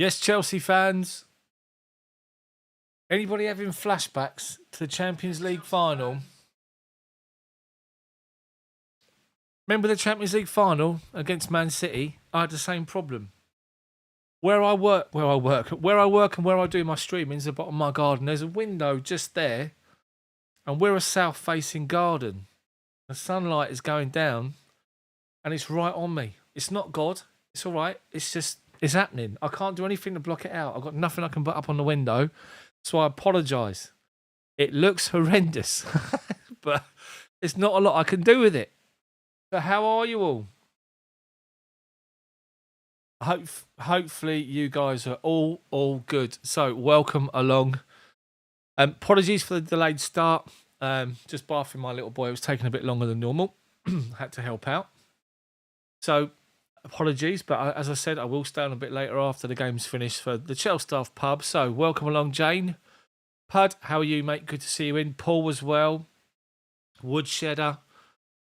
Yes, Chelsea fans. Anybody having flashbacks to the Champions League final? Remember the Champions League final against Man City? I had the same problem. Where I work and where I do my streaming is the bottom of my garden. There's a window just there, and we're a south-facing garden. The sunlight is going down, and it's right on me. It's not God. It's all right. It's happening. I can't do anything to block it out. I've got nothing I can put up on the window, so I apologise. It looks horrendous, but there's not a lot I can do with it. So how are you all? Hopefully you guys are all good. So welcome along. Apologies for the delayed start. Just bathing my little boy. It was taking a bit longer than normal. Had to help out. So apologies, but as I said, I will stay on a bit later after the game's finished for the ChelsDaft pub. So welcome along, Jane. Pud, how are you, mate? Good to see you in. Paul as well. Woodshedder.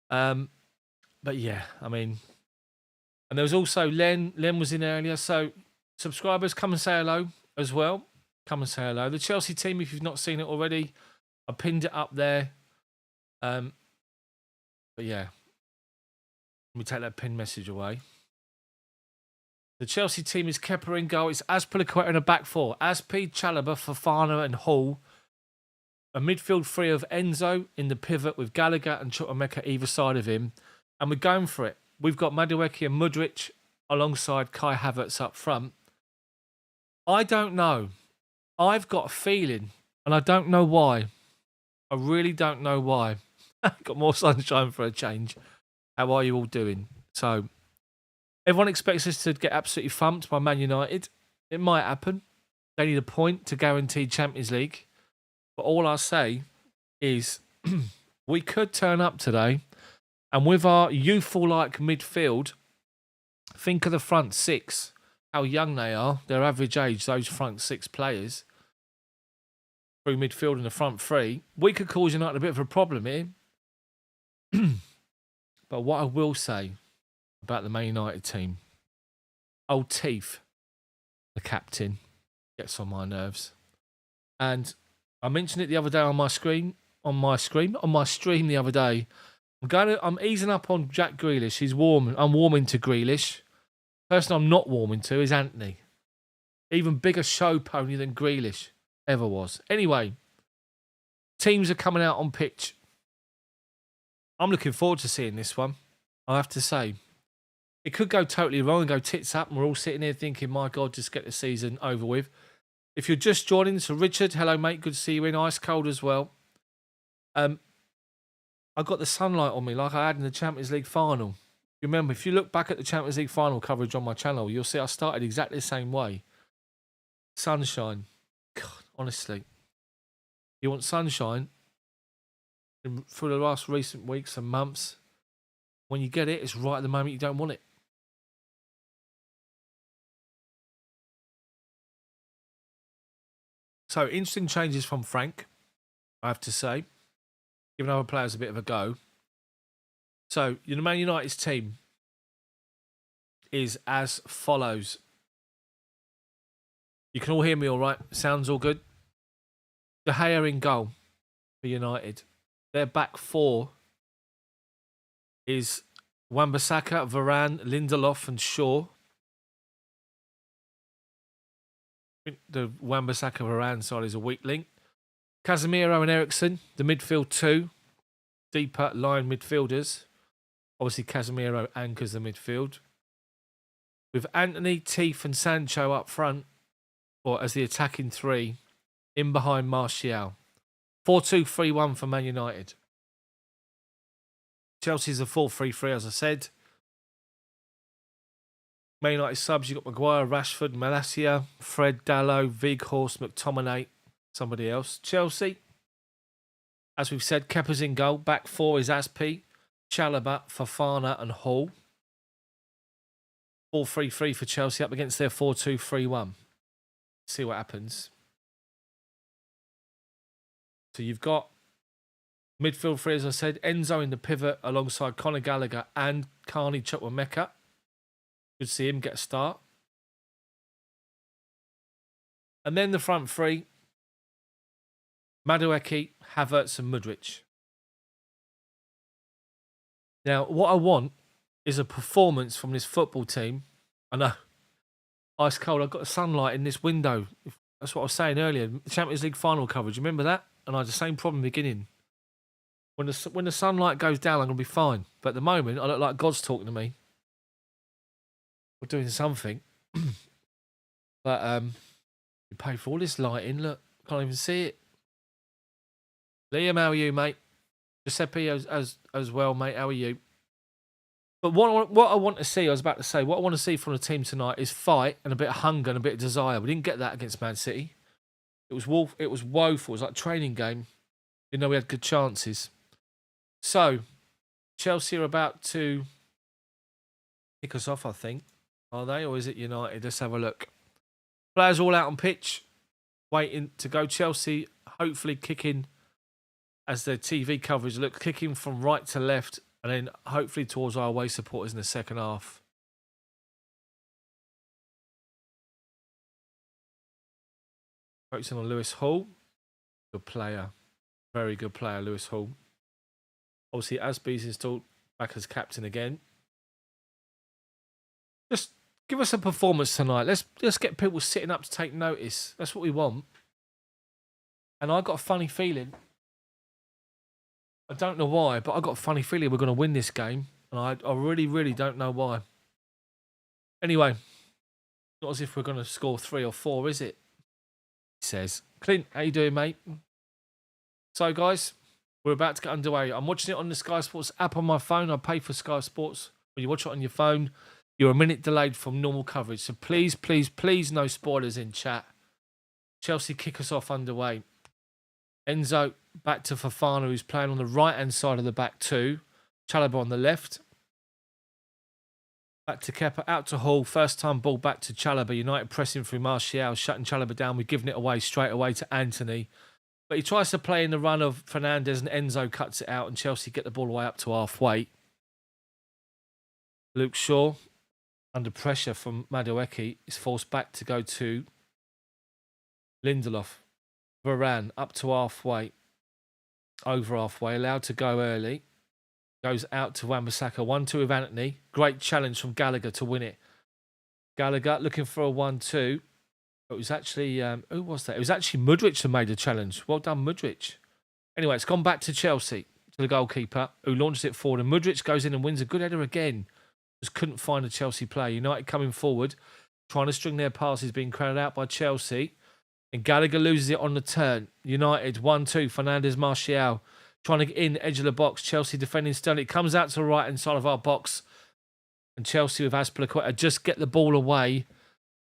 But yeah, I mean, and there was also Len. Len was in earlier. So subscribers, come and say hello as well. Come and say hello. The Chelsea team, if you've not seen it already, I pinned it up there. But yeah, let me take that pin message away. The Chelsea team is Kepa in goal. It's Azpilicueta in a back four. Azpi, Chalobah, Fofana and Hall. A midfield three of Enzo in the pivot with Gallagher and Chukwuemeka either side of him. And we're going for it. We've got Madueke and Mudryk alongside Kai Havertz up front. I don't know. I've got a feeling, and I don't know why. I really don't know why. Got more sunshine for a change. How are you all doing? So, everyone expects us to get absolutely thumped by Man United. It might happen. They need a point to guarantee Champions League. But all I say is we could turn up today, and with our youthful-like midfield, think of the front six, how young they are, their average age, those front six players, through midfield and the front three, we could cause United a bit of a problem here. But what I will say about the Man United team, old Teeth, the captain, gets on my nerves. And I mentioned it the other day on my stream the other day. I'm easing up on Jack Grealish. He's warm. I'm warming to Grealish. The person I'm not warming to is Anthony. Even bigger show pony than Grealish ever was. Anyway, teams are coming out on pitch. I'm looking forward to seeing this one, I have to say. It could go totally wrong and go tits up, and we're all sitting here thinking, my God, just get the season over with. If you're just joining, so Richard, hello, mate. Good to see you in. Ice cold as well. I got the sunlight on me like I had in the Champions League final. Remember, if you look back at the Champions League final coverage on my channel, you'll see I started exactly the same way. Sunshine. God, honestly. You want sunshine for the last recent weeks and months. When you get it, it's right at the moment you don't want it. So, interesting changes from Frank, I have to say. Giving other players a bit of a go. So, the Man United's team is as follows. You can all hear me all right? Sounds all good? De Gea in goal for United. Their back four is Wan-Bissaka, Varane, Lindelof and Shaw. The Wan-Bissaka-Varane side is a weak link. Casemiro and Eriksen, the midfield two, deeper line midfielders. Obviously, Casemiro anchors the midfield. With Anthony, Teeth and Sancho up front, or as the attacking three, in behind Martial. 4-2-3-1 for Man United. Chelsea's a 4-3-3, as I said. Man United subs, you've got Maguire, Rashford, Malacia, Fred, Dalot, Weghorst, McTominay, somebody else. Chelsea, as we've said, Kepa's in goal. Back four is Azpi, Chalobah, Fofana and Hall. 4-3-3 for Chelsea up against their 4-2-3-1. See what happens. So you've got midfield three, as I said, Enzo in the pivot alongside Conor Gallagher and Carney Chukwuemeka. Good to see him get a start. And then the front three, Madueke, Havertz and Mudryk. Now, what I want is a performance from this football team. I know, ice cold. I've got the sunlight in this window. That's what I was saying earlier. Champions League final coverage. Remember that? And I had the same problem beginning. When the sunlight goes down, I'm going to be fine. But at the moment, I look like God's talking to me. We're doing something. But you pay for all this lighting. Look, can't even see it. Liam, how are you, mate? Giuseppe as well, mate. How are you? But what I want to see, I was about to say, what I want to see from the team tonight is fight and a bit of hunger and a bit of desire. We didn't get that against Man City. It was woeful. It was like a training game. You know, we had good chances. So, Chelsea are about to kick us off, I think. Are they? Or is it United? Let's have a look. Players all out on pitch, waiting to go. Chelsea hopefully kicking as their TV coverage looks, kicking from right to left, and then hopefully towards our away supporters in the second half. Focusing on Lewis Hall. Good player. Very good player, Lewis Hall. Obviously, Asby's installed back as captain again. Just give us a performance tonight. Let's get people sitting up to take notice. That's what we want. And I got a funny feeling. I don't know why, but I got a funny feeling we're going to win this game. And I really, really don't know why. Anyway, not as if we're going to score 3 or 4, is it? He says. Clint, how you doing, mate? So, guys, we're about to get underway. I'm watching it on the Sky Sports app on my phone. I pay for Sky Sports. When you watch it on your phone, you're a minute delayed from normal coverage. So please, please, please, no spoilers in chat. Chelsea kick us off underway. Enzo back to Fofana, who's playing on the right-hand side of the back two. Chalobah on the left. Back to Kepa, out to Hall. First time ball back to Chalobah. United pressing through Martial, shutting Chalobah down. We're giving it away straight away to Anthony. But he tries to play in the run of Fernandes and Enzo cuts it out and Chelsea get the ball away up to halfway. Luke Shaw, under pressure from Madueke, is forced back to go to Lindelof. Varane up to halfway. Over halfway, allowed to go early. Goes out to Wan-Bissaka. 1-2 with Anthony. Great challenge from Gallagher to win it. Gallagher looking for a 1-2. It was actually, who was that? It was actually Mudryk who made the challenge. Well done, Mudryk. Anyway, it's gone back to Chelsea, to the goalkeeper, who launches it forward. And Mudryk goes in and wins a good header again. Just couldn't find a Chelsea player. United coming forward, trying to string their passes, being crowded out by Chelsea. And Gallagher loses it on the turn. United 1-2. Fernandes, Martial trying to get in, edge of the box. Chelsea defending sternly. It comes out to the right hand side of our box. And Chelsea with Azpilicueta just get the ball away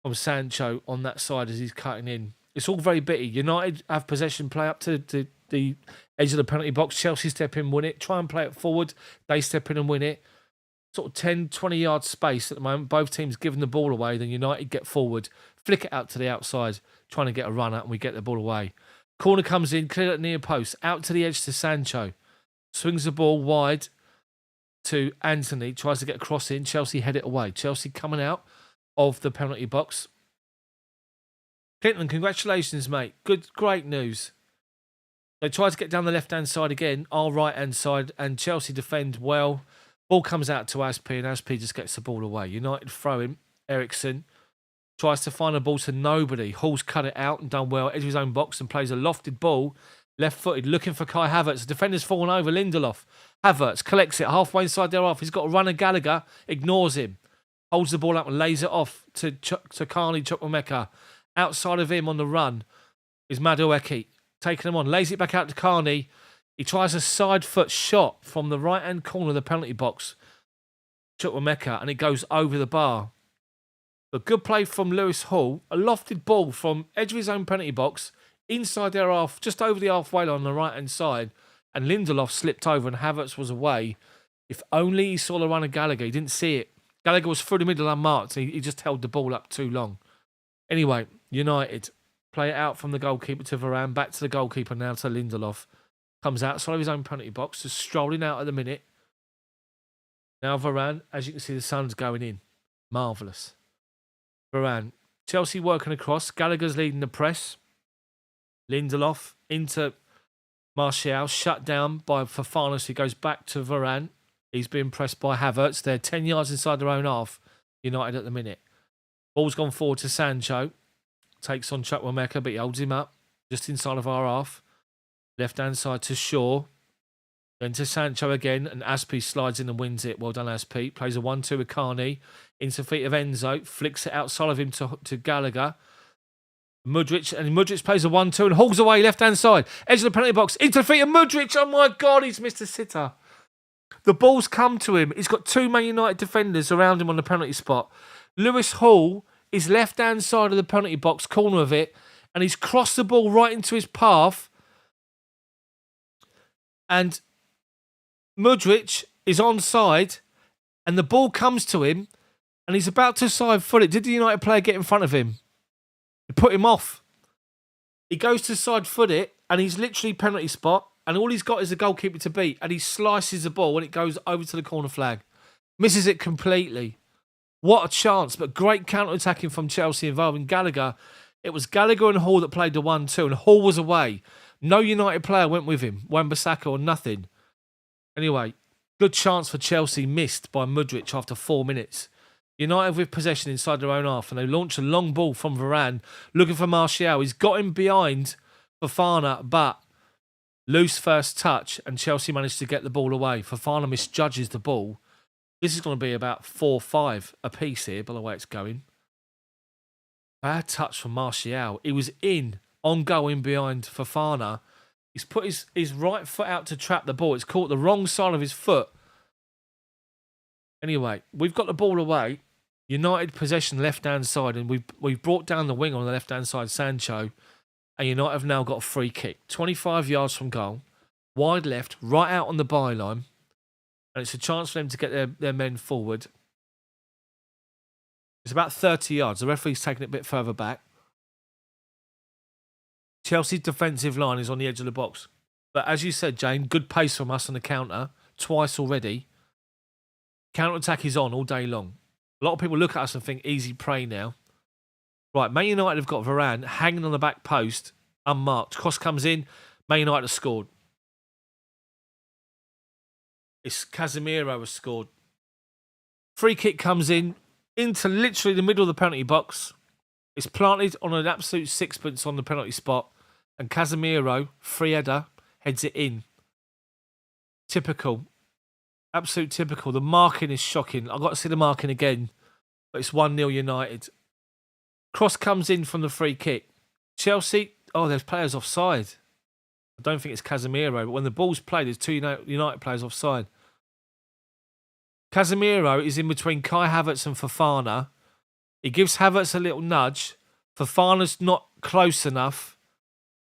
from Sancho on that side as he's cutting in. It's all very bitty. United have possession, play up to the edge of the penalty box. Chelsea step in, win it. Try and play it forward. They step in and win it. Sort of 10, 20 yard space at the moment. Both teams giving the ball away. Then United get forward, flick it out to the outside, trying to get a run out, and we get the ball away. Corner comes in, cleared at near post, out to the edge to Sancho. Swings the ball wide to Anthony, tries to get a cross in. Chelsea head it away. Chelsea coming out of the penalty box. Clinton, congratulations, mate. Great news. They try to get down the left-hand side again, our right-hand side, and Chelsea defend well. Ball comes out to Aspi, and Aspi just gets the ball away. United throw him. Ericsson tries to find a ball to nobody. Hall's cut it out and done well. Edge of his own box and plays a lofted ball. Left-footed, looking for Kai Havertz. The defender's fallen over. Lindelof. Havertz collects it halfway inside their half. He's got a run of Gallagher. Ignores him. Holds the ball up and lays it off to Carney Chukwuemeka. Outside of him on the run is Madueke. Taking him on. Lays it back out to Carney. He tries a side foot shot from the right-hand corner of the penalty box. Chukwuemeka, and it goes over the bar. A good play from Lewis Hall. A lofted ball from edge of his own penalty box. Inside their half, just over the halfway line on the right-hand side. And Lindelof slipped over and Havertz was away. If only he saw the run of Gallagher. He didn't see it. Gallagher was through the middle unmarked. He just held the ball up too long. Anyway, United play it out from the goalkeeper to Varane. Back to the goalkeeper now to Lindelof. Comes outside of his own penalty box. Just strolling out at the minute. Now Varane, as you can see, the sun's going in. Marvellous. Varane Chelsea working across. Gallagher's leading the press. Lindelof into Martial, shut down by Fofana, so he goes back to Varane. He's being pressed by Havertz. They're 10 yards inside their own half, United at the minute. Ball's gone forward to Sancho. Takes on Chukwuemeka, but he holds him up just inside of our half. Left-hand side to Shaw. Then to Sancho again, and Aspi slides in and wins it. Well done, Aspi. Plays a 1-2 with Carney. Into feet of Enzo. Flicks it outside of him to Gallagher. Mudryk plays a 1-2 and hauls away left-hand side. Edge of the penalty box. Into feet of Mudryk. Oh my God, he's missed a sitter. The ball's come to him. He's got two Man United defenders around him on the penalty spot. Lewis Hall is left-hand side of the penalty box, corner of it, and he's crossed the ball right into his path. And Mudryk is onside, and the ball comes to him, and he's about to side foot it. Did the United player get in front of him? He put him off. He goes to side foot it, and he's literally penalty spot, and all he's got is a goalkeeper to beat, and he slices the ball when it goes over to the corner flag. Misses it completely. What a chance, but great counter-attacking from Chelsea involving Gallagher. It was Gallagher and Hall that played the 1-2, and Hall was away. No United player went with him, Wan-Bissaka or nothing. Anyway, good chance for Chelsea missed by Mudryk after 4 minutes. United with possession inside their own half, and they launch a long ball from Varane, looking for Martial. He's got him behind Fofana, but loose first touch, and Chelsea managed to get the ball away. Fofana misjudges the ball. This is going to be about 4-5 apiece here, by the way it's going. Bad touch from Martial. He was on goal in behind Fofana. He's put his right foot out to trap the ball. It's caught the wrong side of his foot. Anyway, we've got the ball away. United possession left-hand side, and we've brought down the wing on the left-hand side, Sancho. And United have now got a free kick. 25 yards from goal. Wide left, right out on the byline. And it's a chance for them to get their men forward. It's about 30 yards. The referee's taking it a bit further back. Chelsea's defensive line is on the edge of the box. But as you said, Jane, good pace from us on the counter. Twice already. Counter-attack is on all day long. A lot of people look at us and think, easy prey now. Right, Man United have got Varane hanging on the back post, unmarked. Cross comes in. Man United have scored. It's Casemiro has scored. Free kick comes in into literally the middle of the penalty box. It's planted on an absolute sixpence on the penalty spot. And Casemiro, free header, heads it in. Typical. Absolute typical. The marking is shocking. I've got to see the marking again. But it's 1-0 United. Cross comes in from the free kick. Chelsea, there's players offside. I don't think it's Casemiro, but when the ball's played, there's two United players offside. Casemiro is in between Kai Havertz and Fofana. He gives Havertz a little nudge. Fofana's not close enough.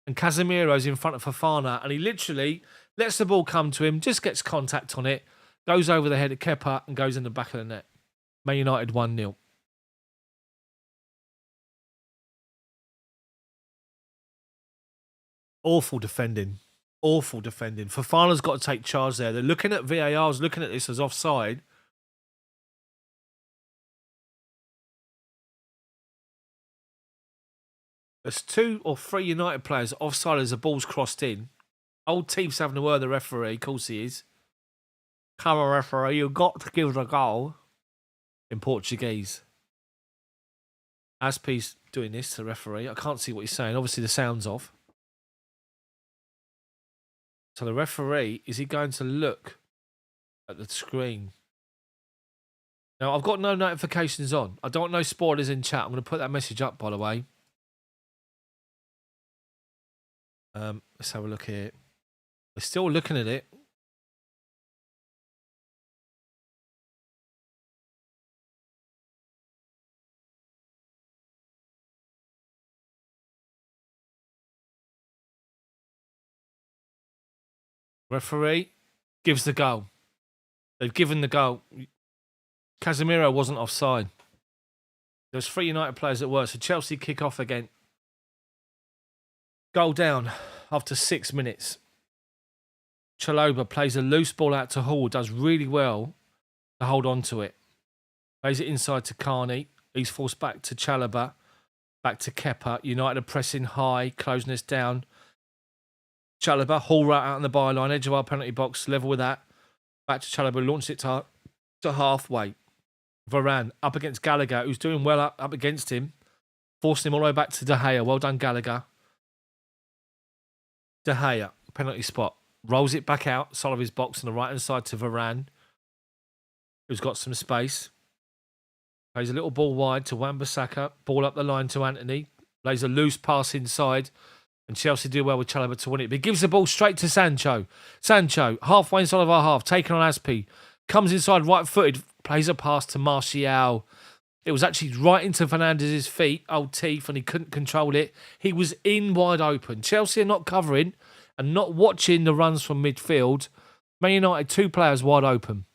And Casemiro's in front of Fofana. And he literally lets the ball come to him, just gets contact on it, goes over the head of Kepa and goes in the back of the net. Man United 1-0. Awful defending. Awful defending. Fofana's got to take charge there. They're looking at VARs, looking at this as offside. There's 2 or 3 United players offside as the ball's crossed in. Old Teef's having a word with the referee. Of course he is. Come on, referee, you've got to give the goal. In Portuguese. Aspi's doing this to the referee. I can't see what he's saying. Obviously the sound's off. So the referee, is he going to look at the screen? Now, I've got no notifications on. I don't know spoilers in chat. I'm going to put that message up, by the way. Let's have a look here. We're still looking at it. Referee gives the goal. They've given the goal. Casemiro wasn't offside. There's 3 United players at work, so Chelsea kick off again. Goal down after 6 minutes. Chalobah plays a loose ball out to Hall, does really well to hold on to it. Plays it inside to Carney. He's forced back to Chalobah. Back to Kepa. United are pressing high, closing us down. Chalobah, haul right out on the byline, edge of our penalty box, level with that. Back to Chalobah, launched it to halfway. Varane up against Gallagher, who's doing well up against him. Forcing him all the way back to De Gea. Well done, Gallagher. De Gea, penalty spot. Rolls it back out, side of his box on the right-hand side to Varane, who's got some space. Plays a little ball wide to Wan-Bissaka. Ball up the line to Anthony. Lays a loose pass inside. And Chelsea do well with Chalobah to win it. But he gives the ball straight to Sancho. Sancho, halfway inside of our half, taken on Aspi. Comes inside right-footed. Plays a pass to Martial. It was actually right into Fernandez's feet, old teeth, and he couldn't control it. He was in wide open. Chelsea are not covering and not watching the runs from midfield. Man United, 2 players wide open.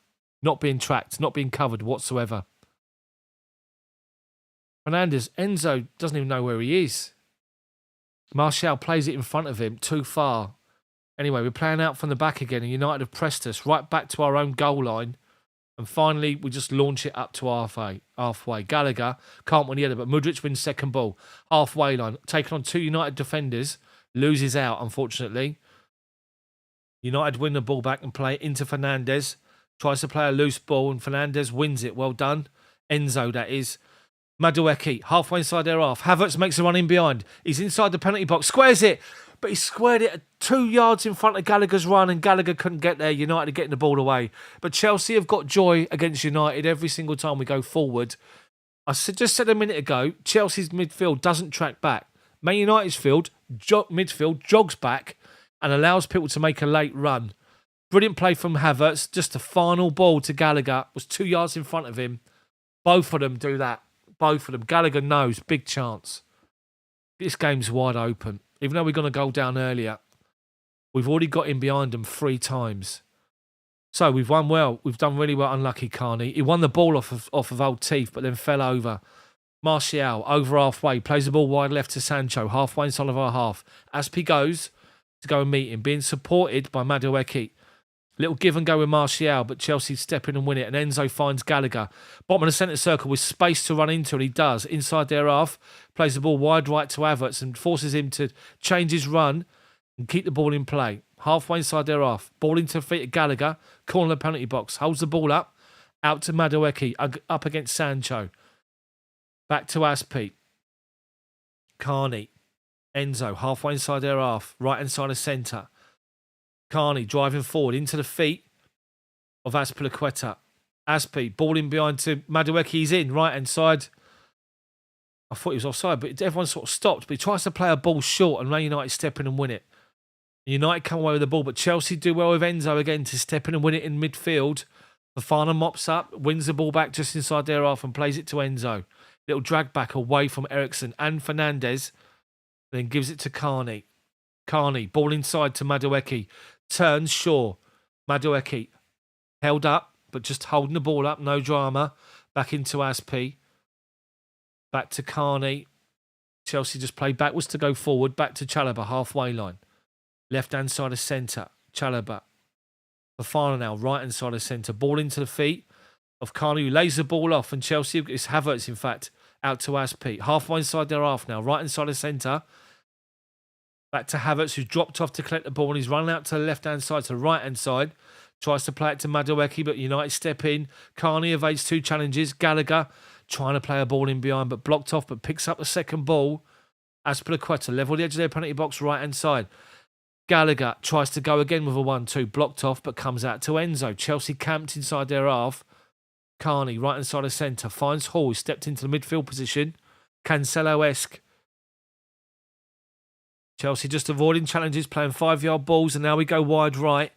Not being tracked, not being covered whatsoever. Fernandez, Enzo doesn't even know where he is. Martial plays it in front of him, too far. Anyway, we're playing out from the back again, and United have pressed us right back to our own goal line. And finally, we just launch it up to halfway. Gallagher can't win the other, but Mudryk wins second ball. Halfway line, taking on 2 United defenders. Loses out, unfortunately. United win the ball back and play it into Fernandez. Tries to play a loose ball, and Fernandez wins it. Well done. Enzo, that is. Madueke, halfway inside their half. Havertz makes a run in behind. He's inside the penalty box. Squares it. But he squared it 2 yards in front of Gallagher's run, and Gallagher couldn't get there. United are getting the ball away. But Chelsea have got joy against United every single time we go forward. I just said a minute ago, Chelsea's midfield doesn't track back. Man United's midfield jogs back and allows people to make a late run. Brilliant play from Havertz. Just a final ball to Gallagher. Was 2 yards in front of him. Both of them do that. Both of them. Gallagher knows. Big chance. This game's wide open. Even though we're going to go down earlier, we've already got in behind them 3 times. So we've won well. We've done really well. Unlucky Carney. He won the ball off of old teeth, but then fell over. Martial, over halfway, plays the ball wide left to Sancho, halfway inside of our half. Aspi goes to go and meet him, being supported by Madueke. Little give and go with Martial, but Chelsea step in and win it. And Enzo finds Gallagher. Bottom of the centre circle with space to run into, and he does. Inside their half, plays the ball wide right to Havertz and forces him to change his run and keep the ball in play. Halfway inside their half. Ball into the feet of Gallagher. Corner penalty box. Holds the ball up. Out to Madueke. Up against Sancho. Back to Aspi. Carney. Enzo. Halfway inside their half. Right inside of centre. Carney driving forward into the feet of Azpilicueta. Aspi, ball in behind to Madueke. He's in, right hand side. I thought he was offside, but everyone sort of stopped. But he tries to play a ball short, and Man United step in and win it. United come away with the ball, but Chelsea do well with Enzo again to step in and win it in midfield. Fofana mops up, wins the ball back just inside their half and plays it to Enzo. Little drag back away from Eriksen and Fernandez. Then gives it to Carney. Carney, ball inside to Madueke. Turns Shaw. Madueke held up, but just holding the ball up. No drama. Back into Aspi. Back to Carney. Chelsea just play backwards to go forward. Back to Chalobah, halfway line. Left-hand side of centre. Chalobah. Fofana now, right-hand side of centre. Ball into the feet of Carney, who lays the ball off. And Chelsea, it's Havertz, in fact, out to Aspi. Halfway inside their half now. Right-hand side of centre. Back to Havertz, who's dropped off to collect the ball, and he's run out to the left-hand side, to the right-hand side. Tries to play it to Madueke, but United step in. Carney evades 2 challenges. Gallagher trying to play a ball in behind, but blocked off, but picks up the second ball. Azpilicueta, level the edge of their penalty box, right-hand side. Gallagher tries to go again with a 1-2, blocked off, but comes out to Enzo. Chelsea camped inside their half. Carney, right-hand side of centre, finds Hall, who stepped into the midfield position. Cancelo-esque. Chelsea just avoiding challenges, playing 5-yard balls, and now we go wide right.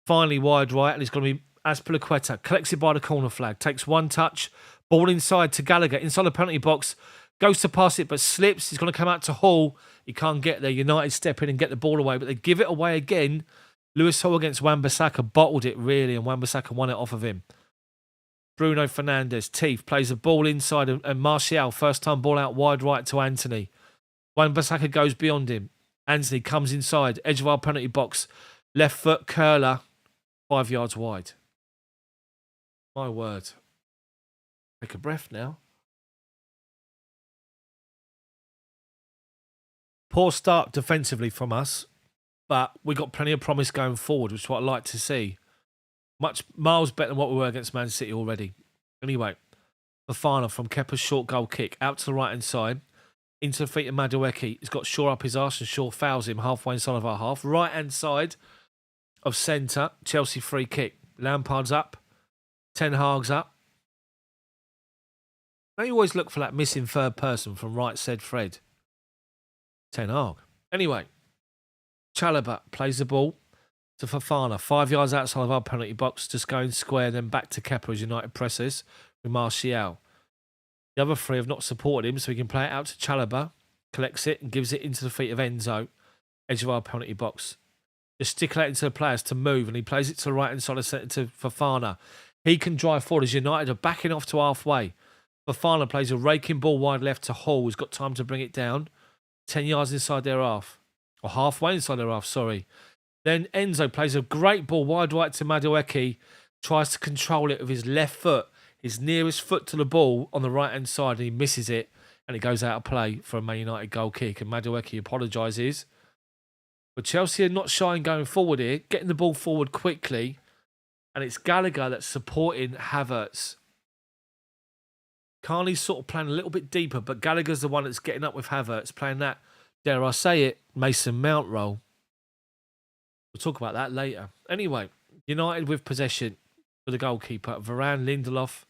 Finally wide right, and it's going to be Azpilicueta. Collects it by the corner flag. Takes 1 touch. Ball inside to Gallagher. Inside the penalty box. Goes to pass it, but slips. He's going to come out to Hall. He can't get there. United step in and get the ball away, but they give it away again. Lewis Hall against Wan-Bissaka bottled it, really, and Wan-Bissaka won it off of him. Bruno Fernandes. Teeth plays the ball inside, and Martial, first time ball out wide right to Anthony. Wan-Bissaka goes beyond him. Anthony comes inside, edge of our penalty box. Left foot curler, 5 yards wide. My word. Take a breath now. Poor start defensively from us, but we got plenty of promise going forward, which is what I like to see. Much miles better than what we were against Man City already. Anyway, Fofana from Kepa's short goal kick out to the right-hand side. Into the feet of Madueke. He's got Shaw up his arse and Shaw fouls him halfway inside of our half. Right-hand side of centre. Chelsea free kick. Lampard's up. Ten Hag's up. Now you always look for that missing third person from right said Fred. Ten Hag. Anyway, Chalobah plays the ball to Fofana. 5 yards outside of our penalty box. Just going square, then back to Kepa as United presses with Martial. The other three have not supported him, so he can play it out to Chalobah, collects it and gives it into the feet of Enzo, edge of our penalty box. Gesticulating to the players to move, and he plays it to the right-hand side of centre to Fofana. He can drive forward as United are backing off to halfway. Fofana plays a raking ball wide left to Hall, who's got time to bring it down. 10 yards inside their half. Or halfway inside their half, sorry. Then Enzo plays a great ball wide right to Madueke, tries to control it with his left foot. His nearest foot to the ball on the right-hand side, and he misses it, and it goes out of play for a Man United goal kick, and Madueke apologises. But Chelsea are not shy in going forward here, getting the ball forward quickly, and it's Gallagher that's supporting Havertz. Carney's sort of playing a little bit deeper, but Gallagher's the one that's getting up with Havertz, playing that, dare I say it, Mason Mount role. We'll talk about that later. Anyway, United with possession for the goalkeeper. Varane, Lindelof.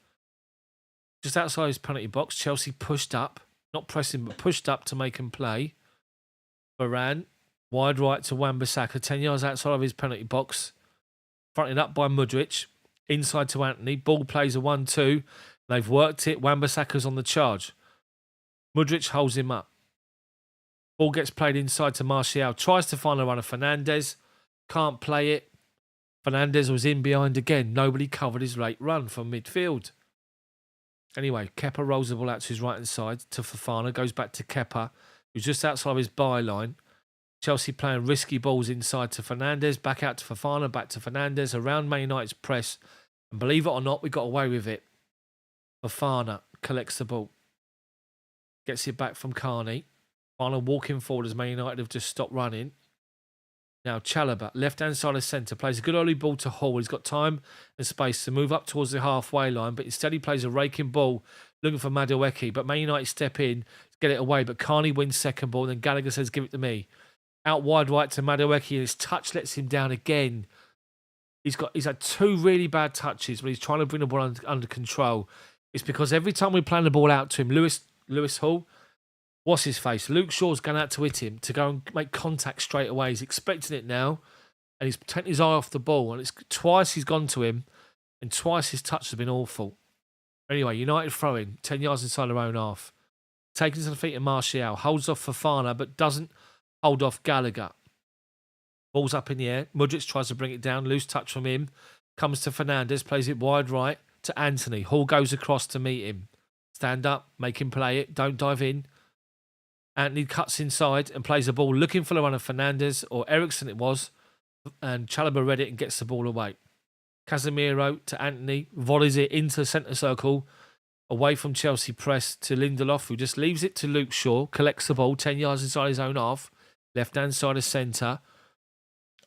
Just outside his penalty box, Chelsea pushed up. Not pressing, but pushed up to make him play. Varane, wide right to Wan-Bissaka, 10 yards outside of his penalty box. Fronted up by Mudryk. Inside to Anthony. Ball plays a 1-2. They've worked it. Wan-Bissaka's on the charge. Mudryk holds him up. Ball gets played inside to Martial. Tries to find a runner. Fernandes can't play it. Fernandes was in behind again. Nobody covered his late run from midfield. Anyway, Kepa rolls the ball out to his right-hand side to Fofana. Goes back to Kepa, who's just outside of his byline. Chelsea playing risky balls inside to Fernandes. Back out to Fofana. Back to Fernandes. Around Man United's press. And believe it or not, we got away with it. Fofana collects the ball. Gets it back from Carney. Fofana walking forward as Man United have just stopped running. Now Chalobah, left-hand side of centre, plays a good early ball to Hall. He's got time and space to move up towards the halfway line, but instead he plays a raking ball looking for Madueke. But Man United step in, get it away, but Carney wins second ball. Then Gallagher says, give it to me. Out wide right to Madueke, and his touch lets him down again. He's had two really bad touches when he's trying to bring the ball under control. It's because every time we play the ball out to him, Lewis Hall, what's his face? Luke Shaw's going out to hit him to go and make contact straight away. He's expecting it now, and he's taking his eye off the ball. And it's twice he's gone to him, and twice his touch has been awful. Anyway, United throwing 10 yards inside their own half, taking to the feet of Martial, holds off Fofana, but doesn't hold off Gallagher. Ball's up in the air. Mudryk tries to bring it down. Loose touch from him. Comes to Fernandes, plays it wide right to Anthony. Hall goes across to meet him. Stand up, make him play it. Don't dive in. Anthony cuts inside and plays the ball, looking for the run of Fernandes, or Ericsson it was, and Chalobah read it and gets the ball away. Casemiro to Anthony, volleys it into the centre circle, away from Chelsea press to Lindelof, who just leaves it to Luke Shaw, collects the ball 10 yards inside his own half, left-hand side of centre.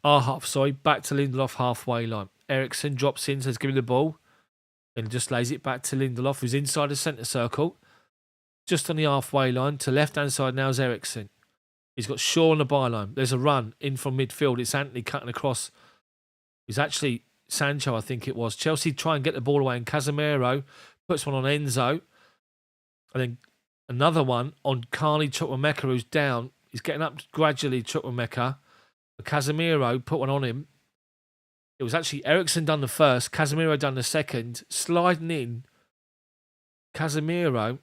Our half, back to Lindelof halfway line. Ericsson drops in, says give me the ball, and just lays it back to Lindelof, who's inside the centre circle. Just on the halfway line, to left-hand side now is Ericsson. He's got Shaw on the byline. There's a run in from midfield. It's Anthony cutting across. It's actually Sancho, I think it was. Chelsea try and get the ball away, and Casemiro puts one on Enzo. And then another one on Carney Chukwuemeka, who's down. He's getting up gradually, Chukwuemeka. But Casemiro put one on him. It was actually Ericsson done the first, Casemiro done the second. Sliding in, Casemiro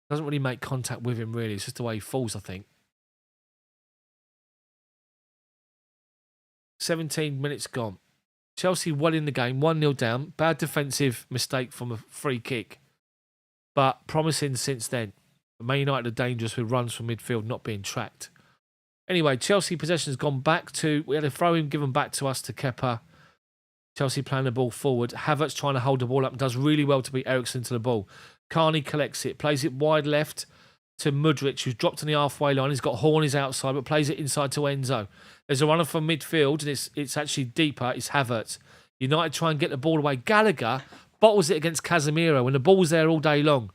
doesn't really make contact with him, really. It's just the way he falls, I think. 17 minutes gone. Chelsea well in the game, 1-0 down. Bad defensive mistake from a free kick, but promising since then. Man United are dangerous with runs from midfield not being tracked. Anyway, Chelsea possession has gone back to... We had a throw-in given back to us to Kepa. Chelsea playing the ball forward. Havertz trying to hold the ball up and does really well to beat Ericsson to the ball. Carney collects it, plays it wide left to Mudryk, who's dropped on the halfway line. He's got Hall on his outside, but plays it inside to Enzo. There's a runner from midfield, and it's actually deeper. It's Havertz. United try and get the ball away. Gallagher bottles it against Casemiro when the ball's there all day long.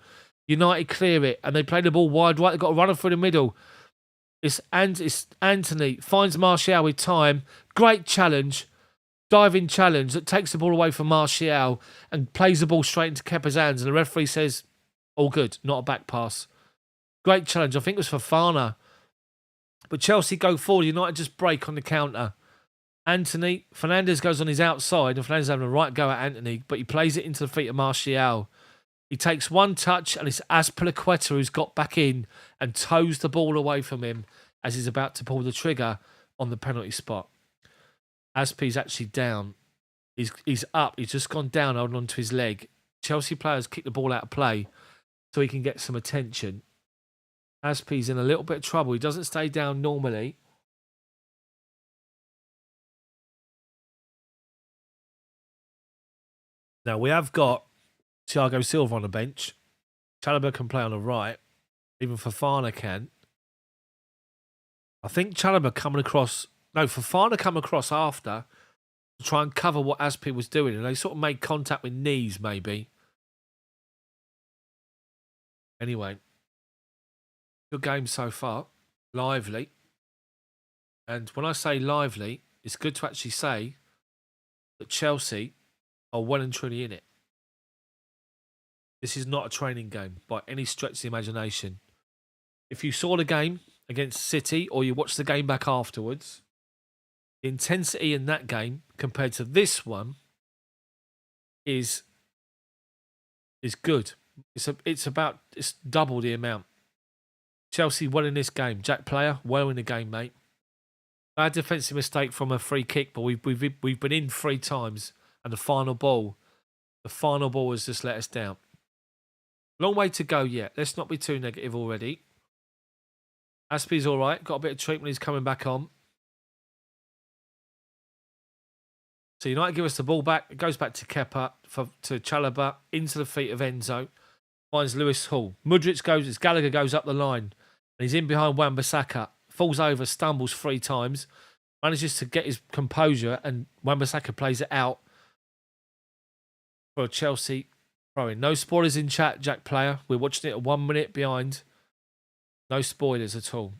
United clear it, and they play the ball wide right. They've got a runner through the middle. It's Anthony, finds Martial with time. Great challenge. Diving challenge that takes the ball away from Martial and plays the ball straight into Kepa's hands. And the referee says, all good, not a back pass. Great challenge. I think it was for Fafana. But Chelsea go forward. United just break on the counter. Anthony, Fernandes goes on his outside, and Fernandes having a right go at Anthony, but he plays it into the feet of Martial. He takes one touch, and it's Azpilicueta who's got back in and toes the ball away from him as he's about to pull the trigger on the penalty spot. Azpi's actually down. He's up. He's just gone down, holding onto his leg. Chelsea players kick the ball out of play so he can get some attention. Azpi's in a little bit of trouble. He doesn't stay down normally. Now, we have got Thiago Silva on the bench. Chalobah can play on the right. Even Fafana can. I think Chalobah coming across... No, Fafana come across after to try and cover what Azpi was doing. And they sort of made contact with knees, maybe. Anyway. Good game so far. Lively. And when I say lively, it's good to actually say that Chelsea are well and truly in it. This is not a training game by any stretch of the imagination. If you saw the game against City or you watched the game back afterwards, the intensity in that game compared to this one is good. It's double the amount. Chelsea well in this game. Jack Player well in the game, mate. Bad defensive mistake from a free kick, but we've been in 3 times, and the final ball has just let us down. Long way to go yet. Let's not be too negative already. Azpi's all right. Got a bit of treatment. He's coming back on. So United give us the ball back. It goes back to Kepa, to Chalobah, into the feet of Enzo. Finds Lewis Hall. Mudryk goes, as Gallagher goes up the line. And he's in behind Wan-Bissaka. Falls over, stumbles 3 times. Manages to get his composure, and Wan-Bissaka plays it out for a Chelsea throw-in. No spoilers in chat, Jack Player. We're watching it at 1 minute behind. No spoilers at all.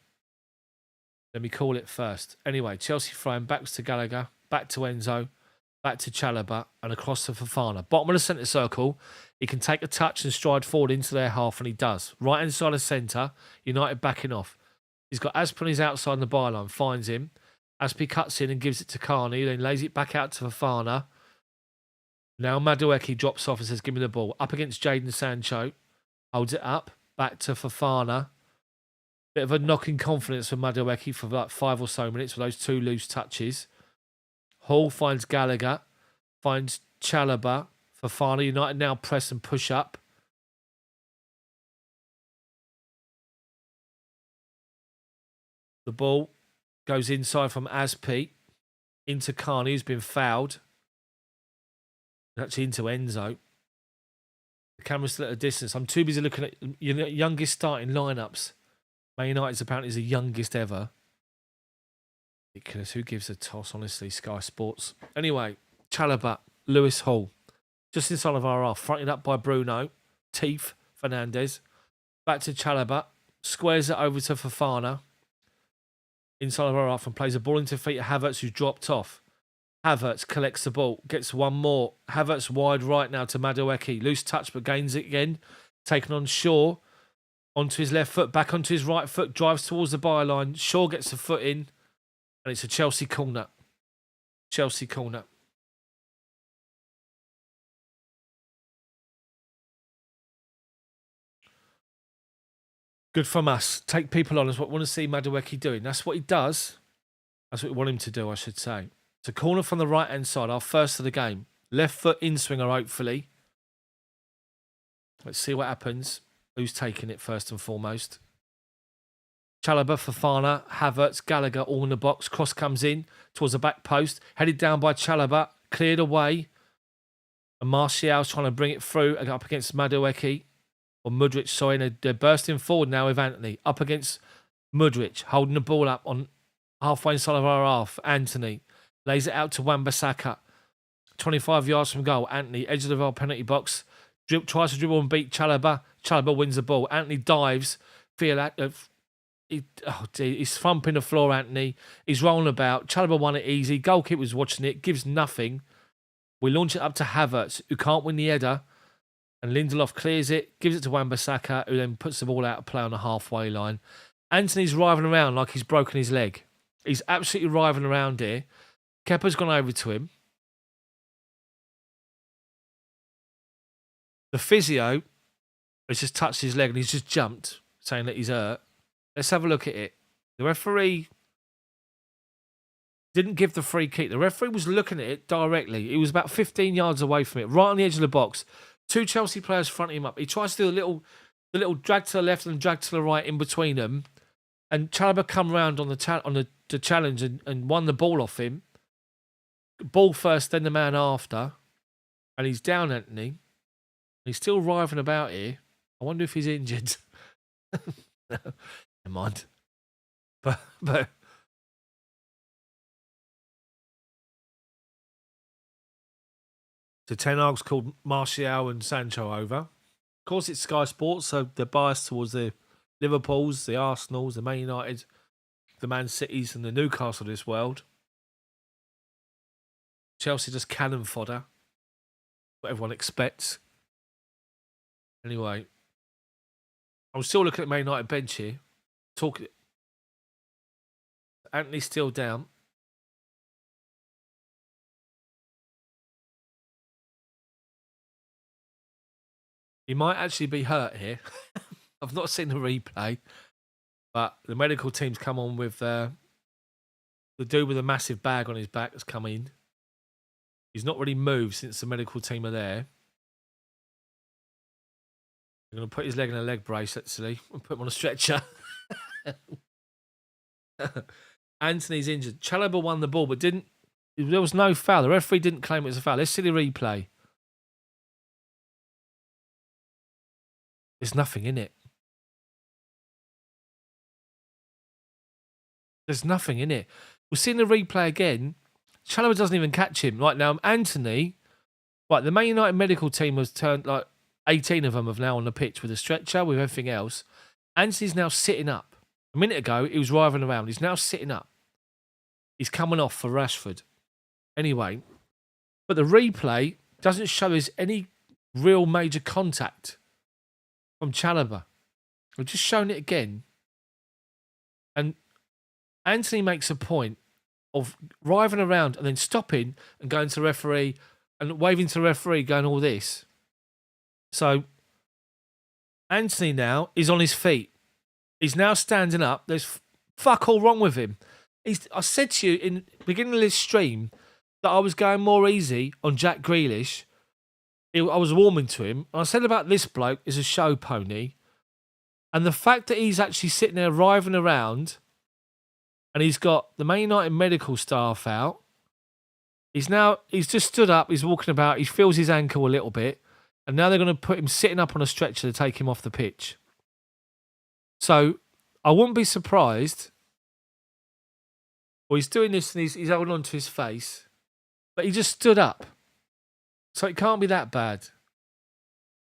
Let me call it first. Anyway, Chelsea throw-in, back to Gallagher, back to Enzo, back to Chalobah, and across to Fafana. Bottom of the centre circle, he can take a touch and stride forward into their half, and he does. Right hand side of centre, United backing off. He's got Azpi on his outside in the byline, finds him. Azpi cuts in and gives it to Carney, then lays it back out to Fafana. Now Madueke drops off and says, give me the ball. Up against Jadon Sancho. Holds it up. Back to Fafana. Bit of a knocking confidence for Madueke for like 5 or so minutes with those 2 loose touches. Hall finds Gallagher. Finds Chalobah. Fafana. United now press and push up. The ball goes inside from Azpi. Into Carney, who's been fouled. Actually into Enzo. The camera's still at a distance. I'm too busy looking at youngest starting lineups. Man United's apparently is the youngest ever. Ridiculous. Who gives a toss, honestly? Sky Sports. Anyway, Chalobah, Lewis Hall. Just inside of our half. Fronted up by Bruno. Teeth, Fernandes. Back to Chalobah. Squares it over to Fafana. Inside of our half and plays a ball into the feet of Havertz, who's dropped off. Havertz collects the ball, gets one more. Havertz wide right now to Madueke. Loose touch, but gains it again. Taken on Shaw. Onto his left foot, back onto his right foot. Drives towards the byline. Shaw gets the foot in. And it's a Chelsea corner. Chelsea corner. Good from us. Take people on. That's what we want to see Madueke doing. That's what he does. That's what we want him to do, I should say. It's a corner from the right-hand side. Our first of the game. Left foot in-swinger, hopefully. Let's see what happens. Who's taking it first and foremost? Chalobah, Fafana, Havertz, Gallagher, all in the box. Cross comes in towards the back post. Headed down by Chalobah. Cleared away. And Martial's trying to bring it through up against Madueke. or Mudryk, sorry, and they're bursting forward now with Anthony up against Mudryk, holding the ball up on halfway inside of our half. Anthony lays it out to Wan-Bissaka, 25 yards from goal. Anthony, edge of our penalty box, tries to dribble and beat Chalobah. Chalobah wins the ball. Anthony dives. He's thumping the floor, Anthony. He's rolling about. Chalobah won it easy. Goalkeeper's watching it. Gives nothing. We launch it up to Havertz, who can't win the header. And Lindelof clears it, gives it to Wan-Bissaka, who then puts the ball out of play on the halfway line. Anthony's writhing around like he's broken his leg. He's absolutely writhing around here. Kepa's gone over to him. The physio has just touched his leg and he's just jumped, saying that he's hurt. Let's have a look at it. The referee didn't give the free kick. The referee was looking at it directly. He was about 15 yards away from it, right on the edge of the box. Two Chelsea players fronting him up. He tries to do the little drag to the left and drag to the right in between them. And Chalobah come round on the challenge and won the ball off him. Ball first, then the man after. And he's down, Anthony. He's still writhing about here. I wonder if he's injured. Never mind. But so Ten Hag's called Martial and Sancho over. Of course, it's Sky Sports, so they're biased towards the Liverpools, the Arsenals, the Man United, the Man Cities, and the Newcastle of this world. Chelsea just cannon fodder. What everyone expects. Anyway, I'm still looking at Man United bench here. Anthony's still down. He might actually be hurt here. I've not seen the replay, but the medical team's come on with the dude with a massive bag on his back has come in. He's not really moved since the medical team are there. They're going to put his leg in a leg brace, actually, and put him on a stretcher. Anthony's injured. Chalobah won the ball, but there was no foul. The referee didn't claim it was a foul. Let's see the replay. There's nothing in it. There's nothing in it. We're seeing the replay again. Chalobah doesn't even catch him. Right now, Anthony, right, the Man United medical team has turned, like, 18 of them have now on the pitch with a stretcher, with everything else. Anthony's now sitting up. A minute ago, he was writhing around. He's now sitting up. He's coming off for Rashford. Anyway, but the replay doesn't show us any real major contact from Chalobah. We've just shown it again. And Anthony makes a point of writhing around and then stopping and going to the referee and waving to the referee, going all this. So Anthony now is on his feet. He's now standing up. There's fuck all wrong with him. I said to you in the beginning of this stream that I was going more easy on Jack Grealish. I was warming to him. And I said about this bloke is a show pony. And the fact that he's actually sitting there writhing around and he's got the Man United medical staff out. He's just stood up. He's walking about. He feels his ankle a little bit. And now they're going to put him sitting up on a stretcher to take him off the pitch. So I wouldn't be surprised. Well, he's doing this and he's holding on to his face. But he just stood up. So it can't be that bad.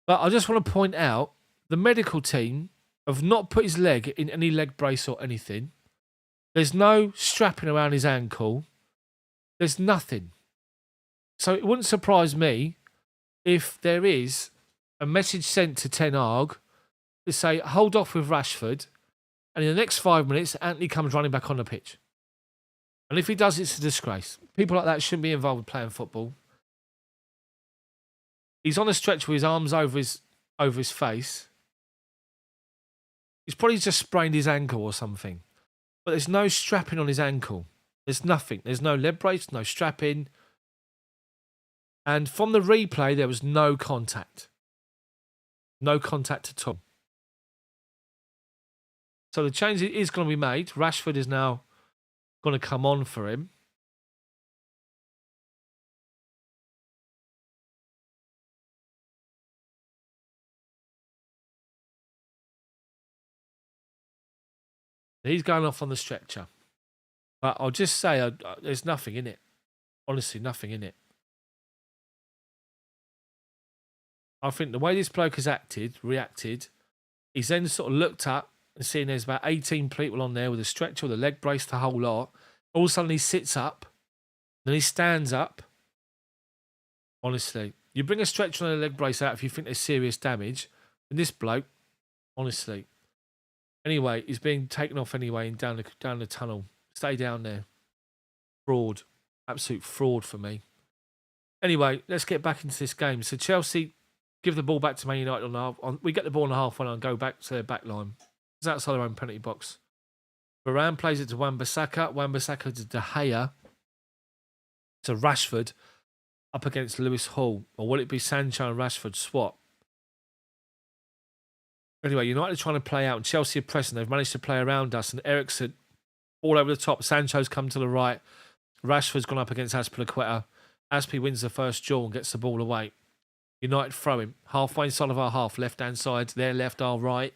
But I just want to point out, the medical team have not put his leg in any leg brace or anything. There's no strapping around his ankle. There's nothing. So it wouldn't surprise me if there is a message sent to Ten Hag to say, hold off with Rashford, and in the next 5 minutes, Anthony comes running back on the pitch. And if he does, it's a disgrace. People like that shouldn't be involved with playing football. He's on a stretch with his arms over his face. He's probably just sprained his ankle or something. But there's no strapping on his ankle. There's nothing. There's no leg brace, no strapping. And from the replay, there was no contact. No contact at all. So the change is going to be made. Rashford is now going to come on for him. He's going off on the stretcher. But I'll just say there's nothing in it. Honestly, nothing in it. I think the way this bloke has reacted, he's then sort of looked up and seen there's about 18 people on there with a stretcher, with a leg brace, the whole lot. All of a sudden he sits up, then he stands up. Honestly, you bring a stretcher and a leg brace out if you think there's serious damage. And this bloke, honestly. Anyway, he's being taken off anyway and down the tunnel. Stay down there. Fraud. Absolute fraud for me. Anyway, let's get back into this game. So Chelsea give the ball back to Man United we get the ball on the halfway line and go back to their back line. It's outside their own penalty box. Varane plays it to Wan-Bissaka. Wan-Bissaka to De Gea. To Rashford. Up against Lewis Hall. Or will it be Sancho and Rashford swap? Anyway, United are trying to play out and Chelsea are pressing. They've managed to play around us and Eriksen all over the top. Sancho's come to the right. Rashford's gone up against Azpilicueta. Azpi wins the first duel and gets the ball away. United throw him. Halfway inside of our half. Left-hand side. Their left, our right.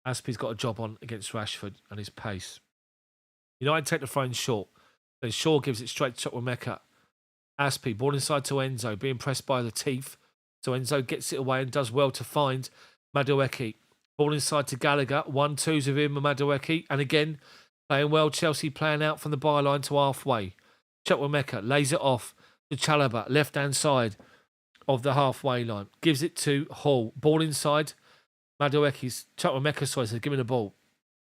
Azpi's got a job on against Rashford and his pace. United take the throw in short. Then Shaw gives it straight to Chukwuemeka. Azpi, ball inside to Enzo, being pressed by the teeth. So Enzo gets it away and does well to find Madueke. Ball inside to Gallagher. 1-2s with him and Madueke. And again, playing well. Chelsea playing out from the byline to halfway. Chukwuemeka lays it off to Chalobah, left-hand side of the halfway line. Gives it to Hall. Ball inside. Madueke's Chukwuemeka says, give me the ball.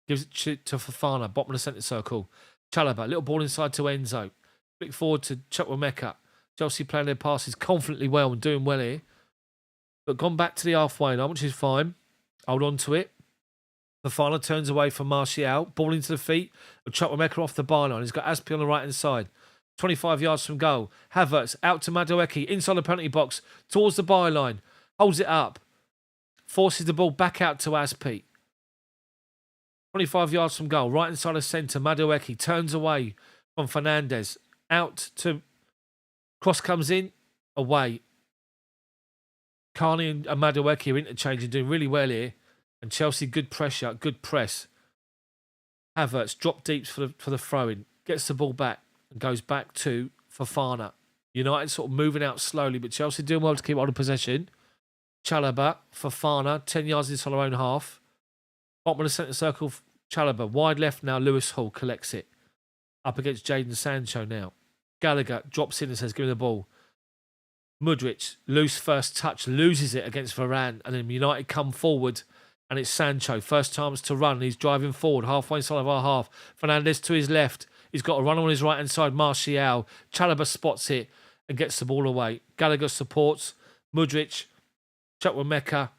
Gives it to Fofana, bottom of the centre circle. Chalobah, little ball inside to Enzo. Flick forward to Chukwuemeka. Chelsea playing their passes confidently well and doing well here. But gone back to the halfway line, which is fine. Hold on to it. Fofana turns away from Martial. Ball into the feet of Chukwuemeka off the byline. He's got Azpi on the right-hand side. 25 yards from goal. Havertz out to Madueke. Inside the penalty box. Towards the byline. Holds it up. Forces the ball back out to Azpi. 25 yards from goal. Right inside the centre. Madueke turns away from Fernandes. Out to... Cross comes in. Away. Carney and Madueke are interchanging, doing really well here. And Chelsea, good pressure, good press. Havertz drop deeps for the throw-in. Gets the ball back and goes back to Fofana. United sort of moving out slowly, but Chelsea doing well to keep on the possession. Chalobah, Fofana, 10 yards inside our own half. Bottom of the centre circle, Chalobah. Wide left now, Lewis Hall collects it. Up against Jadon Sancho now. Gallagher drops in and says, give me the ball. Mudryk, loose first touch, loses it against Varane. And then United come forward and it's Sancho. First times to run. He's driving forward, halfway inside of our half. Fernandes to his left. He's got a run on his right-hand side, Martial. Chalobah spots it and gets the ball away. Gallagher supports. Mudryk, Chukwuemeka,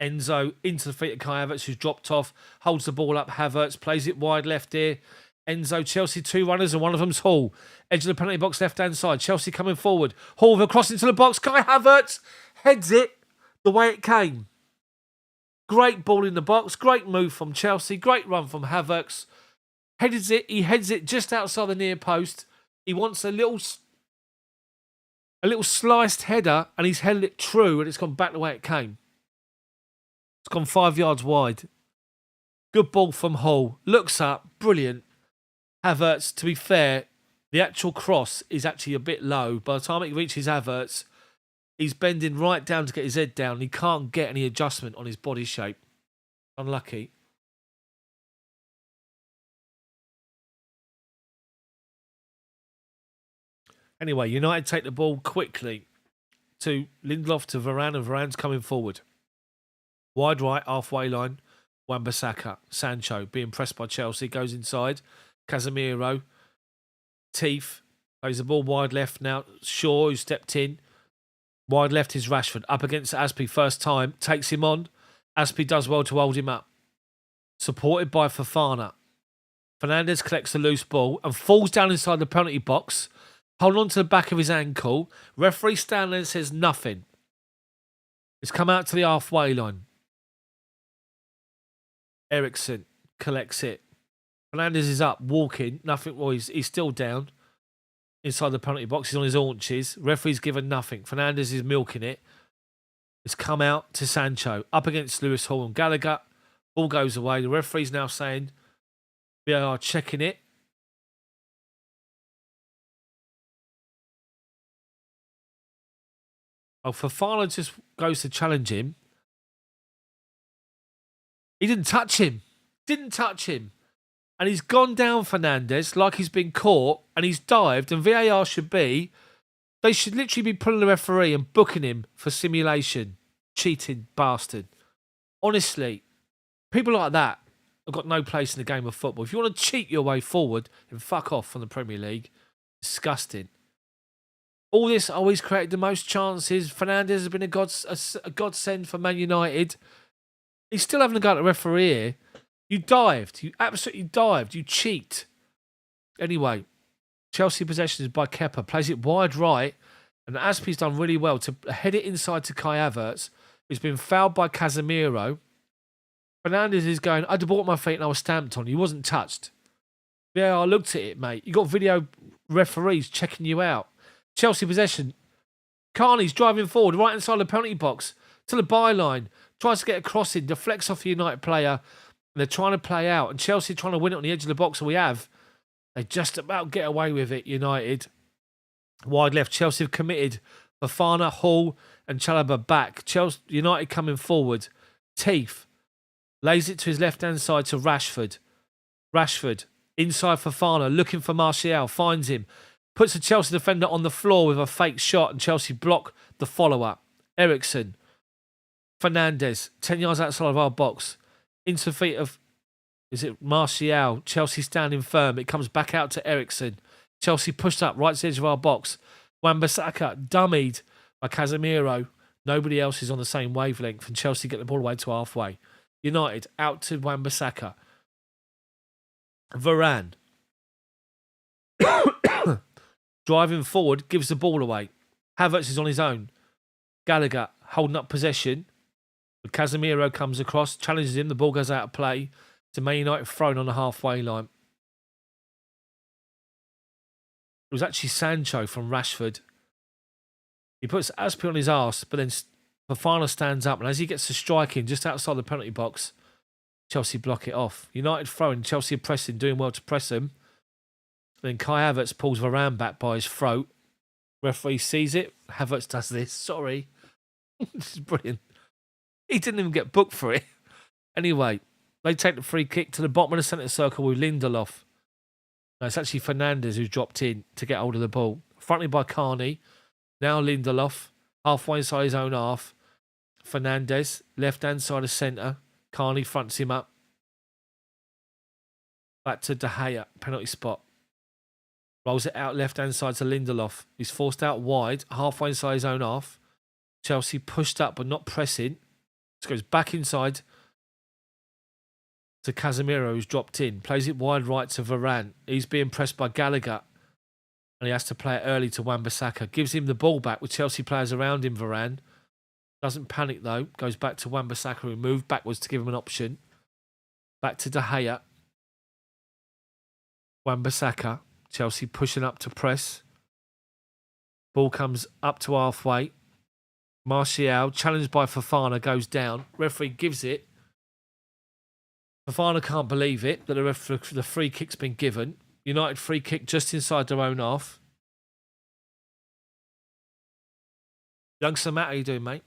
Enzo into the feet of Kai Havertz, who's dropped off. Holds the ball up. Havertz plays it wide left here. Enzo, Chelsea, two runners, and one of them's Hall. Edge of the penalty box, left-hand side. Chelsea coming forward. Hall with a cross into the box. Kai Havertz heads it the way it came. Great ball in the box. Great move from Chelsea. Great run from Havertz. Heads it. He heads it just outside the near post. He wants a little sliced header, and he's headed it true, and it's gone back the way it came. It's gone 5 yards wide. Good ball from Hall. Looks up. Brilliant. Havertz, to be fair, the actual cross is actually a bit low. By the time it reaches Havertz, he's bending right down to get his head down. He can't get any adjustment on his body shape. Unlucky. Anyway, United take the ball quickly to Lindelof to Varane, and Varane's coming forward. Wide right, halfway line. Wan-Bissaka, Sancho being pressed by Chelsea, goes inside. Casemiro, Teeth, plays the ball wide left now. Shaw, who stepped in. Wide left is Rashford. Up against Azpi first time. Takes him on. Azpi does well to hold him up. Supported by Fofana. Fernandes collects the loose ball and falls down inside the penalty box. Hold on to the back of his ankle. Referee stands there and says nothing. It's come out to the halfway line. Eriksen collects it. Fernandes is up, walking. Nothing. Well, he's still down inside the penalty box. He's on his haunches. Referee's given nothing. Fernandes is milking it. It's come out to Sancho. Up against Lewis Hall and Gallagher. Ball goes away. The referee's now saying, VAR checking it. Oh, Fofana just goes to challenge him. He didn't touch him. Didn't touch him. And he's gone down Fernandes like he's been caught and he's dived. And VAR they should literally be pulling the referee and booking him for simulation. Cheating bastard. Honestly, people like that have got no place in the game of football. If you want to cheat your way forward, then fuck off from the Premier League. Disgusting. All this always created the most chances. Fernandes has been a godsend for Man United. He's still having a go at the referee here. You dived. You absolutely dived. You cheat. Anyway, Chelsea possession is by Kepa. Plays it wide right. And Azpi's done really well to head it inside to Kai Havertz, who's been fouled by Casemiro. Fernandes is going, I'd have bought my feet and I was stamped on. He wasn't touched. Yeah, I looked at it, mate. You got video referees checking you out. Chelsea possession. Carney's driving forward, right inside the penalty box to the byline. Tries to get a cross in, deflects off the United player. And they're trying to play out. And Chelsea trying to win it on the edge of the box. So we have. They just about get away with it, United. Wide left. Chelsea have committed. Fofana, Hall and Chalobah back. Chelsea United coming forward. Teeth. Lays it to his left-hand side to Rashford. Rashford. Inside Fofana. Looking for Martial. Finds him. Puts a Chelsea defender on the floor with a fake shot. And Chelsea block the follow-up. Eriksen. Fernandes. 10 yards outside of our box. Into the feet of, is it Martial? Chelsea standing firm. It comes back out to Eriksen. Chelsea pushed up right to the edge of our box. Wan-Bissaka dummied by Casemiro. Nobody else is on the same wavelength. And Chelsea get the ball away to halfway. United out to Wan-Bissaka. Varane. Driving forward, gives the ball away. Havertz is on his own. Gallagher holding up possession. Casemiro comes across, challenges him. The ball goes out of play. To Man United thrown on the halfway line. It was actually Sancho from Rashford. He puts Azpi on his arse, but then Fofana stands up. And as he gets to striking just outside the penalty box, Chelsea block it off. United throwing, Chelsea pressing, doing well to press him. Then Kai Havertz pulls Varane back by his throat. Referee sees it. Havertz does this. Sorry. This is brilliant. He didn't even get booked for it. Anyway, they take the free kick to the bottom of the centre circle with Lindelof. No, it's actually Fernandes who's dropped in to get hold of the ball. Fronted by Carney. Now Lindelof. Halfway inside his own half. Fernandes. Left-hand side of centre. Carney fronts him up. Back to De Gea. Penalty spot. Rolls it out left-hand side to Lindelof. He's forced out wide. Halfway inside his own half. Chelsea pushed up but not pressing. This goes back inside to Casemiro, who's dropped in. Plays it wide right to Varane. He's being pressed by Gallagher. And he has to play it early to Wan-Bissaka. Gives him the ball back with Chelsea players around him, Varane. Doesn't panic though. Goes back to Wan-Bissaka, who moved backwards to give him an option. Back to De Gea. Wan-Bissaka. Chelsea pushing up to press. Ball comes up to halfway. Martial, challenged by Fofana, goes down. Referee gives it. Fofana can't believe it that the free kick's been given. United free kick just inside their own half. Youngster Matt, how you doing, mate?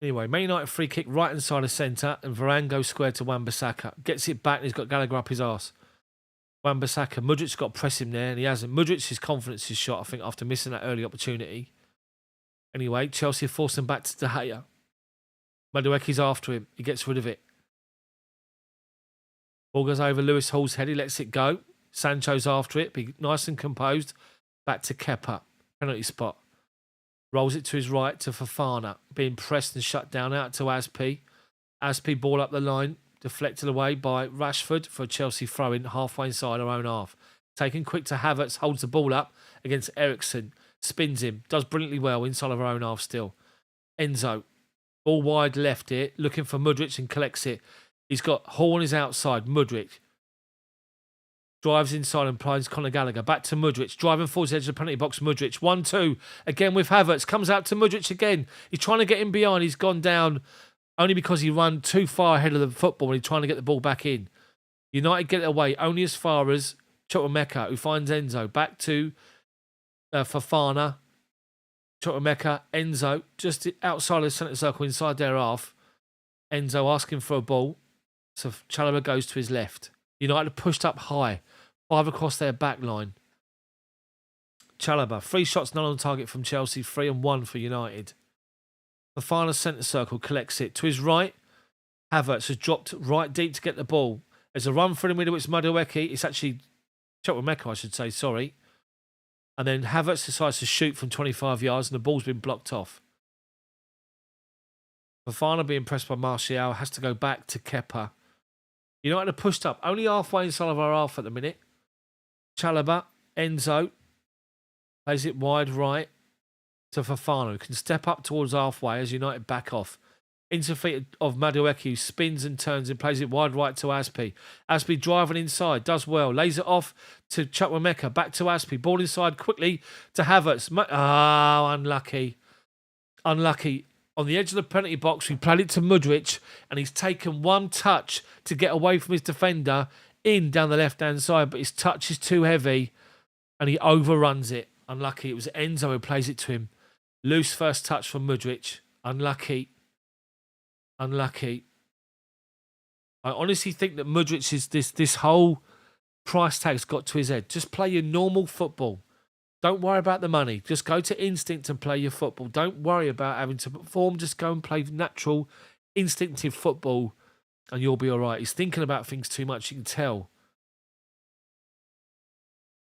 Anyway, Man United free kick right inside the centre, and Varane goes square to Wan-Bissaka. Gets it back, and he's got Gallagher up his arse. Wan-Bissaka, Mudrik's got to press him there, and he hasn't. Mudrik's confidence is shot, I think, after missing that early opportunity. Anyway, Chelsea force him back to De Gea. Madueke's after him. He gets rid of it. Ball goes over Lewis Hall's head. He lets it go. Sancho's after it. Be nice and composed. Back to Kepa. Penalty spot. Rolls it to his right to Fofana. Being pressed and shut down out to Azpi. Azpi ball up the line. Deflected away by Rashford for a Chelsea throw-in halfway inside our own half. Taken quick to Havertz. Holds the ball up against Eriksen. Spins him. Does brilliantly well inside of our own half still. Enzo. Ball wide left here. Looking for Mudryk and collects it. He's got Hall on his outside. Mudryk. Drives inside and plays Conor Gallagher. Back to Mudryk. Driving forwards edge of the penalty box. Mudryk. 1-2. Again with Havertz. Comes out to Mudryk again. He's trying to get in behind. He's gone down only because he ran too far ahead of the football and he's trying to get the ball back in. United get it away only as far as Chukwuemeka, who finds Enzo. Back to Fofana. Chukwuemeka. Enzo. Just outside of the centre circle, inside their half. Enzo asking for a ball. So Chalobah goes to his left. United pushed up high. 5 across their back line. Chalobah. 3 shots, none on target from Chelsea. 3 and 1 for United. The final centre circle collects it. To his right, Havertz has dropped right deep to get the ball. There's a run for the middle. It's Madueke. It's actually Chukwuemeka, I should say. Sorry. And then Havertz decides to shoot from 25 yards and the ball's been blocked off. Fofana being pressed by Martial has to go back to Kepa. United are pushed up only halfway inside of our half at the minute. Chalobah, Enzo plays it wide right to Fofana, who can step up towards halfway as United back off. Into the feet of Madueke, who spins and turns and plays it wide right to Aspi. Aspi driving inside, does well, lays it off to Chukwuemeka, back to Aspi, ball inside quickly to Havertz. Unlucky. Unlucky. On the edge of the penalty box, we played it to Mudryk, and he's taken one touch to get away from his defender in down the left-hand side, but his touch is too heavy, and he overruns it. Unlucky. It was Enzo who plays it to him. Loose first touch from Mudryk. Unlucky. Unlucky. I honestly think that Mudryk is this whole price tag's got to his head. Just play your normal football. Don't worry about the money. Just go to instinct and play your football. Don't worry about having to perform. Just go and play natural, instinctive football and you'll be all right. He's thinking about things too much, you can tell.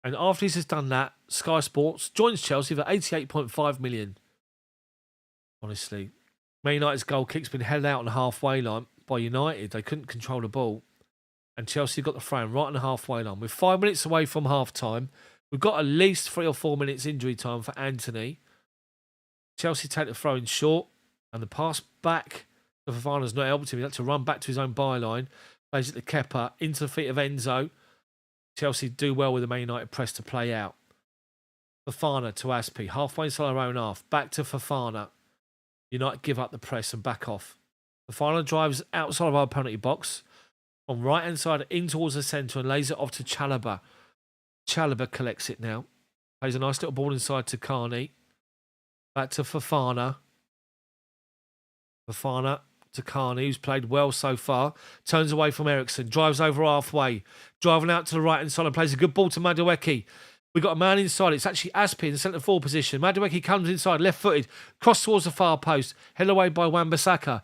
And after he's just done that, Sky Sports joins Chelsea for 88.5 million. Honestly. Man United's goal kick's been held out on the halfway line by United. They couldn't control the ball. And Chelsea got the throw in right on the halfway line. We're 5 minutes away from half-time. We've got at least 3 or 4 minutes injury time for Anthony. Chelsea take the throw in short. And the pass back to Fofana's not helped him. He had to run back to his own byline. Plays it to Kepa. Into the feet of Enzo. Chelsea do well with the Man United press to play out. Fofana to Aspi. Halfway inside our own half. Back to Fofana. United give up the press and back off. Fofana drives outside of our penalty box. On right-hand side in towards the centre and lays it off to Chalobah. Chalobah collects it now. Plays a nice little ball inside to Carney. Back to Fofana. Fofana to Carney, who's played well so far. Turns away from Ericsson. Drives over halfway. Driving out to the right-hand side and plays a good ball to Madueke. We've got a man inside. It's actually Aspi in the centre-forward position. Madueke comes inside, left-footed. Cross towards the far post. Held away by Wan-Bissaka.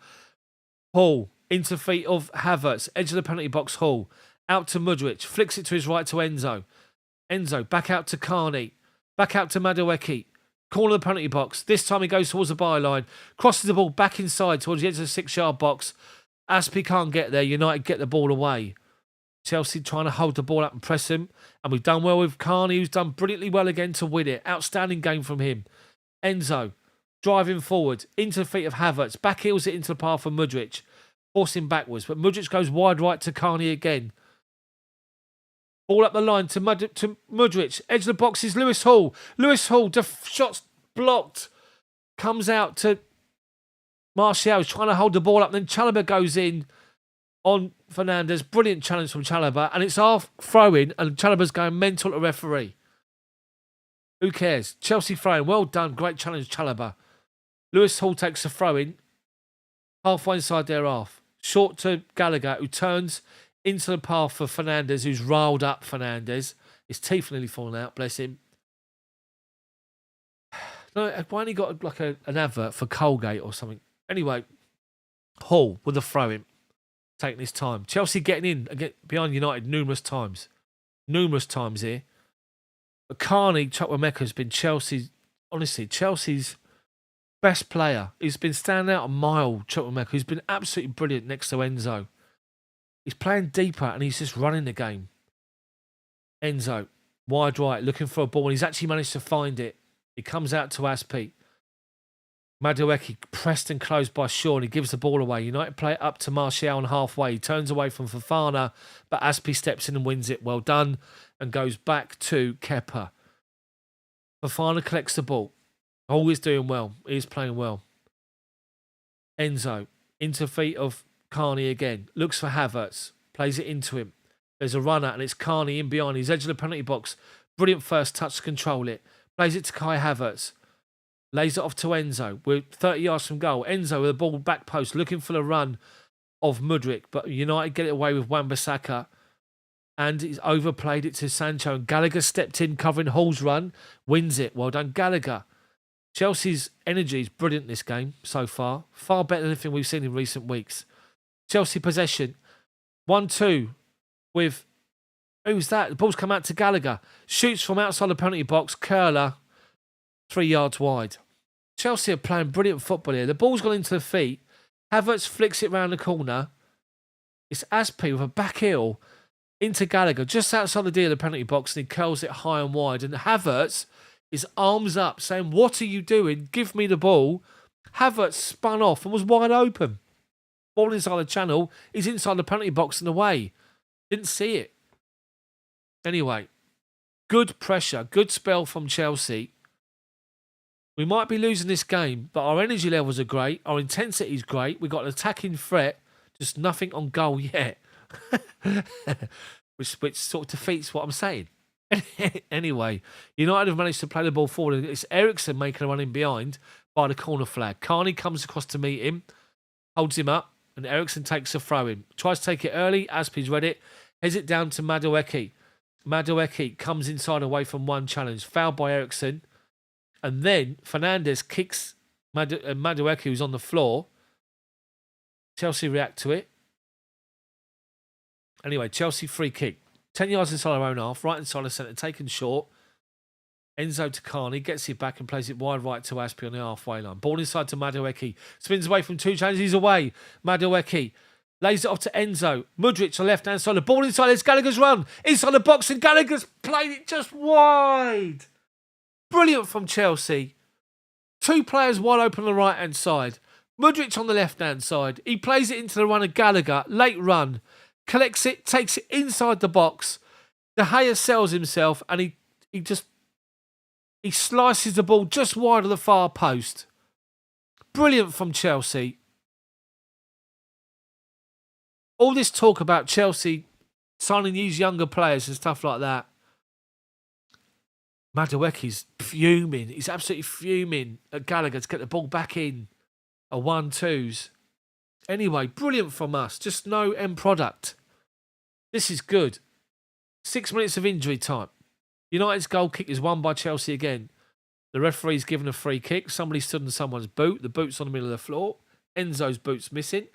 Hall. Into feet of Havertz. Edge of the penalty box, Hall. Out to Mudryk. Flicks it to his right to Enzo. Enzo back out to Carney. Back out to Madueke. Corner of the penalty box. This time he goes towards the byline. Crosses the ball back inside towards the edge of the 6-yard box. Aspi can't get there. United get the ball away. Chelsea trying to hold the ball up and press him. And we've done well with Carney, who's done brilliantly well again to win it. Outstanding game from him. Enzo driving forward into the feet of Havertz. Back heels it into the path of Mudryk. Forcing backwards. But Mudryk goes wide right to Carney again. Ball up the line to Mudryk. Edge of the box is Lewis Hall. Lewis Hall, shots blocked. Comes out to Martial, trying to hold the ball up. Then Chalobah goes in on Fernandes. Brilliant challenge from Chalobah. And it's half throw-in and Chalobah's going mental to referee. Who cares? Chelsea throw-in. Well done. Great challenge, Chalobah. Lewis Hall takes a throw-in. Halfway inside their half. Short to Gallagher, who turns into the path for Fernandes, who's riled up Fernandes. His teeth nearly fallen out, bless him. No, why ain't he got like an advert for Colgate or something? Anyway, Hall with the throw-in. Taking his time. Chelsea getting in again behind United numerous times. Numerous times here. But Carney, Chukwuemeka has been Chelsea's best player. He's been standing out a mile, Chukwuemeka, who's been absolutely brilliant next to Enzo. He's playing deeper and he's just running the game. Enzo, wide right, looking for a ball, and he's actually managed to find it. He comes out to Aspi. Madueke pressed and closed by Shaw, and he gives the ball away. United play it up to Martial on halfway. He turns away from Fofana, but Aspi steps in and wins it. Well done. And goes back to Kepa. Fofana collects the ball. Always doing well. He's playing well. Enzo, into feet of Carney again. Looks for Havertz. Plays it into him. There's a runner, and it's Carney in behind. He's edge of the penalty box. Brilliant first touch to control it. Plays it to Kai Havertz. Lays it off to Enzo. We're 30 yards from goal. Enzo with the ball back post, looking for the run of Mudryk. But United get it away with Wan-Bissaka. And he's overplayed it to Sancho. And Gallagher stepped in, covering Hall's run. Wins it. Well done, Gallagher. Chelsea's energy is brilliant this game so far. Far better than anything we've seen in recent weeks. Chelsea possession. 1-2 with... Who's that? The ball's come out to Gallagher. Shoots from outside the penalty box. Curler. 3 yards wide. Chelsea are playing brilliant football here. The ball's gone into the feet. Havertz flicks it round the corner. It's Aspi with a back heel into Gallagher, just outside the D of the penalty box, and he curls it high and wide. And Havertz is arms up, saying, "What are you doing? Give me the ball." Havertz spun off and was wide open. Ball inside the channel. He's inside the penalty box and away. Didn't see it. Anyway, good pressure, good spell from Chelsea. We might be losing this game, but our energy levels are great. Our intensity is great. We've got an attacking threat, just nothing on goal yet. which sort of defeats what I'm saying. Anyway, United have managed to play the ball forward. It's Eriksen making a run in behind by the corner flag. Carney comes across to meet him, holds him up, and Eriksen takes a throw in. Tries to take it early. Aspi's read it. Heads it down to Madueke. Madueke comes inside away from one challenge. Fouled by Eriksen. And then Fernandes kicks Madueke, who's on the floor. Chelsea react to it. Anyway, Chelsea free kick. 10 yards inside our own half, right inside the centre, taken short. Enzo to Carney, gets it back and plays it wide right to Aspi on the halfway line. Ball inside to Madueke. Spins away from two challenges, he's away. Madueke lays it off to Enzo. Mudryk on the left-hand side. The ball inside, it's Gallagher's run. Inside the box, and Gallagher's played it just wide. Brilliant from Chelsea. Two players wide open on the right-hand side. Mudryk on the left-hand side. He plays it into the run of Gallagher. Late run. Collects it, takes it inside the box. De Gea sells himself, and he slices the ball just wide of the far post. Brilliant from Chelsea. All this talk about Chelsea signing these younger players and stuff like that. Madueke's fuming. He's absolutely fuming at Gallagher to get the ball back in. A 1-2s. Anyway, brilliant from us. Just no end product. This is good. 6 minutes of injury time. United's goal kick is won by Chelsea again. The referee's given a free kick. Somebody stood in someone's boot. The boot's on the middle of the floor. Enzo's boot's missing.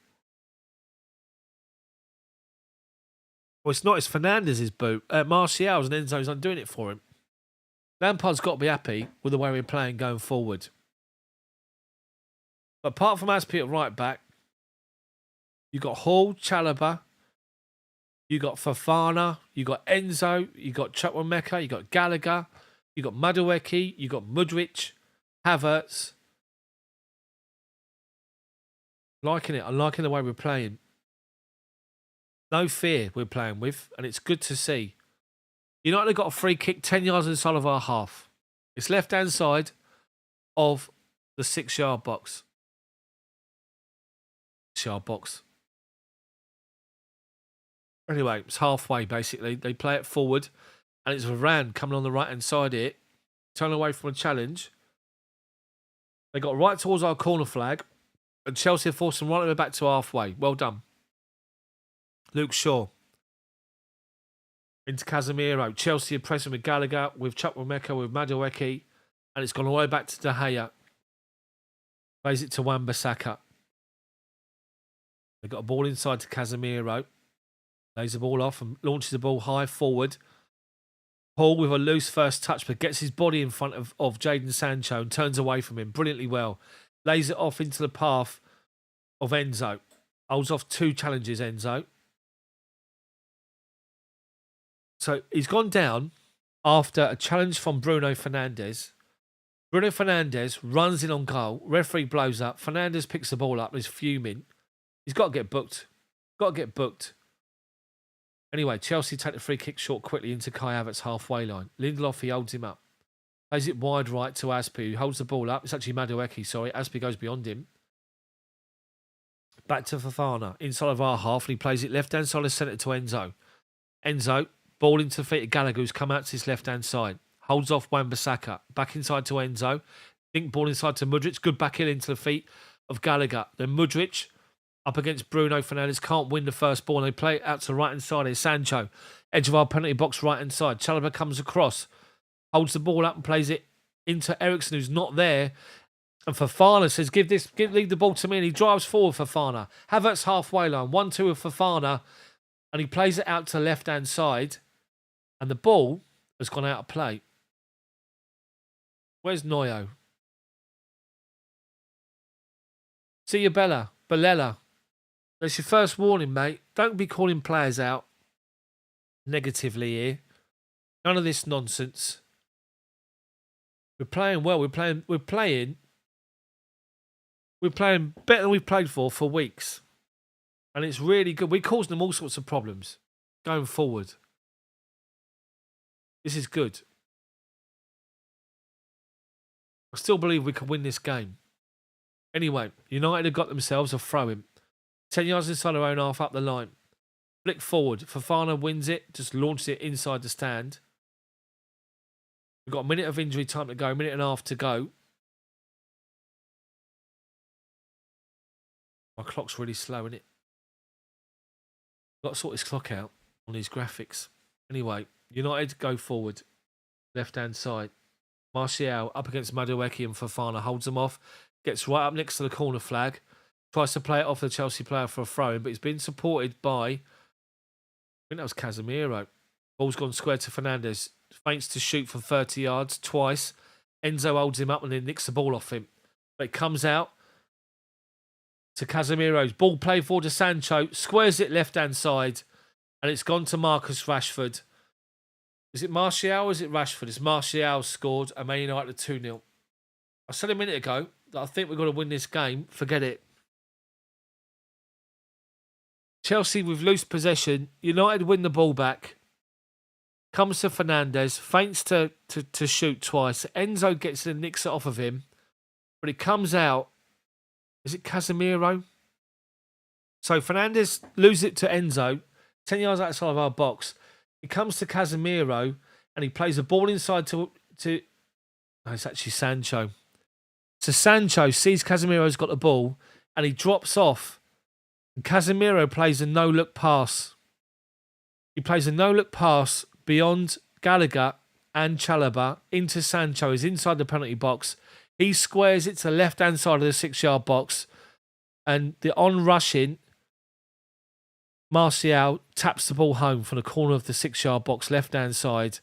Well, it's not. It's Fernandes' boot. Martial's, and Enzo's undoing it for him. Lampard's got to be happy with the way we're playing going forward. But apart from Aspi at right back, you got Hall, Chalobah, you got Fofana, you got Enzo, you got Chukwuemeka, you got Gallagher, you got Madueke, you got Mudryk, Havertz. Liking it. I'm liking the way we're playing. No fear we're playing with, and it's good to see. United got a free kick 10 yards inside of our half. It's left-hand side of the 6-yard box. 6-yard box. Anyway, it's halfway, basically. They play it forward, and it's Varane coming on the right-hand side here, turning away from a challenge. They got right towards our corner flag, and Chelsea forced them right over back to halfway. Well done. Luke Shaw. Into Casemiro. Chelsea are pressing with Gallagher, with Chukwuemeka, with Madueke, and it's gone all the way back to De Gea. Plays it to Wan-Bissaka. They've got a ball inside to Casemiro. Lays the ball off and launches the ball high forward. Paul with a loose first touch, but gets his body in front of Jadon Sancho and turns away from him brilliantly well. Lays it off into the path of Enzo. Holds off two challenges, Enzo. So he's gone down after a challenge from Bruno Fernandes. Bruno Fernandes runs in on goal. Referee blows up. Fernandes picks the ball up and is fuming. He's got to get booked. Got to get booked. Anyway, Chelsea take the free kick short quickly into Kai Havertz's halfway line. Lindelof, he holds him up. Plays it wide right to Aspi, who holds the ball up. It's actually Madueke, sorry. Aspi goes beyond him. Back to Fofana, inside of our half, and he plays it left-hand side of centre to Enzo. Enzo, ball into the feet of Gallagher, who's come out to his left-hand side. Holds off Wan-Bissaka. Back inside to Enzo. Think ball inside to Mudryk. Good back heel into the feet of Gallagher. Then Mudryk up against Bruno Fernandes. Can't win the first ball. And they play it out to the right-hand side here. Sancho. Edge of our penalty box, right-hand side. Chalobah comes across. Holds the ball up and plays it into Eriksen, who's not there. And Fofana says, leave the ball to me. And he drives forward Fofana. Havertz halfway line. 1-2 with Fofana. And he plays it out to the left-hand side. And the ball has gone out of play. Where's Noyo? See you, Balella. That's your first warning, mate. Don't be calling players out negatively here. None of this nonsense. We're playing well. We're playing better than we've played for weeks. And it's really good. We're causing them all sorts of problems going forward. This is good. I still believe we can win this game. Anyway, United have got themselves a throw-in. 10 yards inside their own half up the line. Flick forward. Fofana wins it. Just launches it inside the stand. We've got a minute of injury time to go. A minute and a half to go. My clock's really slow, isn't it? Got to sort this clock out on these graphics. Anyway, United go forward. Left-hand side. Martial up against Madueke and Fofana. Holds them off. Gets right up next to the corner flag. Tries to play it off the Chelsea player for a throw-in, but he's been supported by, I think that was Casemiro. Ball's gone square to Fernandes. Feints to shoot from 30 yards twice. Enzo holds him up and then nicks the ball off him. But it comes out to Casemiro's. Ball played forward to Sancho. Squares it left-hand side. And it's gone to Marcus Rashford. Is it Martial or is it Rashford? It's Martial scored and Man United 2-0. I said a minute ago that I think we're going to win this game. Forget it. Chelsea with loose possession. United win the ball back. Comes to Fernandes. Feints to shoot twice. Enzo gets it and nicks it off of him. But it comes out. Is it Casemiro? So Fernandes loses it to Enzo. 10 yards outside of our box. It comes to Casemiro. And he plays the ball inside to no, it's actually Sancho. So Sancho sees Casemiro's got the ball. And he drops off. And Casemiro plays a no-look pass. He plays a no-look pass beyond Gallagher and Chalobah into Sancho. He's inside the penalty box. He squares it to the left-hand side of the 6-yard box. And the on-rushing Martial taps the ball home from the corner of the 6-yard box, left-hand side.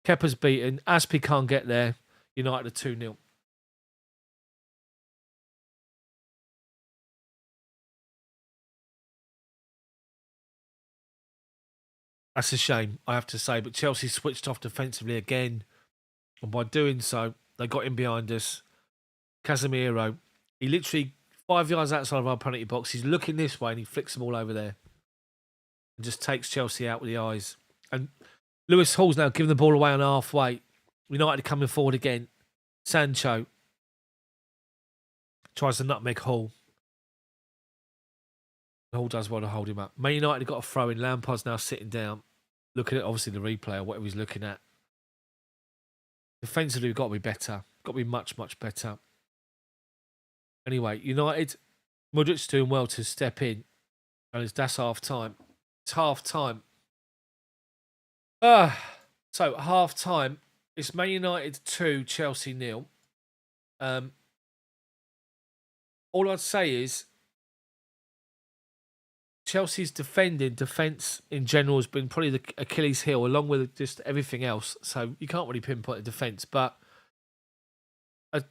Kepa's beaten. Aspi can't get there. United are 2-0. That's a shame, I have to say. But Chelsea switched off defensively again. And by doing so, they got in behind us. Casemiro, he literally 5 yards outside of our penalty box. He's looking this way and he flicks them all over there. And just takes Chelsea out with the eyes. And Lewis Hall's now giving the ball away on halfway. United coming forward again. Sancho tries to nutmeg Hall. Hall does well to hold him up. Man United have got a throw in. Lampard's now sitting down. Looking at obviously the replay or whatever he's looking at. Defensively, we've got to be better. Got to be much, much better. Anyway, United, Mudryk's doing well to step in. And that's half time. It's half time. So half time. It's Man United 2, Chelsea 0. All I'd say is Chelsea's defence in general has been probably the Achilles heel along with just everything else. So you can't really pinpoint the defence, but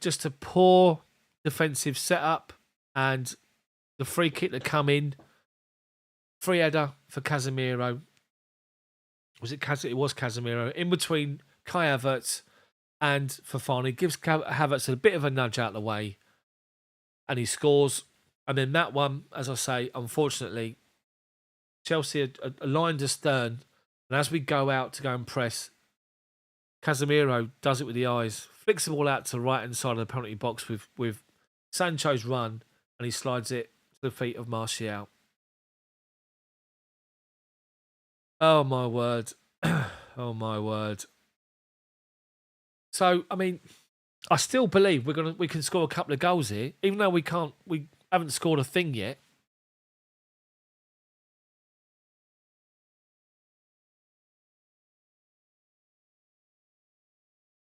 just a poor defensive setup and the free kick that come in, free header for Casemiro. It was Casemiro in between Kai Havertz And Fofana gives Havertz a bit of a nudge out of the way, and he scores. And then that one, as I say, unfortunately, Chelsea aligned astern, and as we go out to go and press, Casemiro does it with the eyes, flicks the ball out to the right-hand side of the penalty box with Sancho's run, and he slides it to the feet of Martial. Oh, my word. Oh, my word. So, I mean, I still believe we can score a couple of goals here, even though we haven't scored a thing yet.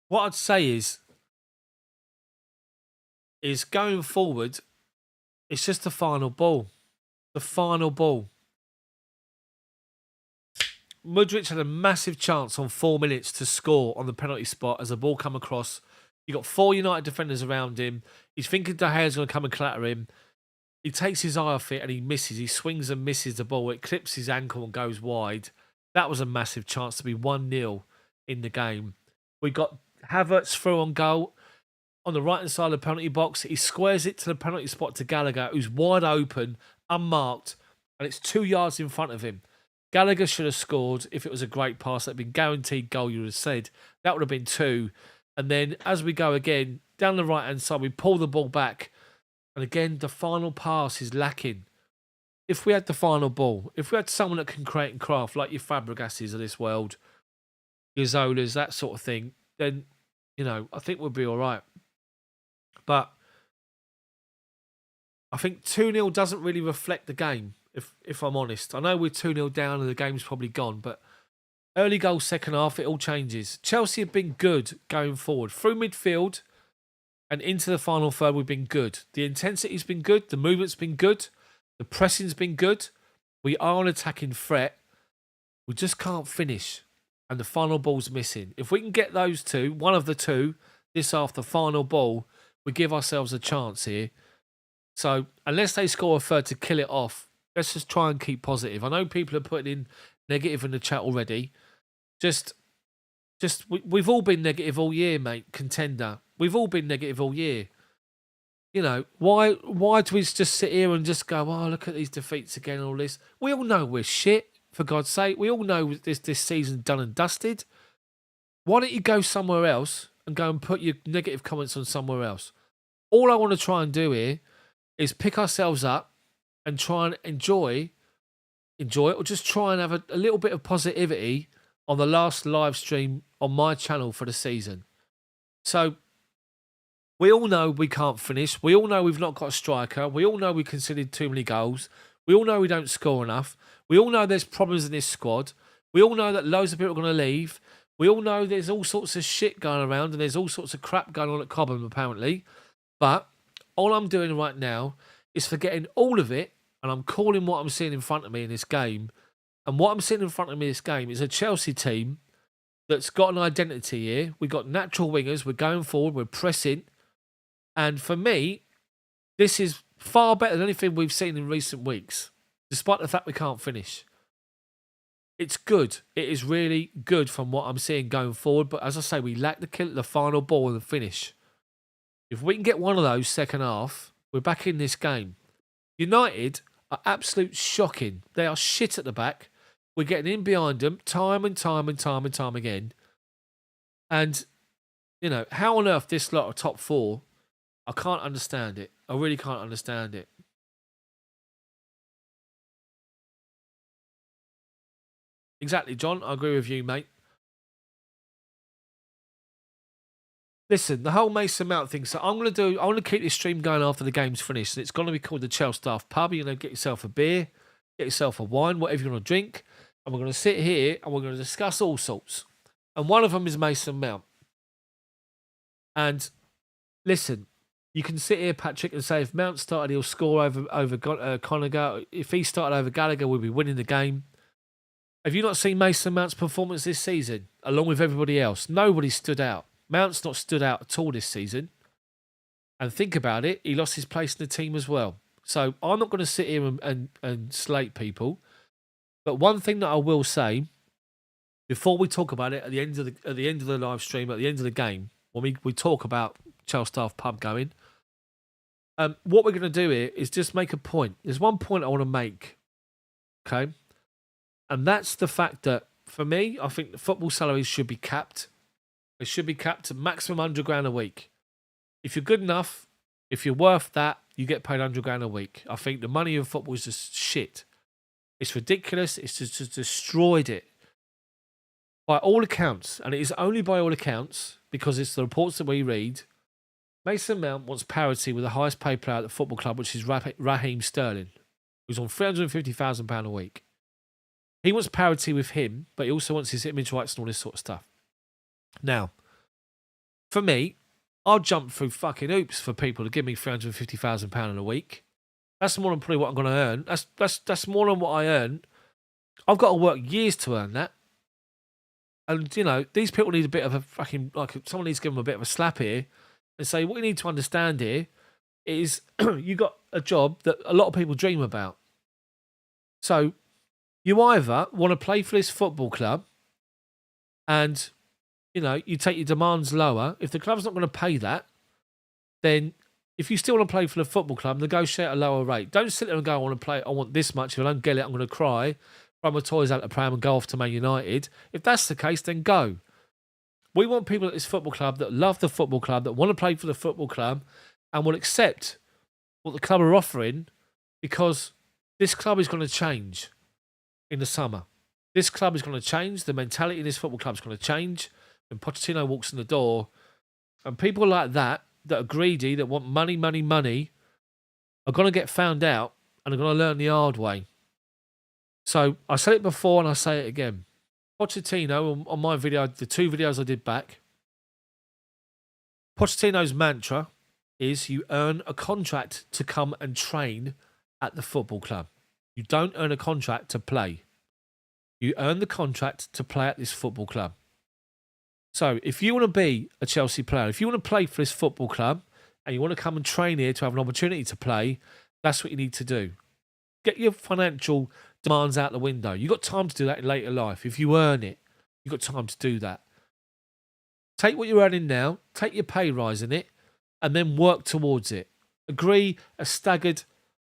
What I'd say is going forward, it's just the final ball. The final ball. Mudryk had a massive chance on 4 minutes to score on the penalty spot as the ball come across. You got 4 United defenders around him. He's thinking De Gea's going to come and clatter him. He takes his eye off it and he misses. He swings and misses the ball. It clips his ankle and goes wide. That was a massive chance to be 1-0 in the game. We got Havertz through on goal on the right-hand side of the penalty box. He squares it to the penalty spot to Gallagher, who's wide open, unmarked, and it's 2 yards in front of him. Gallagher should have scored if it was a great pass. That'd been guaranteed goal, you would have said. That would have been 2. And then as we go again, down the right-hand side, we pull the ball back. And again, the final pass is lacking. If we had the final ball, if we had someone that can create and craft, like your Fabregases of this world, your Zolas, that sort of thing, then, I think we'll be all right. But I think 2-0 doesn't really reflect the game, if I'm honest. I know we're 2-0 down and the game's probably gone, but early goal, second half, it all changes. Chelsea have been good going forward. Through midfield and into the final third, we've been good. The intensity's been good. The movement's been good. The pressing's been good. We are an attacking threat. We just can't finish. And the final ball's missing. If we can get those two, one of the two, this after final ball, we give ourselves a chance here. So, unless they score a third to kill it off, let's just try and keep positive. I know people are putting in negative in the chat already. We've all been negative all year, mate. Contender. We've all been negative all year. Why do we just sit here and just go, oh, look at these defeats again and all this? We all know we're shit, for God's sake. We all know this season's done and dusted. Why don't you go somewhere else and go and put your negative comments on somewhere else? All I want to try and do here is pick ourselves up and try and enjoy it, or just try and have a little bit of positivity on the last live stream on my channel for the season. So, we all know we can't finish. We all know we've not got a striker. We all know we conceded too many goals. We all know we don't score enough. We all know there's problems in this squad. We all know that loads of people are going to leave. We all know there's all sorts of shit going around and there's all sorts of crap going on at Cobham, apparently. But all I'm doing right now is forgetting all of it, and I'm calling what I'm seeing in front of me in this game. And what I'm seeing in front of me in this game is a Chelsea team that's got an identity here. We've got natural wingers. We're going forward. We're pressing. And for me, this is far better than anything we've seen in recent weeks, despite the fact we can't finish. It's good. It is really good from what I'm seeing going forward. But as I say, we lack the final ball and the finish. If we can get one of those second half, we're back in this game. United are absolute shocking. They are shit at the back. We're getting in behind them time and time again. And, how on earth this lot are top 4? I can't understand it. I really can't understand it. Exactly, John. I agree with you, mate. Listen, the whole Mason Mount thing. So I want to keep this stream going after the game's finished. And it's going to be called the ChelsDaft Pub. You're going to get yourself a beer, get yourself a wine, whatever you want to drink. And we're going to sit here and we're going to discuss all sorts. And one of them is Mason Mount. And listen, you can sit here, Patrick, and say if Mount started, he'll score over Conagher. If he started over Gallagher, we'll be winning the game. Have you not seen Mason Mount's performance this season, along with everybody else? Nobody stood out. Mount's not stood out at all this season. And think about it, he lost his place in the team as well. So I'm not going to sit here and slate people. But one thing that I will say, before we talk about it at the end of the live stream, at the end of the game, when we talk about ChelsDaft pub going. What we're going to do here is just make a point. There's one point I want to make, okay? And that's the fact that, for me, I think the football salaries should be capped. It should be capped to maximum 100 grand a week. If you're good enough, if you're worth that, you get paid 100 grand a week. I think the money in football is just shit. It's ridiculous. It's just destroyed it. By all accounts, and it is only by all accounts, because it's the reports that we read, Mason Mount wants parity with the highest paid player at the football club, which is Raheem Sterling, who's on £350,000 a week. He wants parity with him, but he also wants his image rights and all this sort of stuff. Now, for me, I'll jump through fucking hoops for people to give me £350,000 in a week. That's more than probably what I'm going to earn. That's more than what I earn. I've got to work years to earn that. And, you know, these people need a bit of a fucking, like, someone needs to give them a bit of a slap here and say, what you need to understand here is you got a job that a lot of people dream about. So you either want to play for this football club and, you know, you take your demands lower. If the club's not going to pay that, then if you still want to play for the football club, negotiate a lower rate. Don't sit there and go, I want this much. If I don't get it, I'm going to cry. Throw my toys out the pram and go off to Man United. If that's the case, then go. We want people at this football club that love the football club, that want to play for the football club and will accept what the club are offering, because this club is going to change in the summer. This club is going to change. The mentality in this football club is going to change. When Pochettino walks in the door, and people like that are greedy, that want money, are going to get found out and are going to learn the hard way. So I said it before and I say it again. Pochettino, on my video, the 2 videos I did back, Pochettino's mantra is you earn a contract to come and train at the football club. You don't earn a contract to play. You earn the contract to play at this football club. So if you want to be a Chelsea player, if you want to play for this football club and you want to come and train here to have an opportunity to play, that's what you need to do. Get your financial demands out the window. You've got time to do that in later life. If you earn it, you've got time to do that. Take what you're earning now, take your pay rise in it, and then work towards it. Agree a staggered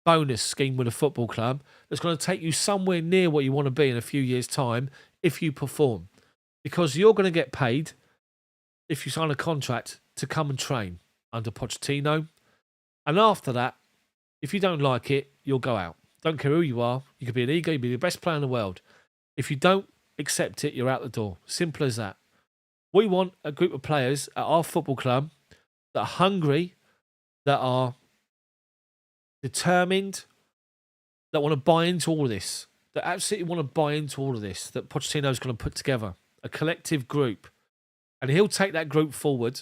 bonus scheme with a football club that's going to take you somewhere near what you want to be in a few years' time if you perform. Because you're going to get paid if you sign a contract to come and train under Pochettino. And after that, if you don't like it, you'll go out. Don't care who you are. You could be an ego. You could be the best player in the world. If you don't accept it, you're out the door. Simple as that. We want a group of players at our football club that are hungry, that are determined, that want to buy into all of this, that absolutely want to buy into all of this, that Pochettino's going to put together a collective group. And he'll take that group forward,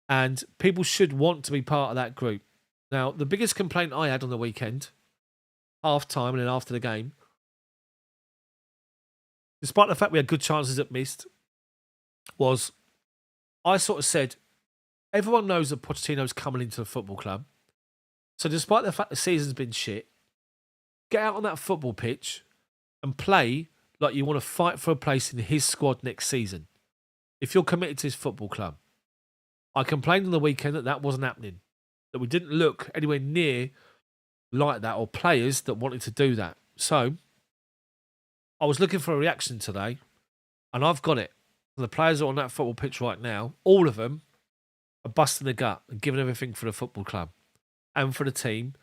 and people should want to be part of that group. Now, the biggest complaint I had on the weekend, half-time and then after the game, despite the fact we had good chances at missed, was I sort of said, everyone knows that Pochettino's coming into the football club. So despite the fact the season's been shit, get out on that football pitch and play like you want to fight for a place in his squad next season. If you're committed to his football club. I complained on the weekend that wasn't happening. That we didn't look anywhere near like that, or players that wanted to do that. So I was looking for a reaction today, and I've got it. The players that are on that football pitch right now, all of them are busting the gut and giving everything for the football club and for the team,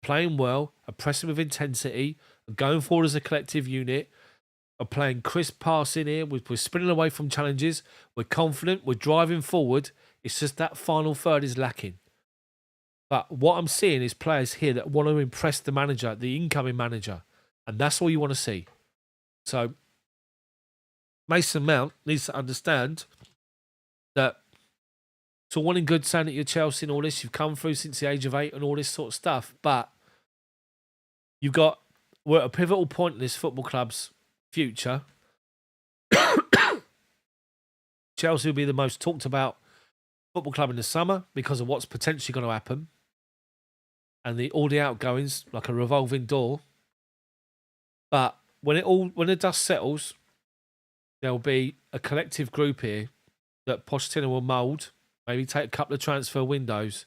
playing well, are pressing with intensity, are going forward as a collective unit, are playing crisp passing here. We're spinning away from challenges. We're confident. We're driving forward. It's just that final third is lacking. But what I'm seeing is players here that want to impress the manager, the incoming manager. And that's all you want to see. So Mason Mount needs to understand that it's all well and good saying that you're Chelsea and all this. You've come through since the age of 8 and all this sort of stuff. But we're at a pivotal point in this football club's future. Chelsea will be the most talked about football club in the summer because of what's potentially going to happen. And all the outgoings, like a revolving door. But when the dust settles, there'll be a collective group here that Pochettino will mould. Maybe take a couple of transfer windows.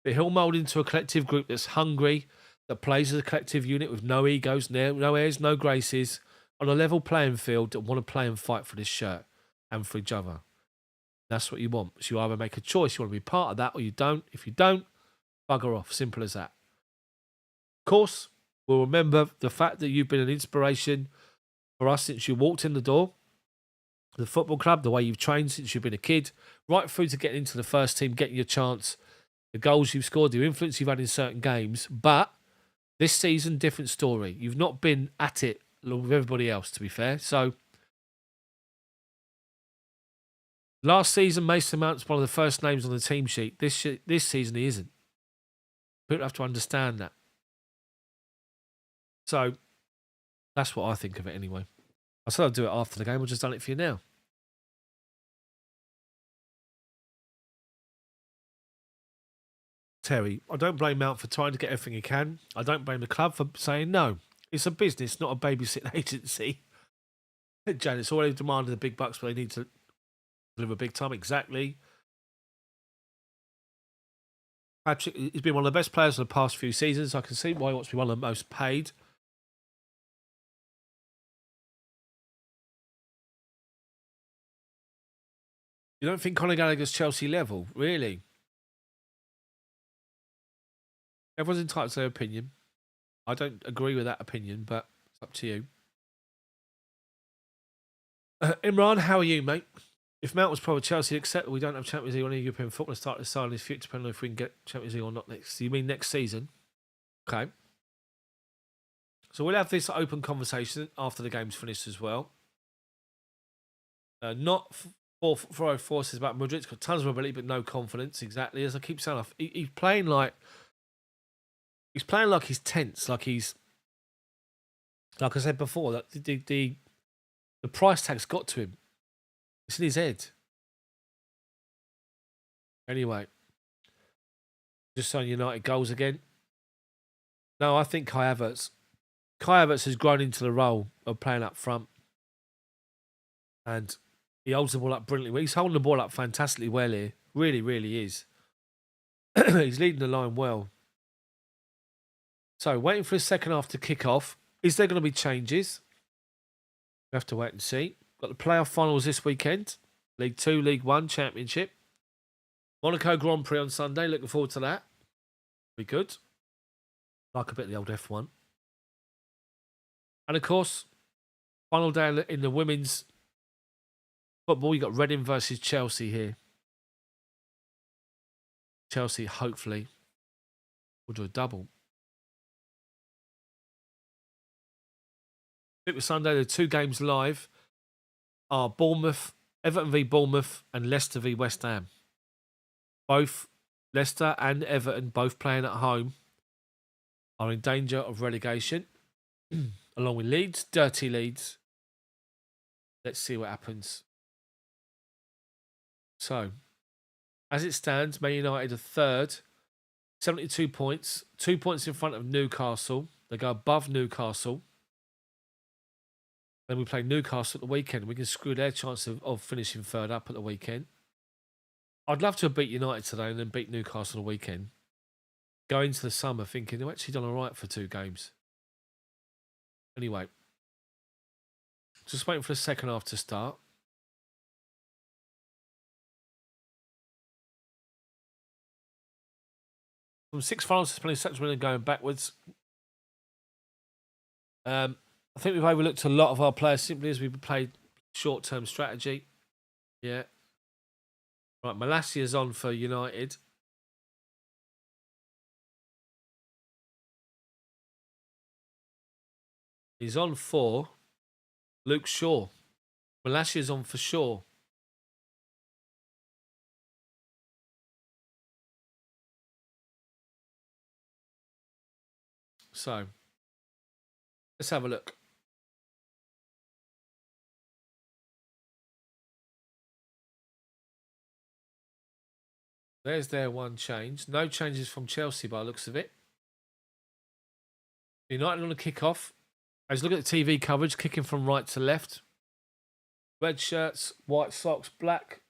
But he'll mould into a collective group that's hungry, that plays as a collective unit with no egos, no airs, no graces, on a level playing field that want to play and fight for this shirt and for each other. That's what you want. So you either make a choice, you want to be part of that, or you don't. If you don't, bugger off. Simple as that. Of course, we'll remember the fact that you've been an inspiration for us since you walked in the door. The football club, the way you've trained since you've been a kid, right through to getting into the first team, getting your chance, the goals you've scored, the influence you've had in certain games. But this season, different story. You've not been at it along with everybody else, to be fair. So last season, Mason Mount's one of the first names on the team sheet. This season, he isn't. People have to understand that. So that's what I think of it anyway. I said I'd do it after the game. I've just done it for you now. Terry, I don't blame Mount for trying to get everything he can. I don't blame the club for saying no. It's a business, not a babysitting agency. Jan, it's already demanding the big bucks, but they need to deliver big time. Exactly. Patrick, he's been one of the best players of the past few seasons. I can see why he wants to be one of the most paid. You don't think Conor Gallagher's Chelsea level? Really? Everyone's entitled to their opinion. I don't agree with that opinion, but it's up to you. Imran, how are you, mate? If Mount was pro Chelsea, except we don't have Champions League or any European football to start this side in his future, depending on if we can get Champions League or not next. You mean next season? Okay. So we'll have this open conversation after the game's finished as well. Not for our forces about Madrid. He's got tons of ability, but no confidence. Exactly. As I keep saying, he's playing like he's tense, like he's, like I said before, that the price tag's got to him. It's in his head. Anyway, just on United goals again. No, I think Kai Havertz has grown into the role of playing up front, and he holds the ball up brilliantly. He's holding the ball up fantastically well here. Really, really is. He's leading the line well. So, waiting for the second half to kick off. Is there going to be changes? We have to wait and see. Got the playoff finals this weekend. League 2, League 1, Championship. Monaco Grand Prix on Sunday. Looking forward to that. Be good. Like a bit of the old F1. And of course, final day in the women's football. You got Reading versus Chelsea here. Chelsea, hopefully, will do a double. It was Sunday. The two games live are Everton v Bournemouth, and Leicester v West Ham. Both Leicester and Everton, both playing at home, are in danger of relegation, along with Leeds, dirty Leeds. Let's see what happens. So, as it stands, Man United are third, 72 points, 2 points in front of Newcastle. They go above Newcastle. Then we play Newcastle at the weekend. We can screw their chance of finishing third up at the weekend. I'd love to have beat United today and then beat Newcastle on the weekend. Go into the summer thinking they've actually done all right for 2 games. Anyway, just waiting for the second half to start. From 6 finals to playing such and going backwards. I think we've overlooked a lot of our players simply as we've played short-term strategy. Yeah. Right, Malassia's on for United. He's on for Luke Shaw. Malassia's on for Shaw. So, let's have a look. There's their one change. No changes from Chelsea by the looks of it. United on a kick-off. As look at the TV coverage, kicking from right to left. Red shirts, white socks, black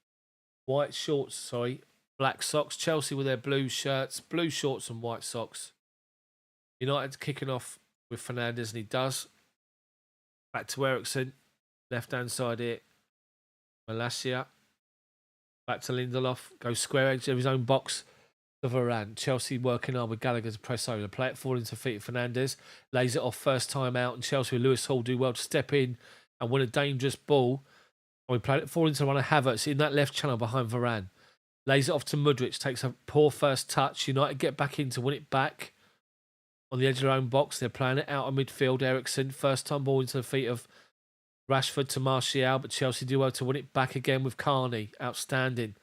White shorts, sorry. Black socks. Chelsea with their blue shirts, blue shorts and white socks. United kicking off with Fernandes, and he does. Back to Eriksen. Left-hand side here. Malacia. Back to Lindelof. Goes square edge of his own box to Varane. Chelsea working on with Gallagher to press over. Play it forward into feet of Fernandes. Lays it off first time out. And Chelsea with Lewis Hall do well to step in and win a dangerous ball. And we played it forward into one of Havertz in that left channel behind Varane. Lays it off to Mudryk. Takes a poor first touch. United get back in to win it back. On the edge of their own box. They're playing it out of midfield. Eriksen. First time ball into the feet of Rashford to Martial, but Chelsea do well to win it back again with Carney. Outstanding.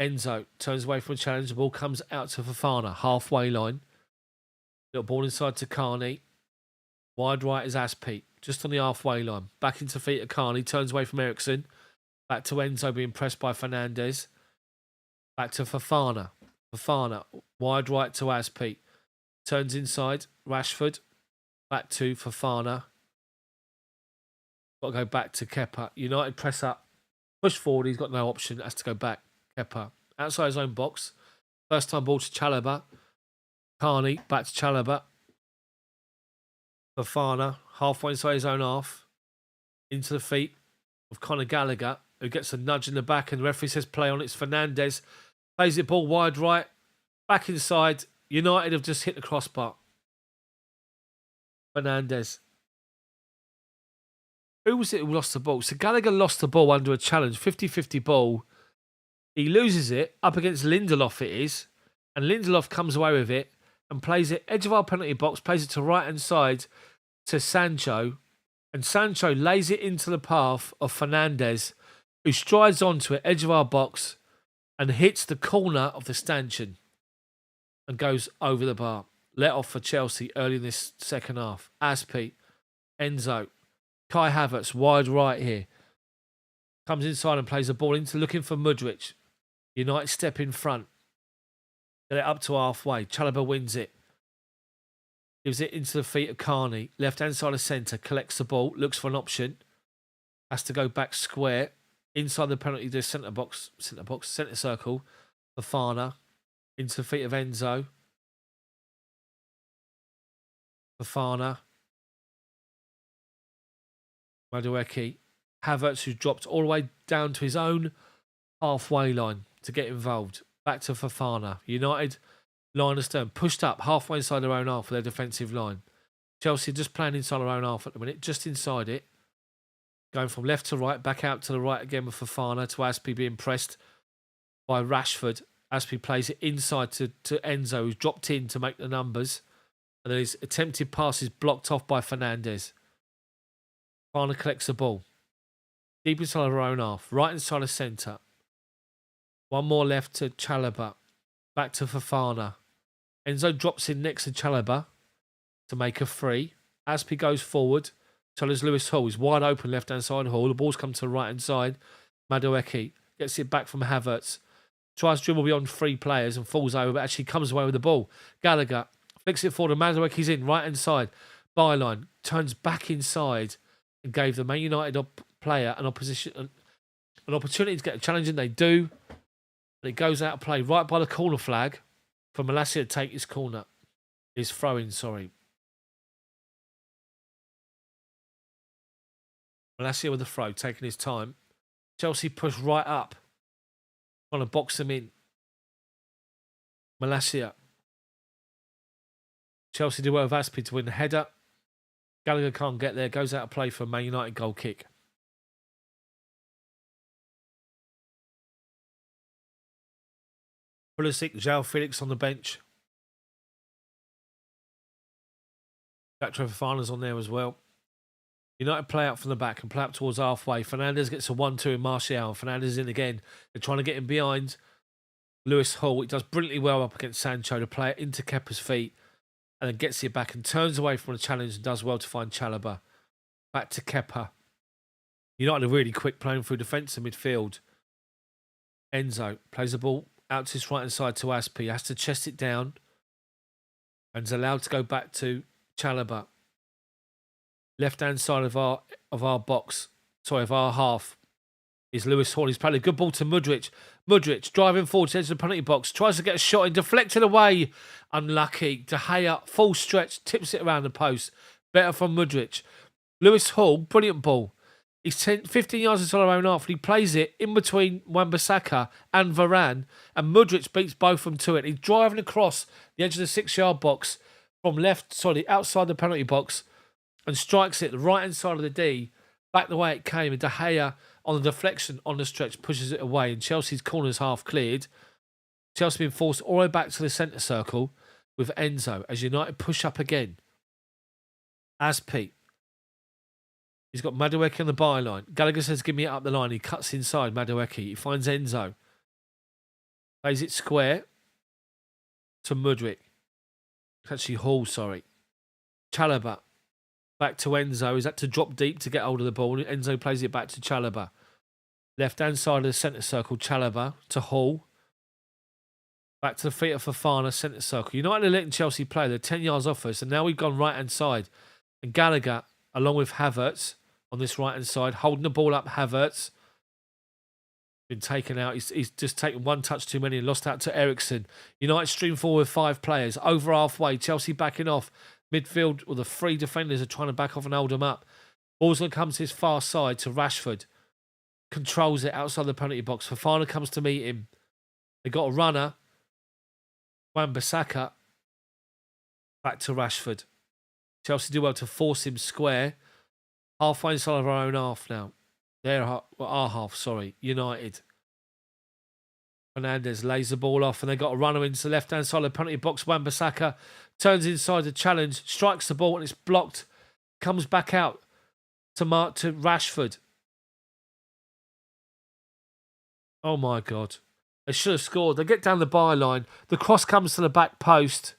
Enzo turns away from a challenge. The ball comes out to Fofana. Halfway line. Little ball inside to Carney. Wide right is Aspi. Just on the halfway line. Back into feet of Carney. Turns away from Eriksen. Back to Enzo being pressed by Fernandes. Back to Fofana. Fofana. Wide right to Aspi. Turns inside. Rashford. Back to Fofana. Got to go back to Kepa. United press up. Push forward. He's got no option. Has to go back. Kepa. Outside his own box. First time ball to Chalobah. Carney. Back to Chalobah. Fofana. Halfway inside his own half. Into the feet of Conor Gallagher, who gets a nudge in the back, and the referee says play on. It's Fernandes. Plays it ball wide right. Back inside. United have just hit the crossbar. Fernandes. Who was it who lost the ball? So Gallagher lost the ball under a challenge. 50-50 ball. He loses it. Up against Lindelof it is. And Lindelof comes away with it and plays it edge of our penalty box. Plays it to right-hand side to Sancho. And Sancho lays it into the path of Fernandes, who strides onto it, edge of our box, and hits the corner of the stanchion. And goes over the bar. Let off for Chelsea early in this second half. Aspi. Enzo. Kai Havertz, wide right here. Comes inside and plays the ball into looking for Mudryk. United step in front. Get it up to halfway. Chalobah wins it. Gives it into the feet of Carney. Left-hand side of centre. Collects the ball. Looks for an option. Has to go back square. Inside the penalty, centre circle. Fofana. Into the feet of Enzo. Fofana. Madueke. Havertz, who dropped all the way down to his own halfway line to get involved. Back to Fofana. United, line of stern, pushed up halfway inside their own half for their defensive line. Chelsea just playing inside their own half at the minute, just inside it. Going from left to right, back out to the right again with Fofana to Aspi being pressed by Rashford. Aspi plays it inside to Enzo, who's dropped in to make the numbers. And then his attempted pass is blocked off by Fernandes. Fofana collects the ball. Deep inside of our own half. Right inside of centre. One more left to Chalobah. Back to Fofana. Enzo drops in next to Chalobah to make a free. Aspi goes forward. Chalobah's Lewis Hall is wide open left-hand side Hall. The ball's come to the right-hand side. Madueke gets it back from Havertz. Tries to dribble beyond three players and falls over, but actually comes away with the ball. Gallagher flicks it forward. Madueke's in right-hand side. Byline turns back inside and gave the Man United player an opportunity to get a challenge, and they do. And it goes out of play right by the corner flag for Malacia to take his corner. His throw-in, sorry. Malacia with the throw, taking his time. Chelsea push right up. Trying to box him in. Malacia. Chelsea do well with Aspi to win the header. Gallagher can't get there. Goes out of play for a Man United goal kick. Pulisic, João Felix on the bench. Jack Fofana's on there as well. United play out from the back and play up towards halfway. Fernandes gets a 1-2 in Martial. Fernandes is in again. They're trying to get him behind Lewis Hall. He does brilliantly well up against Sancho to play it into Kepa's feet and then gets it back and turns away from the challenge and does well to find Chalobah. Back to Kepa. United are really quick playing through defence and midfield. Enzo plays the ball out to his right-hand side to Aspi. Has to chest it down and is allowed to go back to Chalobah. Left-hand side of our box, sorry, of our half, is Lewis Hall. He's played a good ball to Mudryk. Mudryk driving forward to the edge of the penalty box. Tries to get a shot in. Deflected away. Unlucky. De Gea, full stretch. Tips it around the post. Better from Mudryk. Lewis Hall, brilliant ball. He's 15 yards inside our own half. And he plays it in between Wan-Bissaka and Varane. And Mudryk beats both of them to it. He's driving across the edge of the 6-yard box from outside the penalty box. And strikes it the right-hand side of the D. Back the way it came. And De Gea, on the deflection on the stretch, pushes it away. And Chelsea's corner's half cleared. Chelsea being forced all the way back to the centre circle with Enzo as United push up again. As Pete. He's got Madueke on the byline. Gallagher says, give me it up the line. He cuts inside Madueke. He finds Enzo. Plays it square to Mudryk. Actually, Hall, sorry. Chalobah. Back to Enzo. He's had to drop deep to get hold of the ball. Enzo plays it back to Chalobah. Left-hand side of the centre circle, Chalobah to Hall. Back to the feet of Fofana, centre circle. United are letting Chelsea play. They're 10 yards off us. And now we've gone right-hand side. And Gallagher, along with Havertz, on this right-hand side, holding the ball up. Havertz been taken out. He's just taken one touch too many and lost out to Eriksen. United stream forward with 5 players. Over halfway. Chelsea backing off. Midfield, or the 3 defenders are trying to back off and hold them up. Ball's going to come to his far side to Rashford. Controls it outside the penalty box. Fofana comes to meet him. They got a runner. Wan-Bissaka. Back to Rashford. Chelsea do well to force him square. Halfway inside of our own half now. Our half, sorry. United. Fernandes lays the ball off and they got a runner into the left-hand side of the penalty box. Wan-Bissaka turns inside the challenge, strikes the ball and it's blocked. Comes back out to Rashford. Oh my God. They should have scored. They get down the byline. The cross comes to the back post.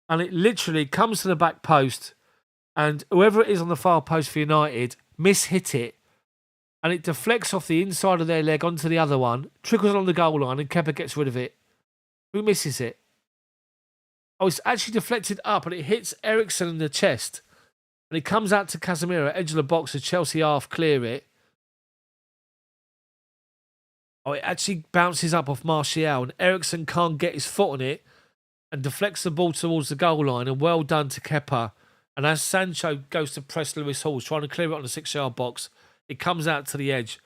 And it literally comes to the back post. And whoever it is on the far post for United mishit it. And it deflects off the inside of their leg onto the other one. Trickles on the goal line and Kepa gets rid of it. Who misses it? Oh, it's actually deflected up and it hits Eriksen in the chest. And it comes out to Casemiro, edge of the box as Chelsea half clear it. Oh, it actually bounces up off Martial and Eriksen can't get his foot on it and deflects the ball towards the goal line. And well done to Kepa. And as Sancho goes to press Lewis Hall, trying to clear it on the 6-yard box, it comes out to the edge.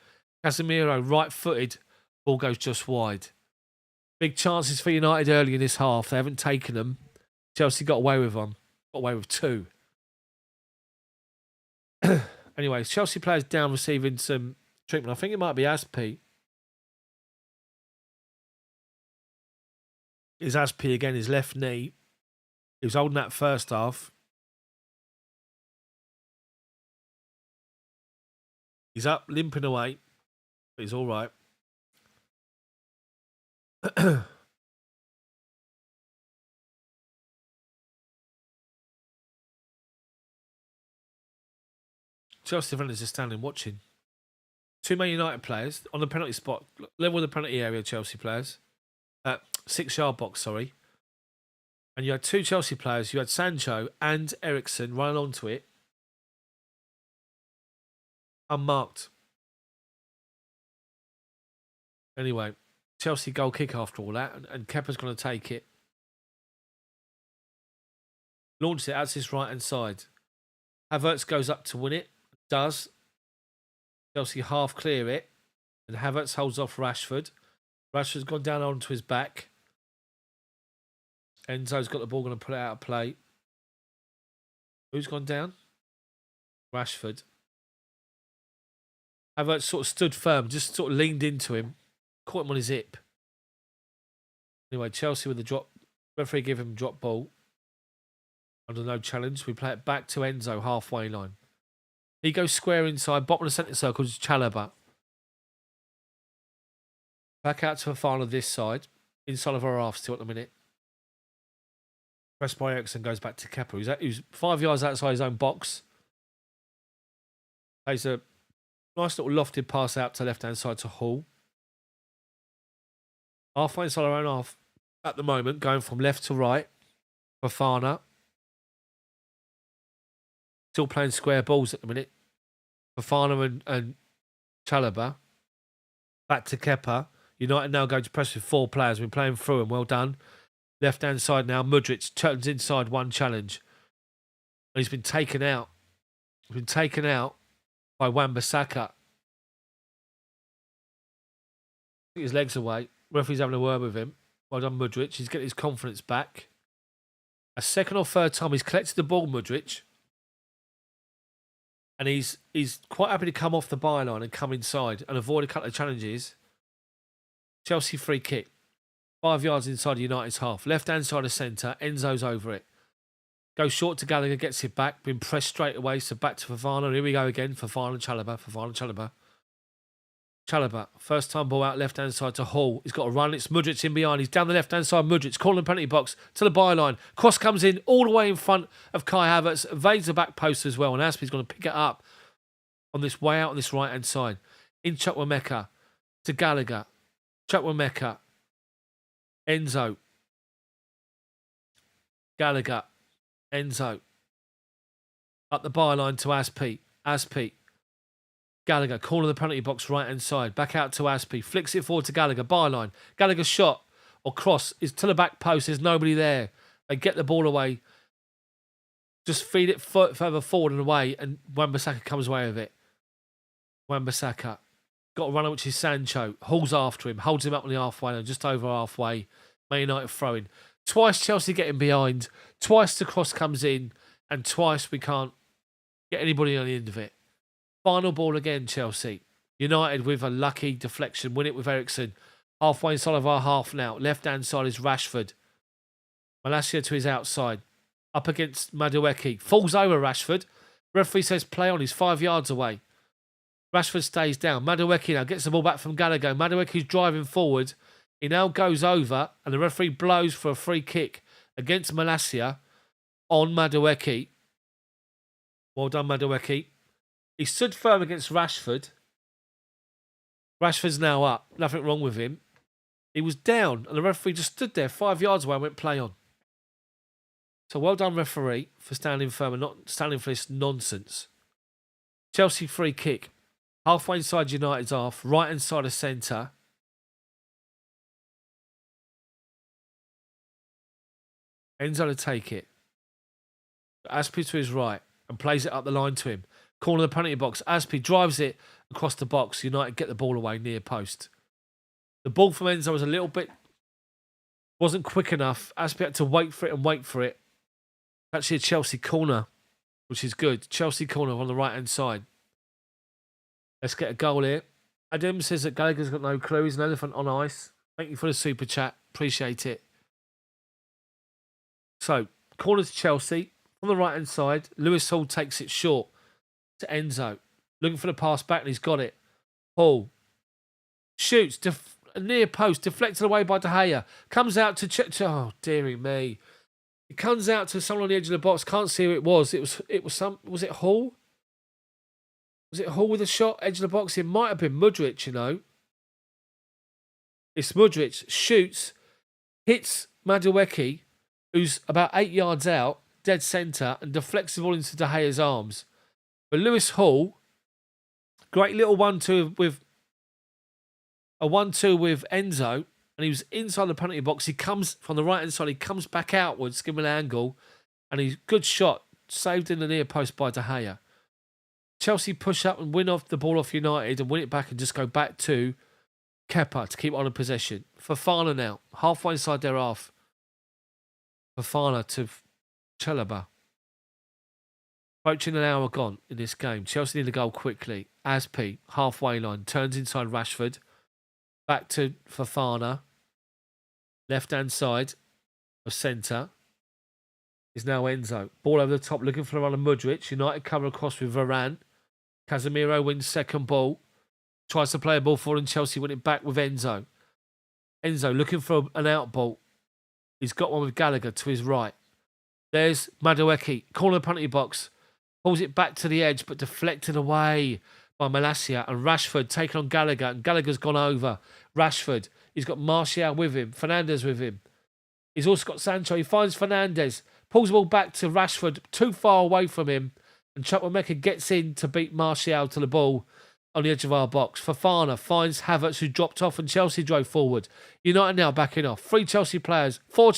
Casemiro, right-footed, ball goes just wide. Big chances for United early in this half. They haven't taken them. Chelsea got away with them. Got away with 2. Anyway, Chelsea players down receiving some treatment. I think it might be Aspi. Is Aspi again, his left knee. He was holding that first half. He's up, limping away. But he's all right. Chelsea defenders are standing watching. 2 Man United players on the penalty spot. Level of the penalty area, Chelsea players. 6-yard box, sorry. And you had 2 Chelsea players. You had Sancho and Eriksen running onto it. Unmarked. Anyway, Chelsea goal kick after all that. And Kepa's going to take it. Launches it out to his right-hand side. Havertz goes up to win it. Does. Chelsea half clear it. And Havertz holds off Rashford. Rashford's gone down onto his back. Enzo's got the ball, going to put it out of play. Who's gone down? Rashford. Havertz sort of stood firm, just sort of leaned into him. Caught him on his hip. Anyway, Chelsea with the drop. Referee give him drop ball. Under no challenge. We play it back to Enzo, halfway line. He goes square inside, bottom of the centre circle to Chalobah. Back out to Fofana this side. Inside of our half still at the minute. Pressed by Eriksen, goes back to Kepa. He's 5 yards outside his own box. Plays a nice little lofted pass out to left-hand side to Hall. Halfway inside our own half at the moment, going from left to right. Fofana. Still playing square balls at the minute. Fofana and Chalobah. Back to Kepa. United now going to press with 4 players. We're playing through them. Well done. Left-hand side now. Mudryk turns inside, one challenge. And he's been taken out. He's been taken out by Wan-Bissaka. His legs away. Referee's having a word with him. Well done, Mudryk. He's getting his confidence back. A second or third time he's collected the ball, Mudryk. And he's quite happy to come off the byline and come inside and avoid a couple of challenges. Chelsea free kick. 5 yards inside United's half. Left-hand side of centre. Enzo's over it. Goes short to Gallagher, gets it back. Been pressed straight away, so back to Fofana. Here we go again. Fofana, Chalobah. Chalobah. First time ball out left-hand side to Hall. He's got to run. It's Mudryk in behind. He's down the left-hand side. Mudryk calling the penalty box to the byline. Cross comes in all the way in front of Kai Havertz. Evades the back post as well. And Aspie's going to pick it up on this way out on this right-hand side. In Chukwuemeka to Gallagher. Chukwuemeka. Enzo. Gallagher. Enzo. Up the byline to Aspie. Gallagher, corner of the penalty box, right-hand side. Back out to Aspie. Flicks it forward to Gallagher. Byline. Gallagher's shot or cross is to the back post. There's nobody there. They get the ball away. Just feed it further forward and away, and Wan-Bissaka comes away with it. Wan-Bissaka. Got a runner, which is Sancho. Hauls after him. Holds him up on the halfway line, just over halfway. Man United throwing. Twice Chelsea getting behind. Twice the cross comes in. And twice we can't get anybody on the end of it. Final ball again, Chelsea. United with a lucky deflection. Win it with Eriksen. Halfway inside of our half now. Left-hand side is Rashford. Malacia to his outside. Up against Madueke. Falls over Rashford. Referee says play on. He's 5 yards away. Rashford stays down. Madueke now gets the ball back from Gallagher. Madueke's driving forward. He now goes over and the referee blows for a free kick against Malacia on Madueke. Well done, Madueke. He stood firm against Rashford. Rashford's now up. Nothing wrong with him. He was down and the referee just stood there 5 yards away and went play on. So well done, referee, for standing firm and not standing for this nonsense. Chelsea free kick. Halfway inside United's half. Right hand side of centre. Enzo to take it. Aspie to his right and plays it up the line to him. Corner of the penalty box. Aspie drives it across the box. United get the ball away near post. The ball from Enzo was a little bit... wasn't quick enough. Aspie had to wait for it. Actually a Chelsea corner, which is good. Chelsea corner on the right-hand side. Let's get a goal here. Adam says that Gallagher's got no clue. He's an elephant on ice. Thank you for the super chat. Appreciate it. So, corner to Chelsea. On the right-hand side, Lewis Hall takes it short to Enzo. Looking for the pass back and he's got it. Hall shoots. Near post. Deflected away by De Gea. Comes out to... oh, dearie me. It comes out to someone on the edge of the box. Can't see who it was. Was it Hall? Was it Hall with a shot? Edge of the box? It might have been Mudryk, you know. It's Mudryk. Shoots. Hits Madueke, who's about 8 yards out, dead centre, and deflects the ball into De Gea's arms. But Lewis Hall, great little 1-2 with Enzo, and he was inside the penalty box. He comes from the right-hand side. He comes back outwards, give him an angle, and he's good shot, saved in the near post by De Gea. Chelsea push up and win off the ball off United and win it back and just go back to Kepa to keep on in possession. Fofana now, halfway inside their half. Fofana to Chalobah. Approaching an hour gone in this game. Chelsea need a goal quickly. Aspie, halfway line, turns inside Rashford. Back to Fofana. Left-hand side of centre is now Enzo. Ball over the top, looking for the run of Mudryk. United cover across with Varane. Casemiro wins second ball. Tries to play a ball forward and Chelsea win it back with Enzo. Enzo looking for an out ball. He's got one with Gallagher to his right. There's Madueke. Corner of the penalty box. Pulls it back to the edge but deflected away by Malacia. And Rashford taking on Gallagher. And Gallagher's gone over. Rashford. He's got Martial with him. Fernandes with him. He's also got Sancho. He finds Fernandes. Pulls the ball back to Rashford. Too far away from him. And Chukwuemeka gets in to beat Martial to the ball. on the edge of our box. Fofana finds Havertz, who dropped off, and Chelsea drove forward. United now backing off. 4 Chelsea players. One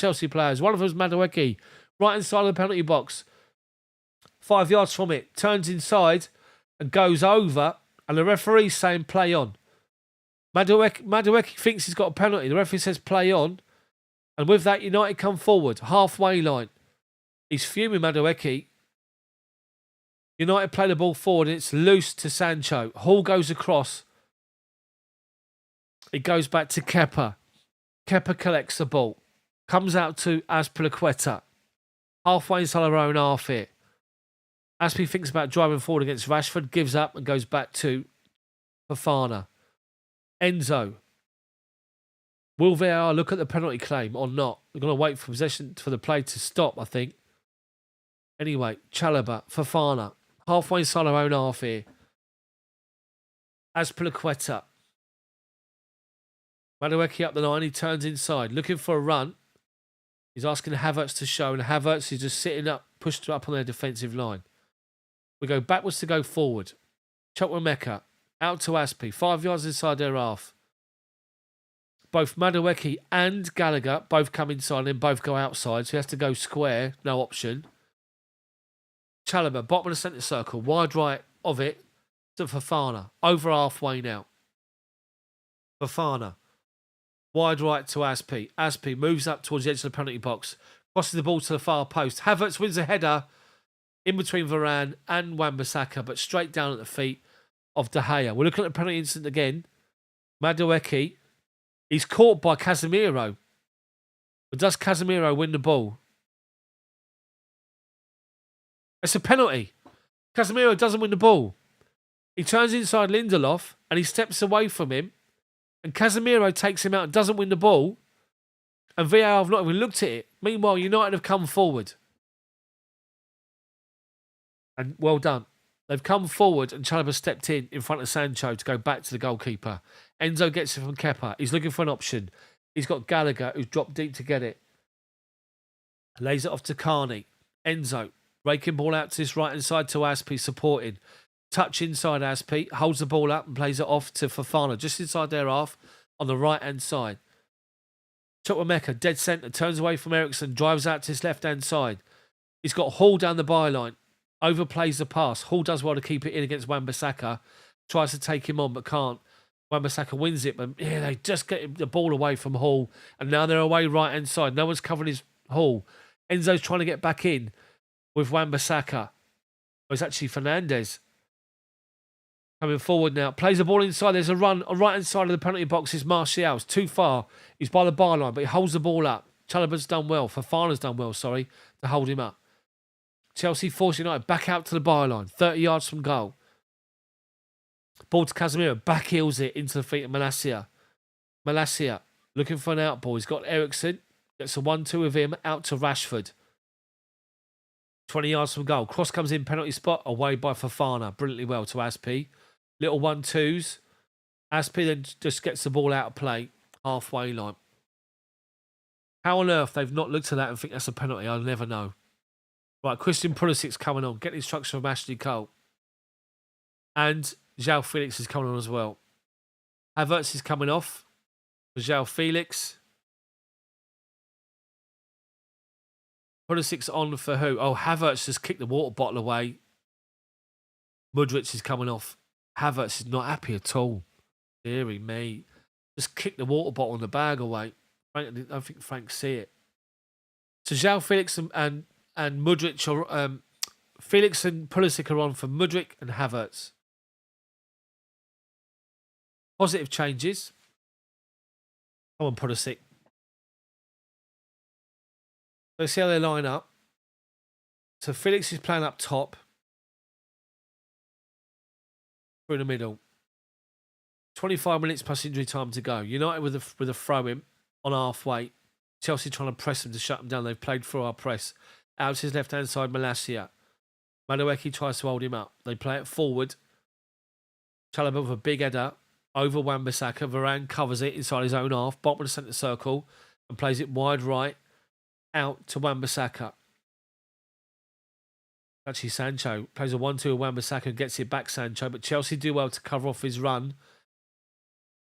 of them is Madueke, right inside of the penalty box. 5 yards from it. Turns inside and goes over, and the referee's saying play on. Madueke thinks he's got a penalty. The referee says play on. And with that, United come forward. Halfway line. He's fuming, Madueke. United play the ball forward, and it's loose to Sancho. Hall goes across. It goes back to Kepa. Kepa collects the ball. Comes out to Azpilicueta. Halfway inside our own half here. Azpi thinks about driving forward against Rashford. Gives up and goes back to Fofana. Enzo. Will VAR look at the penalty claim or not? They're going to wait for possession for the play to stop, I think. Anyway, Chalobah, Fofana. Halfway inside our own half here. Azpilicueta. Madueke up the line. He turns inside. Looking for a run. He's asking Havertz to show. And Havertz is just sitting up, pushed up on their defensive line. We go backwards to go forward. Chukwuemeka. Out to Azpi. 5 yards inside their half. Both Madueke and Gallagher both come inside and then both go outside. So he has to go square. No option. Chalobah, bottom of the centre circle, wide right of it to Fofana. Over halfway now. Fofana. Wide right to Azpi. Azpi moves up towards the edge of the penalty box. Crosses the ball to the far post. Havertz wins a header in between Varane and Wan-Bissaka, but straight down at the feet of De Gea. We're looking at the penalty incident again. Madueke. He's caught by Casemiro. But does Casemiro win the ball? It's a penalty. Casemiro doesn't win the ball. He turns inside Lindelof and he steps away from him. And Casemiro takes him out and doesn't win the ball. And VAR have not even looked at it. Meanwhile, United have come forward. And well done. They've come forward and Chalobah stepped in front of Sancho to go back to the goalkeeper. Enzo gets it from Kepa. He's looking for an option. He's got Gallagher who's dropped deep to get it. Lays it off to Carney. Enzo. Raking ball out to his right-hand side to Azpi, supporting. Touch inside Azpi, holds the ball up and plays it off to Fofana, just inside their half, on the right-hand side. Chukwuemeka, dead centre, turns away from Eriksen, drives out to his left-hand side. He's got Hall down the byline, overplays the pass. Hall does well to keep it in against Wan-Bissaka, tries to take him on but can't. Wan-Bissaka wins it, but yeah, they just get the ball away from Hall, and now they're away right-hand side. No one's covering his Hall. Enzo's trying to get back in with Wan-Bissaka. Oh, it's actually Fernandes. Coming forward now. Plays the ball inside. There's a run. On right-hand side of the penalty box is Martial's. Too far. He's by the byline, but he holds the ball up. Chalobah's done well. Fofana's done well, to hold him up. Chelsea force United back out to the byline. 30 yards from goal. Ball to Casemiro. Back heels it into the feet of Malacia. Malacia looking for an out ball. He's got Eriksen. Gets a 1-2 with him. Out to Rashford. 20 yards from goal. Cross comes in, penalty spot, away by Fofana. Brilliantly well to Azpi. Little 1-2s. Azpi then just gets the ball out of play. Halfway line. How on earth they've not looked at that and think that's a penalty, I'll never know. Right, Christian Pulisic's coming on. Get the instruction from Ashley Cole. And João Felix is coming on as well. Havertz is coming off for João Felix. Pulisic's on for who? Oh, Havertz just kicked the water bottle away. Mudryk is coming off. Havertz is not happy at all. Deary me. Just kicked the water bottle in the bag away. I don't think Frank see it. So João Felix and Mudryk are... Felix and Pulisic are on for Mudryk and Havertz. Positive changes. Come on, Pulisic. Let's see how they line up. So Felix is playing up top. Through the middle. 25 minutes plus injury time to go. United with a throw-in on halfway. Chelsea trying to press them to shut them down. They've played through our press. Out to his left-hand side, Malacia. Madueke tries to hold him up. They play it forward. Chalobah with a big header over Wan-Bissaka. Varane covers it inside his own half. Bottom of the centre circle. And plays it wide right. Out to Wan-Bissaka. Actually, Sancho plays a 1-2 with Wan-Bissaka and gets it back, Sancho. But Chelsea do well to cover off his run.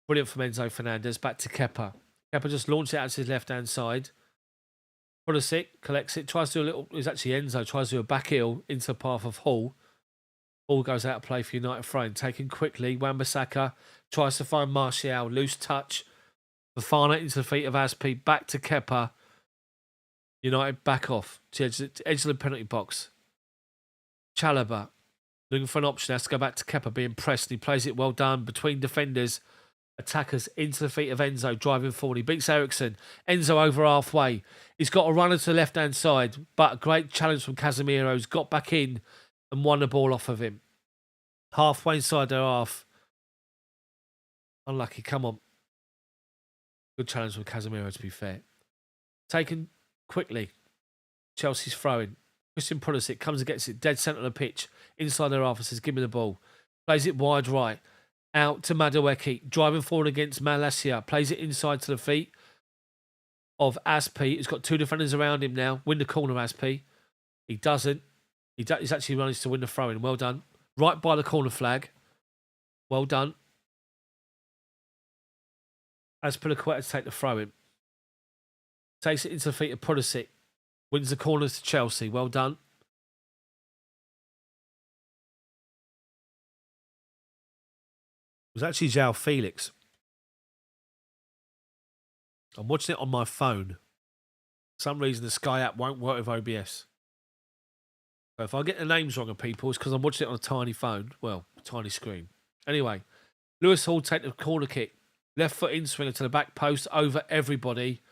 Brilliant from Enzo Fernandez. Back to Kepa. Kepa just launched it out to his left-hand side. Pulisic collects it, tries to do a little... It's actually Enzo, tries to do a back heel into the path of Hall. Hall goes out of play for United frame. Taken quickly. Wan-Bissaka tries to find Martial. Loose touch. Fofana into the feet of Aspi. Back to Kepa. United back off to edge of the penalty box. Chalobah looking for an option. Has to go back to Kepa, being pressed. He plays it well done between defenders. Attackers into the feet of Enzo, driving forward. He beats Ericsson. Enzo over halfway. He's got a runner to the left-hand side, but a great challenge from Casemiro. He's got back in and won the ball off of him. Halfway inside their half. Unlucky, come on. Good challenge from Casemiro, to be fair. Taken quickly. Chelsea's throwing. Christian Pulisic comes and gets it dead centre of the pitch. Inside their half and says, give me the ball. Plays it wide right. Out to Madueke. Driving forward against Malacia. Plays it inside to the feet of Aspi. He's got two defenders around him now. Win the corner, Aspi. He doesn't. He's actually managed to win the throw-in. Well done. Right by the corner flag. Well done. Azpilicueta to take the throw-in. Takes it into the feet of Pulisic. Wins the corners to Chelsea. Well done. It was actually João Felix. I'm watching it on my phone. For some reason, the Sky app won't work with OBS. So if I get the names wrong of people, it's because I'm watching it on a tiny phone. Well, tiny screen. Anyway, Lewis Hall take the corner kick. Left foot in swinger to the back post. Over everybody.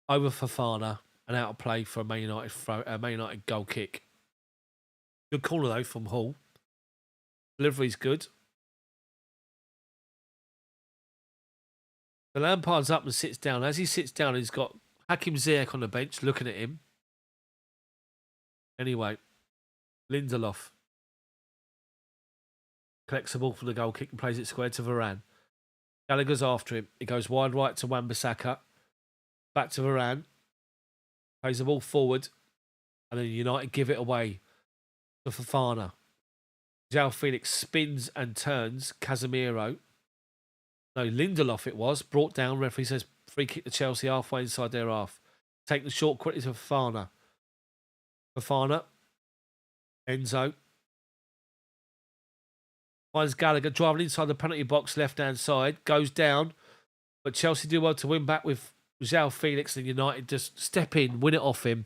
Over Fofana. And out of play for a Man United goal kick. Good corner, though, from Hall. Delivery's good. The Lampard's up and sits down. As he sits down, he's got Hakim Ziyech on the bench looking at him. Anyway, Lindelof collects the ball from the goal kick and plays it square to Varane. Gallagher's after him. He goes wide right to Wan-Bissaka. Back to Varane. Plays the ball forward. And then United give it away to Fofana. João Felix spins and turns. Casemiro. No, Lindelof it was. Brought down. Referee says free kick to Chelsea halfway inside their half. Take the short quickly to Fofana. Fofana. Enzo. Finds Gallagher driving inside the penalty box left-hand side. Goes down. But Chelsea do well to win back with João Felix, and United just step in, win it off him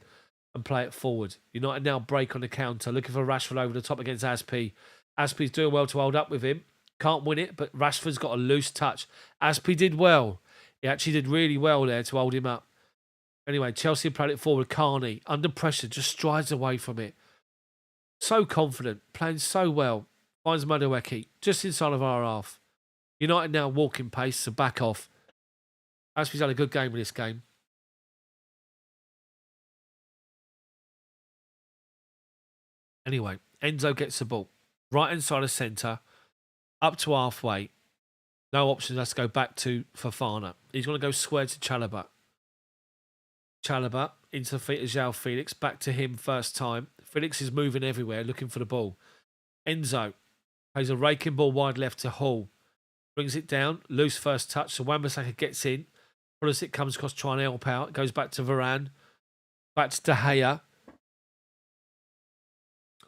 and play it forward. United now break on the counter, looking for Rashford over the top against Aspi. Aspi's doing well to hold up with him. Can't win it, but Rashford's got a loose touch. Aspi did well. He actually did really well there to hold him up. Anyway, Chelsea played it forward. Carney, under pressure, just strides away from it. So confident, playing so well. Finds Madueke just inside of our half. United now walking pace, so back off. Aspi's had a good game in this game. Anyway, Enzo gets the ball. Right inside of centre. Up to halfway. No options. Has to go back to Fofana. He's going to go square to Chalobah. Chalobah into the feet of João Felix. Back to him first time. Felix is moving everywhere, looking for the ball. Enzo plays a raking ball wide left to Hall. Brings it down. Loose first touch. So Wan-Bissaka gets in. Pulisic comes across trying to help out. Goes back to Varane. Back to De Gea.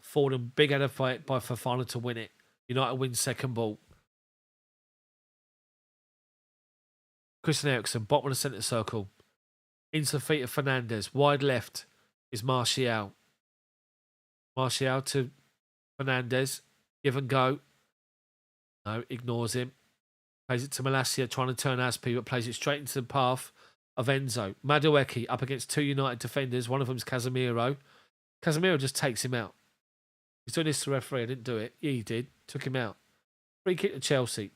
Forward and big header fight by Fofana to win it. United wins second ball. Christian Eriksen, bottom of the centre circle. Into the feet of Fernandez. Wide left is Martial. Martial to Fernandez. Give and go. No, ignores him. Plays it to Malacia, trying to turn Aspi, but plays it straight into the path of Enzo. Madueke up against two United defenders. One of them's Casemiro. Casemiro just takes him out. He's doing this to the referee. I didn't do it. Yeah, he did. Took him out. Free kick to Chelsea.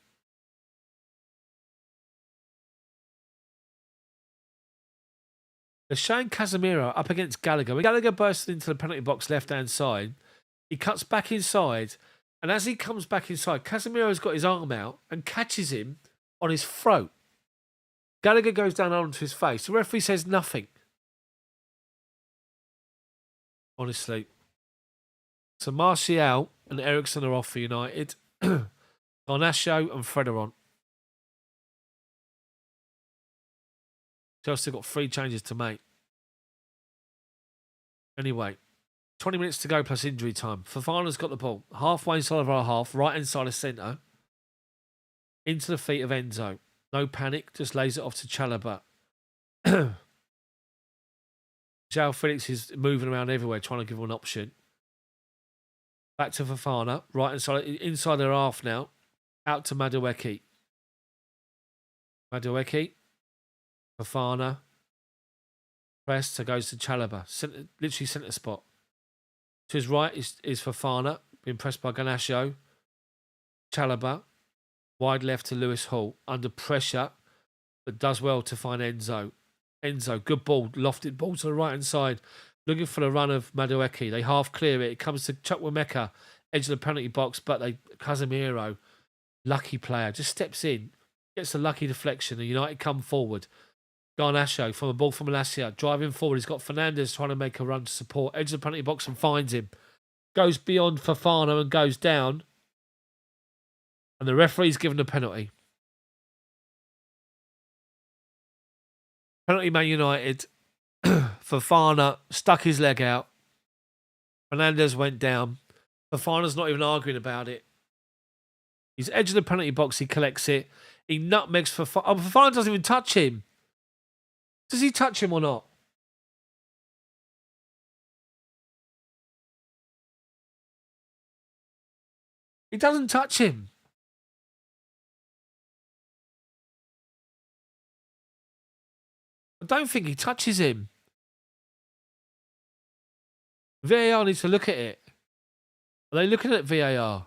They're showing Casemiro up against Gallagher. When Gallagher bursts into the penalty box left-hand side, he cuts back inside. And as he comes back inside, Casemiro's got his arm out and catches him on his throat. Gallagher goes down onto his face. The referee says nothing. Honestly. So Martial and Ericsson are off for United. Garnacho and Fred are on. Chelsea got 3 changes to make. Anyway, 20 minutes to go plus injury time. Fofana's got the ball. Halfway inside of our half, right inside of centre. Into the feet of Enzo. No panic, just lays it off to Chalobah. João Felix is moving around everywhere, trying to give him an option. Back to Fofana, right inside their half now. Out to Madueke. Fofana. Press, so goes to Chalobah. Literally centre spot. To his right is Fofana, being pressed by Garnacho. Chalobah. Wide left to Lewis Hall. Under pressure, but does well to find Enzo. Good ball. Lofted ball to the right-hand side. Looking for the run of Madueke. They half clear it. It comes to Chukwuemeka. Edge of the penalty box, but Casemiro, lucky player, just steps in. Gets a lucky deflection. And United come forward. Garnacho from a ball from Malacia. Driving forward. He's got Fernandes trying to make a run to support. Edge of the penalty box and finds him. Goes beyond Fofana and goes down. And the referee's given a penalty. Penalty Man United. Fofana stuck his leg out. Fernandes went down. Fofana's not even arguing about it. He's edge of the penalty box. He collects it. He nutmegs Fofana. Oh, Fofana doesn't even touch him. Does he touch him or not? He doesn't touch him. I don't think he touches him. VAR needs to look at it. Are they looking at VAR?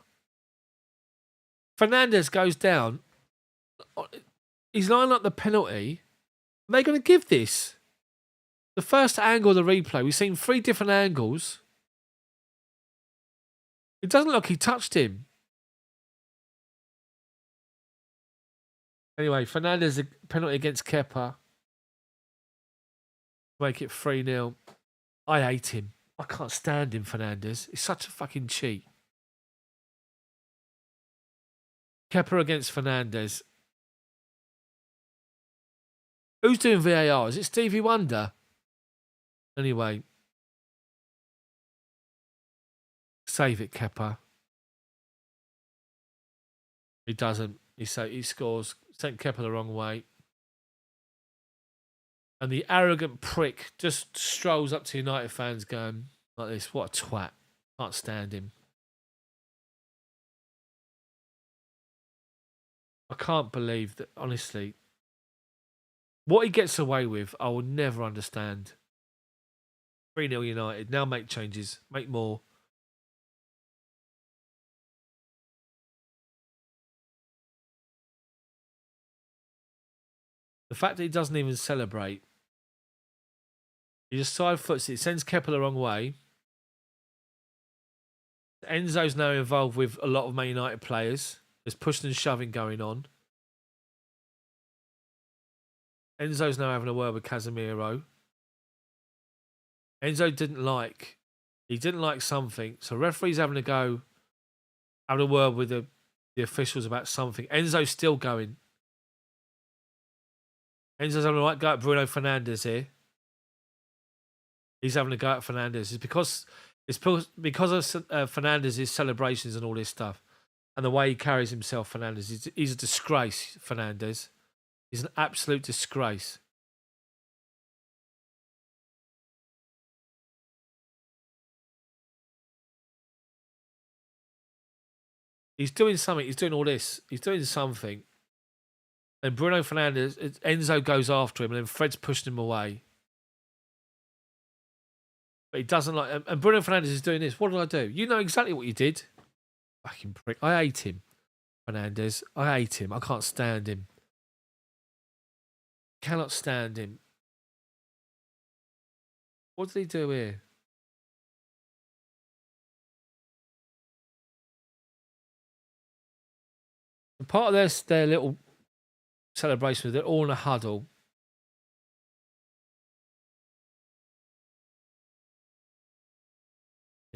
Fernandes goes down. He's lining up the penalty. Are they going to give this? The first angle of the replay, we've seen 3 different angles. It doesn't look like he touched him. Anyway, Fernandes, a penalty against Kepa. Make it 3-0. I hate him. I can't stand him, Fernandes. He's such a fucking cheat. Kepa against Fernandes. Who's doing VAR? Is it Stevie Wonder? Anyway. Save it, Kepa. He doesn't. He scores. Sent Kepa the wrong way. And the arrogant prick just strolls up to United fans going like this. What a twat. Can't stand him. I can't believe that, honestly. What he gets away with, I will never understand. 3-0 United. Now make changes. Make more. The fact that he doesn't even celebrate. He just side foots it. It sends Kepa the wrong way. Enzo's now involved with a lot of Man United players. There's pushing and shoving going on. Enzo's now having a word with Casemiro. Enzo didn't like something. So referee's having a word with the officials about something. Enzo's still going. Enzo's having a go at Bruno Fernandes here. He's having a go at Fernandes. It's because of Fernandes' celebrations and all this stuff. And the way he carries himself, Fernandes. He's a disgrace, Fernandes. He's an absolute disgrace. He's doing something. He's doing all this. He's doing something. And Bruno Fernandes, Enzo goes after him, and then Fred's pushing him away. But he doesn't like. And Bruno Fernandes is doing this. What did I do? You know exactly what you did. Fucking prick. I hate him, Fernandes. I hate him. I can't stand him. Cannot stand him. What did he do here? And part of their little celebration, they're all in a huddle.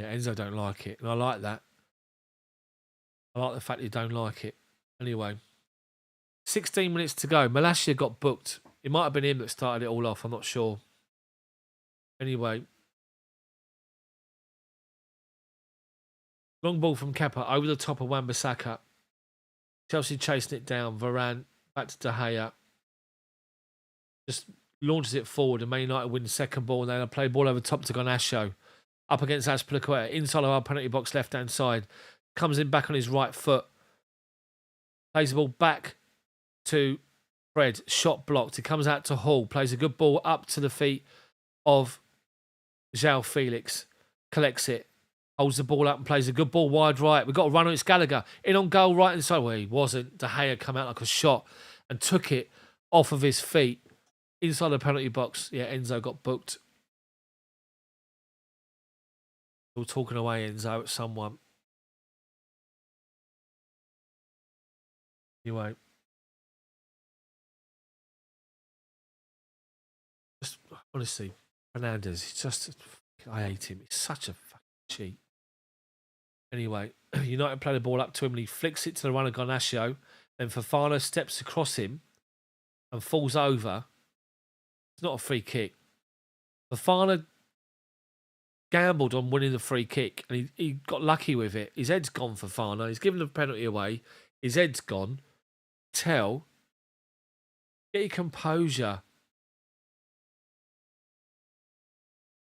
Yeah, Enzo don't like it. And I like that. I like the fact you don't like it. Anyway, 16 minutes to go. Malacia got booked. It might have been him that started it all off. I'm not sure. Anyway. Long ball from Kepa over the top of Wan-Bissaka. Chelsea chasing it down. Varane back to De Gea. Just launches it forward and Man United win the second ball. And then I play ball over top to Garnacho. Up against Azpilicueta. Inside of our penalty box left-hand side. Comes in back on his right foot. Plays the ball back to Fred. Shot blocked. It comes out to Hall. Plays a good ball up to the feet of João Felix. Collects it. Holds the ball up and plays a good ball wide right. We've got a run on. It's Gallagher. In on goal right inside. Well, he wasn't. De Gea come out like a shot and took it off of his feet. Inside the penalty box. Yeah, Enzo got booked. Still talking away Enzo at someone. Anyway. Just, honestly, Fernandez, he's just... I hate him. He's such a fucking cheat. Anyway, United play the ball up to him and he flicks it to the runner Garnacho. Then Fofana steps across him and falls over. It's not a free kick. Fofana gambled on winning the free kick and he got lucky with it. His head's gone, Fofana. He's given the penalty away. His head's gone. Get your composure.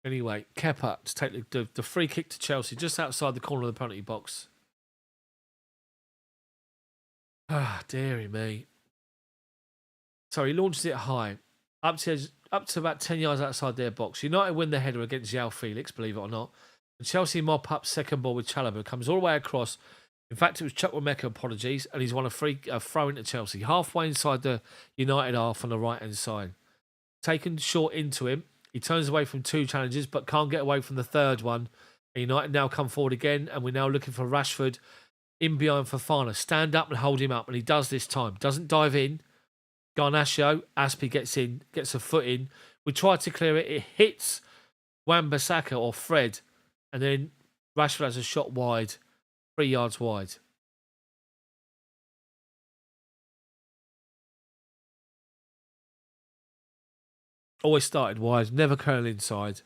Anyway, Kepa to take the free kick to Chelsea just outside the corner of the penalty box. Ah, dearie me. So he launches it high, up to about 10 yards outside their box. United win the header against João Felix, believe it or not. And Chelsea mop up second ball with Chalobah. Comes all the way across. In fact, it was Chukwuemeka, apologies, and he's won a throw into Chelsea. Halfway inside the United half on the right-hand side. Taken short into him. He turns away from two challenges, but can't get away from the third one. And United now come forward again, and we're now looking for Rashford in behind Fofana. Stand up and hold him up, and he does this time. Doesn't dive in. Garnacho, Aspi gets in, gets a foot in. We try to clear it. It hits Wan-Bissaka or Fred, and then Rashford has a shot wide, 3 yards wide. Always started wide, never curl inside.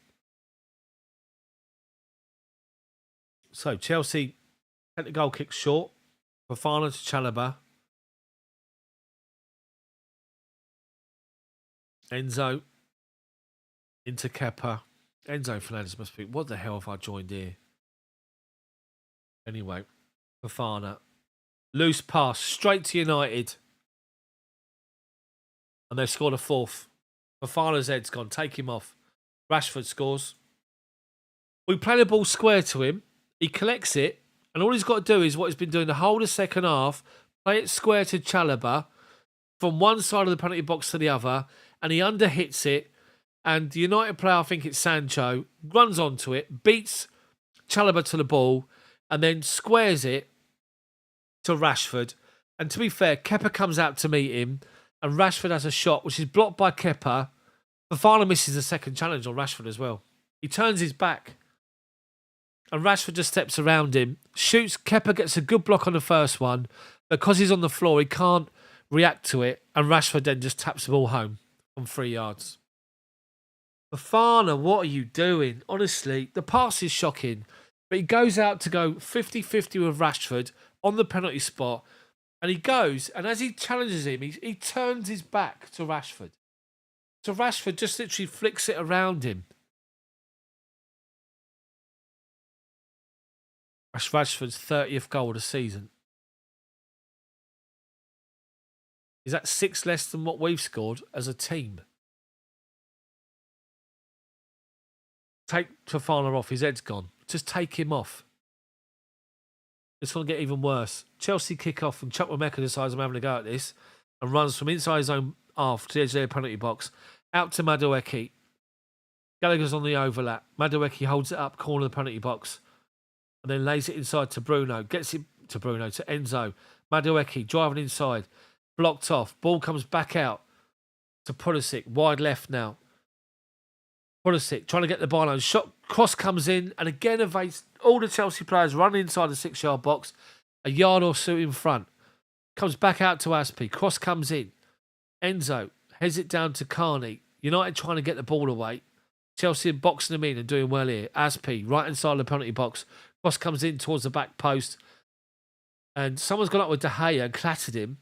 So Chelsea take the goal kick short. Fofana to Chalobah. Enzo into Kepa. Enzo Fernandez must be... What the hell have I joined here? Anyway, Fofana. Loose pass straight to United. And they've scored a fourth. Fofana's head's gone. Take him off. Rashford scores. We play the ball square to him. He collects it. And all he's got to do is what he's been doing the whole of the second half. Play it square to Chalobah. From one side of the penalty box to the other. And he underhits it. And the United player, I think it's Sancho, runs onto it. Beats Chalobah to the ball. And then squares it to Rashford. And to be fair, Kepa comes out to meet him. And Rashford has a shot, which is blocked by Kepa. Fofana misses the second challenge on Rashford as well. He turns his back. And Rashford just steps around him. Shoots. Kepa gets a good block on the first one. Because he's on the floor, he can't react to it. And Rashford then just taps the ball home from 3 yards. Fofana, what are you doing? Honestly, the pass is shocking. But he goes out to go 50-50 with Rashford on the penalty spot. And he goes, and as he challenges him, he turns his back to Rashford. So Rashford just literally flicks it around him. That's Rashford's 30th goal of the season. Is that 6 less than what we've scored as a team? Take Fofana off. His head's gone. Just take him off. It's going to get even worse. Chelsea kick off and Chukwuemeka decides I'm having a go at this and runs from inside his own half to the edge of their penalty box out to Madueke. Gallagher's on the overlap. Madueke holds it up, corner of the penalty box and then lays it inside to Bruno. Gets it to Bruno, to Enzo. Madueke driving inside. Blocked off. Ball comes back out to Pulisic. Wide left now. Pulisic trying to get the ball on. Shot, cross comes in and again evades. all the Chelsea players run inside the 6-yard box, a yard or so in front. Comes back out to Aspie. Cross comes in. Enzo heads it down to Carney. United trying to get the ball away. Chelsea boxing them in and doing well here. Aspie, right inside the penalty box. Cross comes in towards the back post. And someone's gone up with De Gea and clattered him.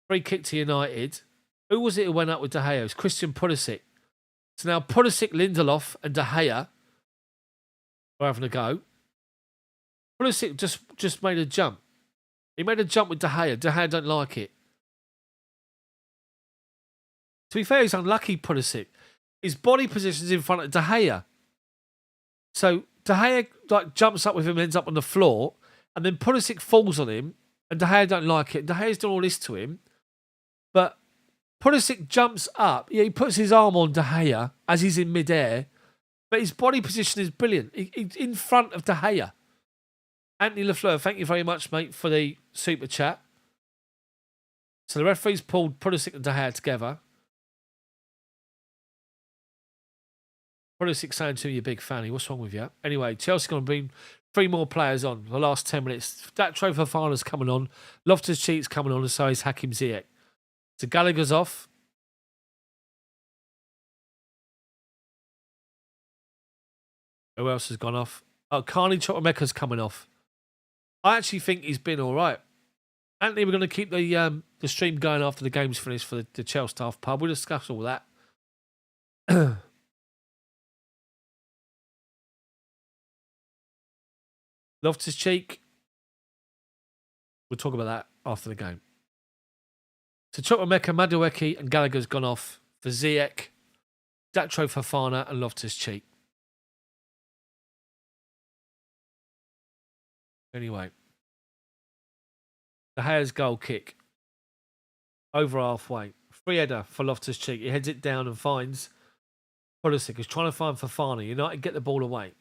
Free kick to United. Who was it who went up with De Gea? It was Christian Pulisic. So now Pulisic, Lindelof and De Gea are having a go. Pulisic just made a jump. He made a jump with De Gea. De Gea don't like it. To be fair, he's unlucky, Pulisic. His body position's in front of De Gea. So De Gea jumps up with him, ends up on the floor, and then Pulisic falls on him, and De Gea don't like it. De Gea's done all this to him. But Pulisic jumps up. Yeah, he puts his arm on De Gea as he's in midair, but his body position is brilliant. He's in front of De Gea. Anthony Lafleur, thank you very much, mate, for the super chat. So the referee's pulled Pulisic and De Gea together. Pulisic saying to me, you big fanny, what's wrong with you? Anyway, Chelsea going to bring 3 more players on the last 10 minutes. That Trophy Fofana's coming on. Loftus-Cheek's coming on, and so is Hakim Ziyech. So Gallagher's off. Who else has gone off? Oh, Carney Chukwuemeka's coming off. I actually think he's been all right. Anthony, we're going to keep the stream going after the game's finished for the ChelsDaft pub. We'll discuss all that. Loftus-Cheek. We'll talk about that after the game. So Chukwuemeka, Madueke and Gallagher's gone off for Ziyech, Datro Fofana and Loftus-Cheek. Anyway. De Gea's goal kick. Over halfway. Free header for Loftus-Cheek. He heads it down and finds Pulisic. He's trying to find Fofana. United get the ball away.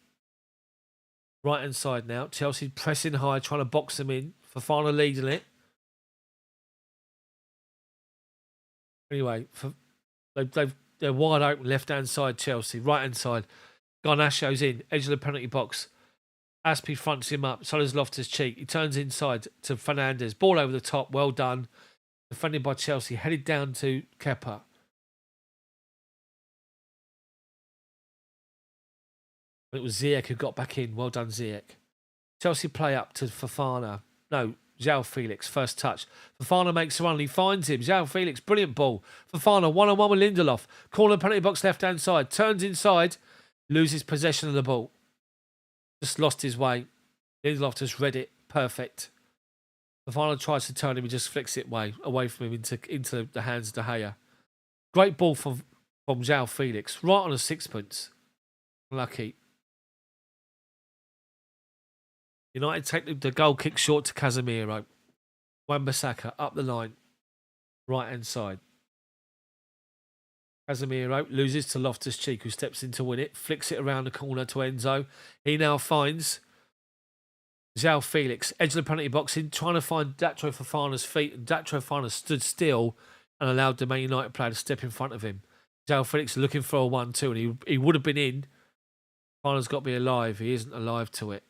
Right hand side now. Chelsea pressing high, trying to box them in. Fofana leading it. Anyway, they're wide open. Left hand side, Chelsea. Right hand side. Garnacho's in. Edge of the penalty box. Aspie fronts him up. So does Loftus-Cheek. He turns inside to Fernandes. Ball over the top. Well done. Defended by Chelsea. Headed down to Kepa. It was Ziyech who got back in. Well done, Ziyech. Chelsea play up to Fofana. No, João Felix. First touch. Fofana makes a run. He finds him. João Felix. Brilliant ball. Fofana. 1-on-1 with Lindelof. Corner penalty box left hand side. Turns inside. Loses possession of the ball. Just lost his way. Lindelof just read it. Perfect. Fofana tries to turn him. He just flicks it away from him into the hands of De Gea. Great ball from João Felix. Right on a sixpence. Lucky. United take the goal kick short to Casemiro. Wan-Bissaka up the line. Right hand side. Casemiro loses to Loftus-Cheek, who steps in to win it. Flicks it around the corner to Enzo. He now finds João Felix. Edge of the penalty box in, trying to find Datro Fofana's feet. And Datro Fofana stood still and allowed the Man United player to step in front of him. João Felix looking for a 1-2, and he would have been in. Fofana's got to be alive. He isn't alive to it.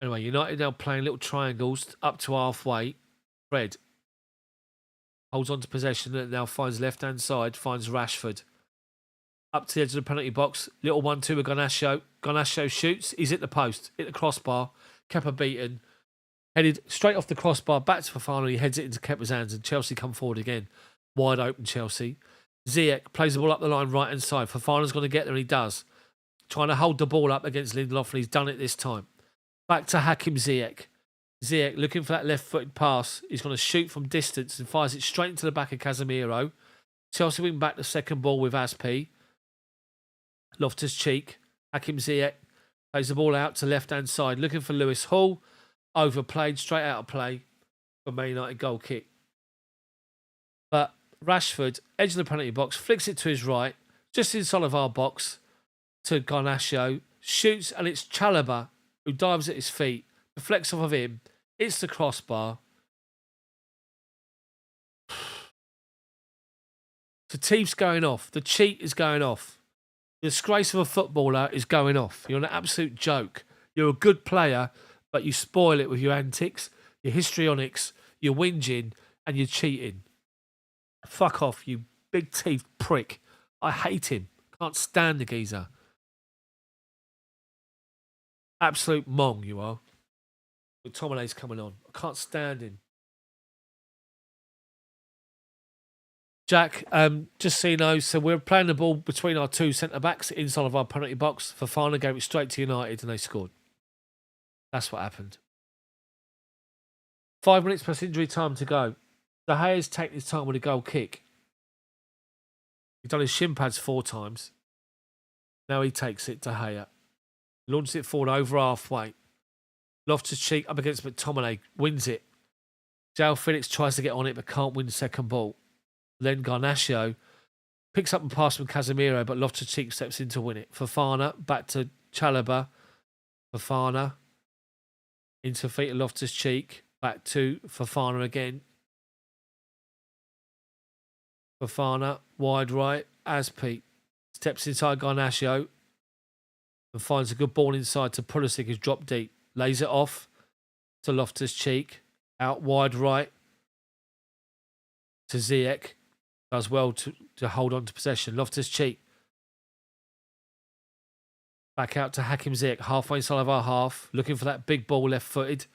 Anyway, United now playing little triangles up to halfway. Fred holds on to possession and now finds left-hand side, finds Rashford. Up to the edge of the penalty box. Little 1-2 with Garnacho. Garnacho shoots. He's hit the post. Hit the crossbar. Kepa beaten. Headed straight off the crossbar. Back to Fofana. He heads it into Kepa's hands and Chelsea come forward again. Wide open Chelsea. Ziyech plays the ball up the line right-hand side. Fofana's going to get there and he does. Trying to hold the ball up against Lindelof and he's done it this time. Back to Hakim Ziyech. Ziyech looking for that left-footed pass. He's going to shoot from distance and fires it straight into the back of Casemiro. Chelsea win back the second ball with Aspie. Loftus-Cheek. Hakim Ziyech plays the ball out to left-hand side. Looking for Lewis Hall. Overplayed. Straight out of play. For Man United goal kick. But Rashford, edge of the penalty box, flicks it to his right. Just inside of our box. To Garnacho. Shoots and it's Chalobah who dives at his feet. Deflects off of him. It's the crossbar. The team's going off. The cheat is going off. The disgrace of a footballer is going off. You're an absolute joke. You're a good player, but you spoil it with your antics, your histrionics, your whinging, and your cheating. Fuck off, you big teeth prick. I hate him. Can't stand the geezer. Absolute mong, you are. McTominay's coming on. I can't stand him. Jack, just so you know, so we're playing the ball between our two centre-backs inside of our penalty box. Fofana gave it straight to United and they scored. That's what happened. 5 minutes plus injury time to go. De Gea's taken his time with a goal kick. He's done his shin pads 4 times. Now he takes it, De Gea. Launches it forward over halfway. Loftus-Cheek up against McTominay. Wins it. João Felix tries to get on it but can't win the second ball. Then Garnacio picks up and passes from Casemiro, but Loftus-Cheek steps in to win it. Fofana back to Chalobah. Fofana into feet of Loftus-Cheek. Back to Fofana again. Fofana wide right. Azpi steps inside Garnacio and finds a good ball inside to Pulisic, who's dropped deep. Lays it off to Loftus-Cheek. Out wide right to Ziyech. Does well to hold on to possession. Loftus-Cheek. Back out to Hakim Ziyech. Halfway inside of our half. Looking for that big ball left-footed.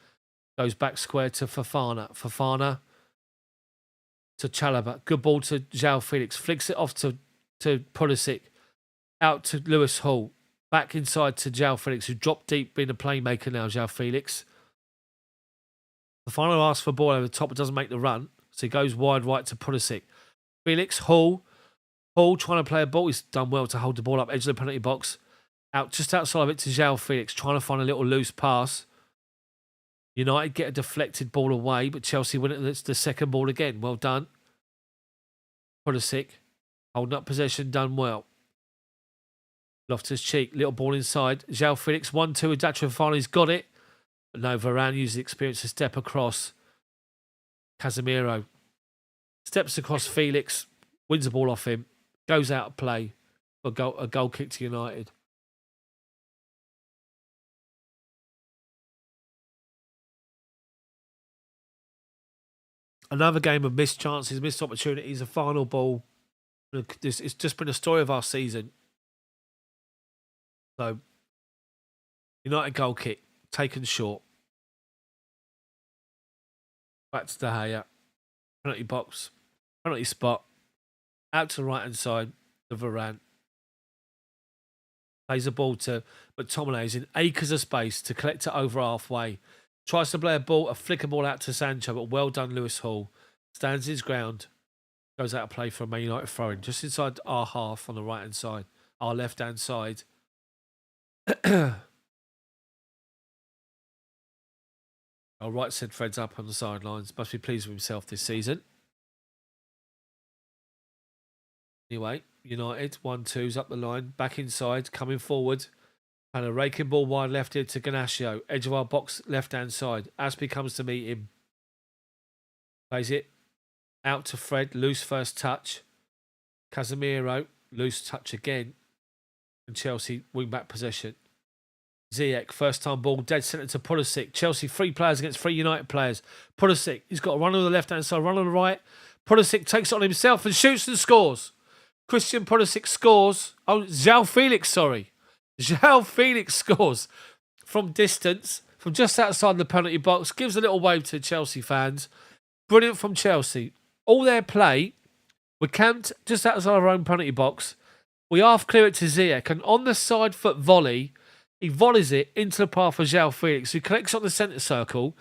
Goes back square to Fofana. Fofana to Chalobah. Good ball to João Felix. Flicks it off to Pulisic. Out to Lewis Hall. Back inside to João Felix, who dropped deep, being a playmaker now, João Felix. Fofana asks for a ball over the top, but doesn't make the run. So he goes wide right to Pulisic. Felix, Hall trying to play a ball. He's done well to hold the ball up edge of the penalty box. Out just outside of it to João Felix, trying to find a little loose pass. United get a deflected ball away, but Chelsea win it. It's the second ball again. Well done. Pulisic holding up possession, done well. Loftus-Cheek, little ball inside. João Felix, 1-2 with Daft Fofana. He's got it. But no, Varane uses the experience to step across. Casemiro steps across Felix, wins the ball off him, goes out of play. A goal kick to United. Another game of missed chances, missed opportunities, a final ball. It's just been a story of our season. So, United goal kick, taken short. Back to De Gea. Penalty box. Penalty spot. Out to the right-hand side. To Varane. Plays the ball to McTominay. He's in acres of space to collect it over halfway. Tries to play a flicker ball out to Sancho, but well done, Lewis Hall. Stands his ground. Goes out of play for a Man United throw-in. Just inside our half on the right-hand side. Our left-hand side. All right, said Fred's up on the sidelines. Must be pleased with himself this season. Anyway, United 1-2's up the line, back inside, coming forward, and a raking ball wide left here to Garnacio, edge of our box, left hand side. Azpi comes to meet him, plays it out to Fred, loose first touch. Casemiro, loose touch again, and Chelsea wing back possession. Ziyech, first time ball, dead centre to Pulisic. Chelsea, 3 players against 3 United players. Pulisic, he's got a run on the left-hand side, run on the right. Pulisic takes it on himself and shoots and scores. Christian Pulisic scores. Oh, João Felix, sorry. João Felix scores from distance, from just outside the penalty box. Gives a little wave to Chelsea fans. Brilliant from Chelsea. All their play, we're camped just outside our own penalty box. We half clear it to Ziyech, and on the side foot volley, he volleys it into the path of João Felix, who collects on the centre circle,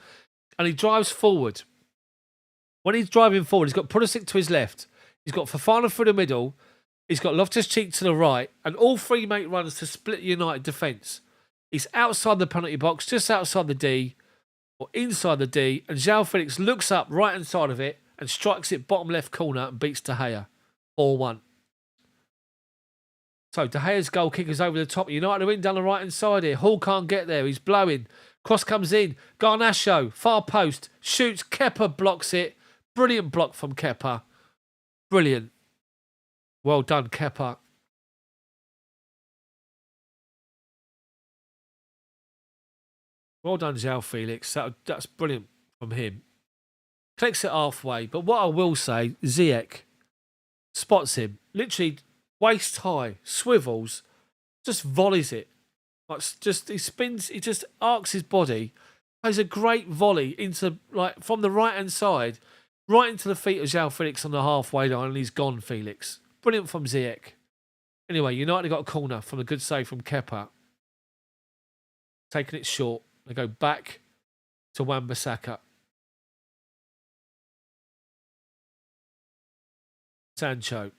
and he drives forward. When he's driving forward, he's got Pulisic to his left. He's got Fofana through the middle. He's got Loftus-Cheek to the right, and all 3 make runs to split United defence. He's outside the penalty box, just outside the D, or inside the D, and João Felix looks up right-hand side of it and strikes it bottom left corner and beats De Gea. 4-1. So De Gea's goal kick is over the top. United are in down the right-hand side here. Hall can't get there. He's blowing. Cross comes in. Garnacio, far post, shoots. Kepa blocks it. Brilliant block from Kepa. Brilliant. Well done, Kepa. Well done, João Felix. That's brilliant from him. Collects it halfway. But what I will say, Ziyech spots him. Literally waist high, swivels, just volleys it. He spins, he just arcs his body, plays a great volley into, like, from the right hand side, right into the feet of João Felix on the halfway line, and he's gone, Felix. Brilliant from Ziyech. Anyway, United got a corner from a good save from Kepa. Taking it short. They go back to Wan-Bissaka. Sancho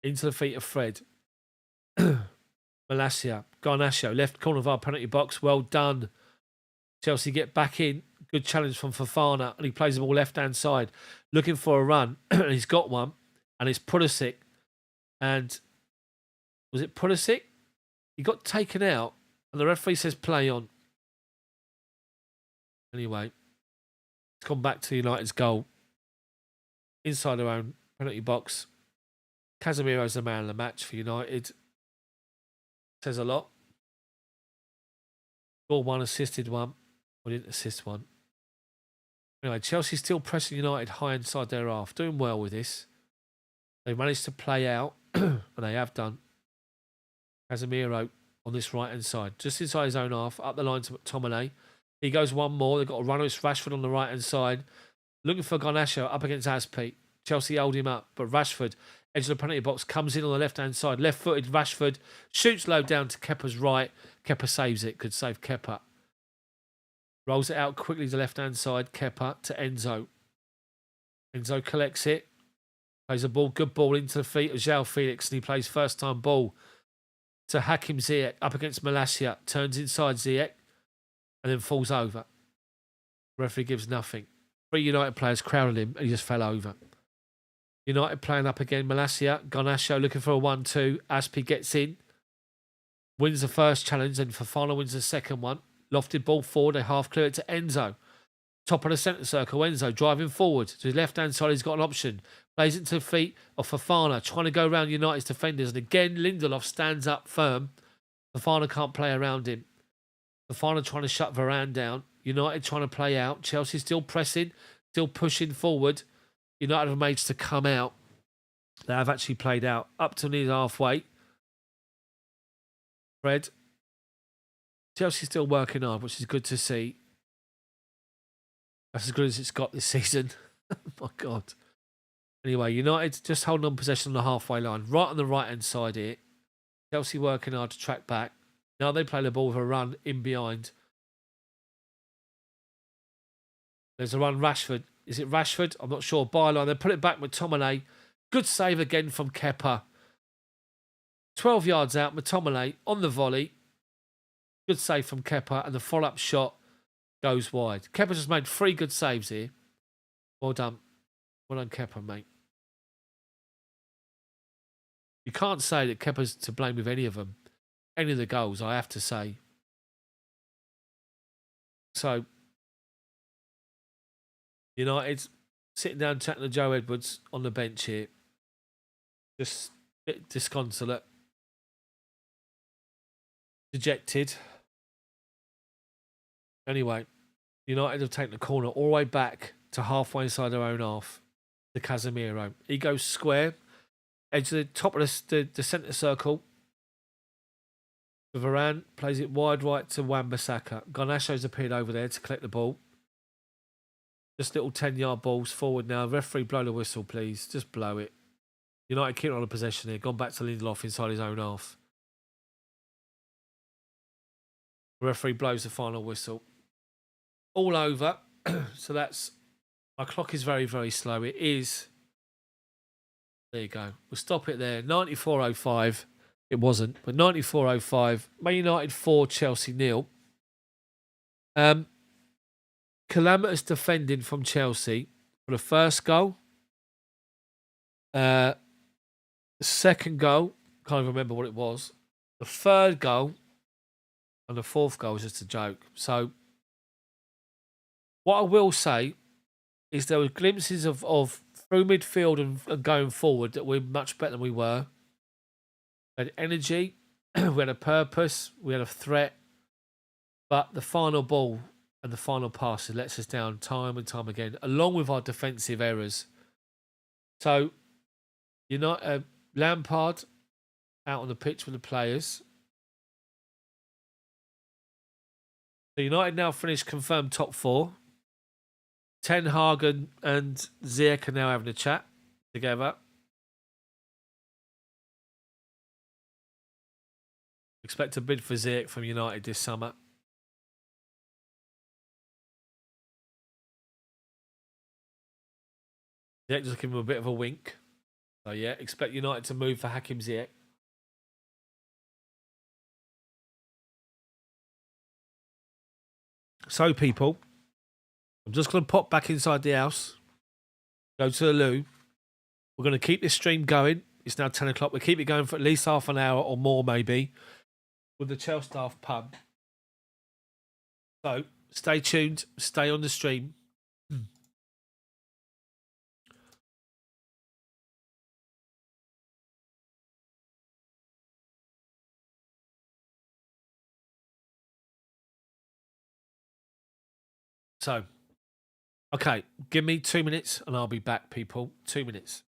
into the feet of Fred. Malacia, Garnacho, left corner of our penalty box. Well done. Chelsea get back in. Good challenge from Fofana, and he plays the ball left-hand side, looking for a run, and he's got one, and it's Pulisic. And was it Pulisic? He got taken out, and the referee says play on. Anyway, it's gone back to United's goal. Inside their own penalty box. Casemiro's the man of the match for United. Says a lot. Scored one, assisted one. Or didn't assist one. Anyway, Chelsea still pressing United high inside their half. Doing well with this. They managed to play out, and they have done. Casemiro on this right-hand side. Just inside his own half. Up the line to McTominay. He goes one more. They've got a runner. It's Rashford on the right-hand side. Looking for Garnacho up against Aspi. Chelsea hold him up. But Rashford, edge of the penalty box, comes in on the left-hand side. Left-footed Rashford. Shoots low down to Kepa's right. Kepa saves it. Good save, Kepa. Rolls it out quickly to the left-hand side. Kepa to Enzo. Enzo collects it. Plays a ball. Good ball into the feet of João Felix. And he plays first-time ball to Hakim Ziyech up against Malacia. Turns inside Ziyech. And then falls over. Referee gives nothing. 3 United players crowded him and he just fell over. United playing up again. Malacia, Garnacho looking for a 1-2. Aspi gets in. Wins the first challenge and Fofana wins the second one. Lofted ball forward. They half clear it to Enzo. Top of the centre circle. Enzo driving forward. To his left-hand side, he's got an option. Plays it to the feet of Fofana. Trying to go around United's defenders. And again, Lindelof stands up firm. Fofana can't play around him. Fofana trying to shut Varane down. United trying to play out. Chelsea still pressing, still pushing forward. United have managed to come out. They have actually played out up to near halfway. Fred. Chelsea still working hard, which is good to see. That's as good as it's got this season. Oh my God. Anyway, United just holding on possession on the halfway line. Right on the right-hand side here. Chelsea working hard to track back. Now they play the ball with a run in behind. There's a run, Rashford. Is it Rashford? I'm not sure. Byline. They put it back with McTominay. Good save again from Kepa. 12 yards out. McTominay on the volley. Good save from Kepa. And the follow-up shot goes wide. Kepa just made 3 good saves here. Well done. Well done, Kepa, mate. You can't say that Kepa's to blame with any of them. Any of the goals, I have to say. So, United sitting down chatting to Joe Edwards on the bench here. Just a bit disconsolate. Dejected. Anyway, United have taken the corner all the way back to halfway inside their own half. To Casemiro. He goes square. Edge of the top of the centre circle. Varane plays it wide right to Wan-Bissaka. Garnacho's appeared over there to collect the ball. Just little 10-yard balls forward now. Referee, blow the whistle, please. Just blow it. United keep on the possession here. Gone back to Lindelof inside his own half. The referee blows the final whistle. All over. So that's... My clock is very, very slow. It is... There you go. We'll stop it there. 94.05. It wasn't, but 94.05. Man United 4, Chelsea 0. Calamitous defending from Chelsea for the first goal. The second goal, can't even remember what it was. The third goal and the fourth goal was just a joke. So, what I will say is there were glimpses of through midfield and going forward that we're much better than we were. We had energy, we had a purpose, we had a threat, but the final ball and the final passes lets us down time and time again, along with our defensive errors. So, Lampard out on the pitch with the players. So United now finished confirmed top 4. Ten Hag and Ziyech are now having a chat together. Expect a bid for Ziyech from United this summer. Ziyech just giving him a bit of a wink. So yeah, expect United to move for Hakim Ziyech. So people, I'm just going to pop back inside the house, go to the loo. We're going to keep this stream going. It's now 10 o'clock. We'll keep it going for at least half an hour or more maybe with the ChelsDaft pub. So stay tuned, stay on the stream. So, okay, give me 2 minutes and I'll be back, people. 2 minutes.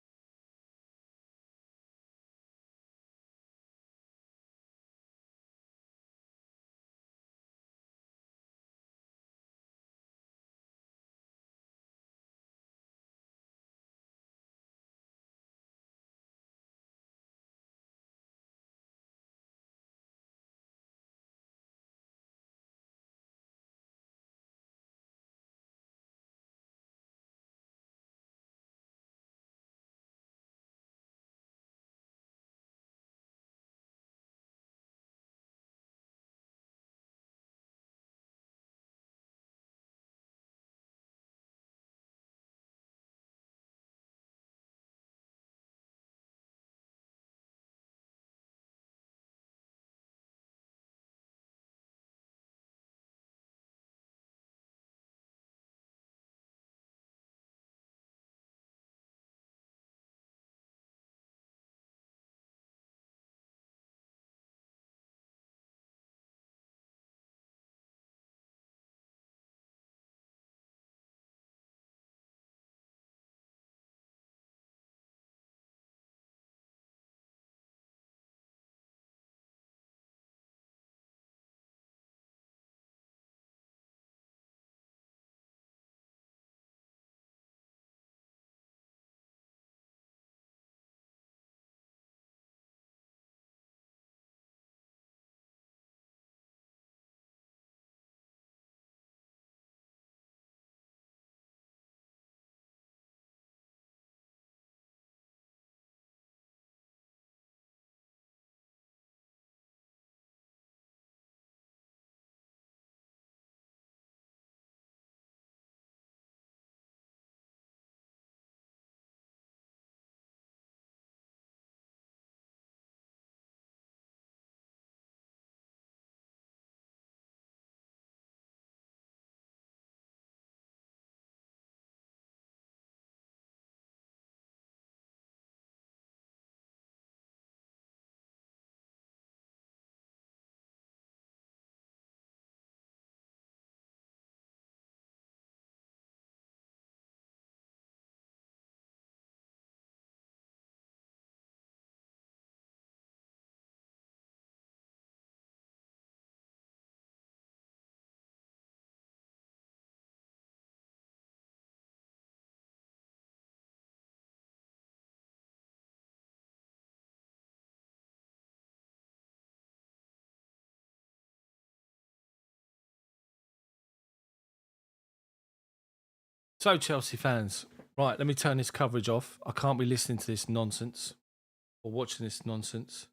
So, Chelsea fans, right, let me turn this coverage off. I can't be listening to this nonsense or watching this nonsense.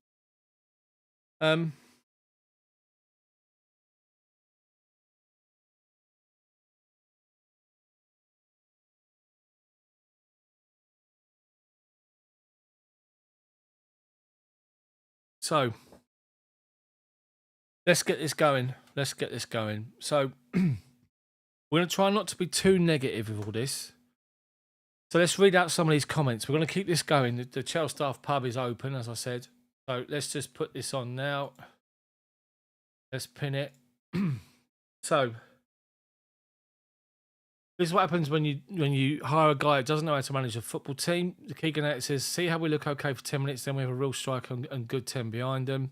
So, let's get this going. Let's get this going. So, we're going to try not to be too negative with all this. So let's read out some of these comments. We're going to keep this going. The ChelsDaft pub is open, as I said. So let's just put this on now. Let's pin it. So This is what happens when you hire a guy who doesn't know how to manage a football team. The Keegan says, see how we look okay for 10 minutes, then we have a real striker and good 10 behind them.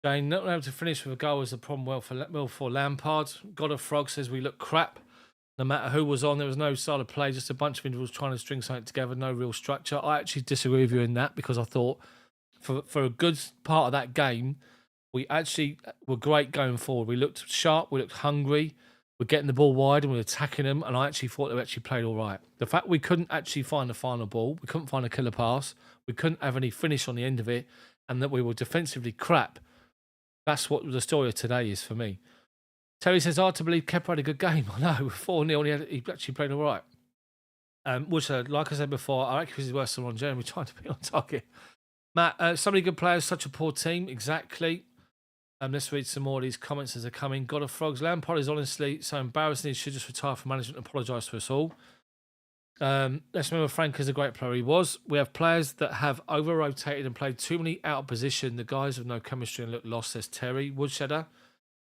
Jane, not able to finish with a goal was a problem well for Lampard. God of Frog says we look crap. No matter who was on, there was no style of play, just a bunch of individuals trying to string something together, no real structure. I actually disagree with you in that because I thought for a good part of that game, we actually were great going forward. We looked sharp, we looked hungry. We're getting the ball wide and we're attacking them, and I actually thought they actually played all right. The fact we couldn't actually find the final ball, we couldn't find a killer pass, we couldn't have any finish on the end of it, and that we were defensively crap, that's what the story of today is for me. Terry says, hard to believe Kepa had a good game. I know, 4-0, he actually played all right. Which, like I said before, our accuracy is worse than Ron Jeremy trying to be on target. Matt, so many good players, such a poor team. Exactly. Let's read some more of these comments as they're coming. God of Frogs. Lampard is honestly so embarrassing. He should just retire from management and apologise to us all. Let's remember Frank is a great player. He was. We have players that have over-rotated and played too many out of position. The guys have no chemistry and look lost, says Terry. Woodshedder.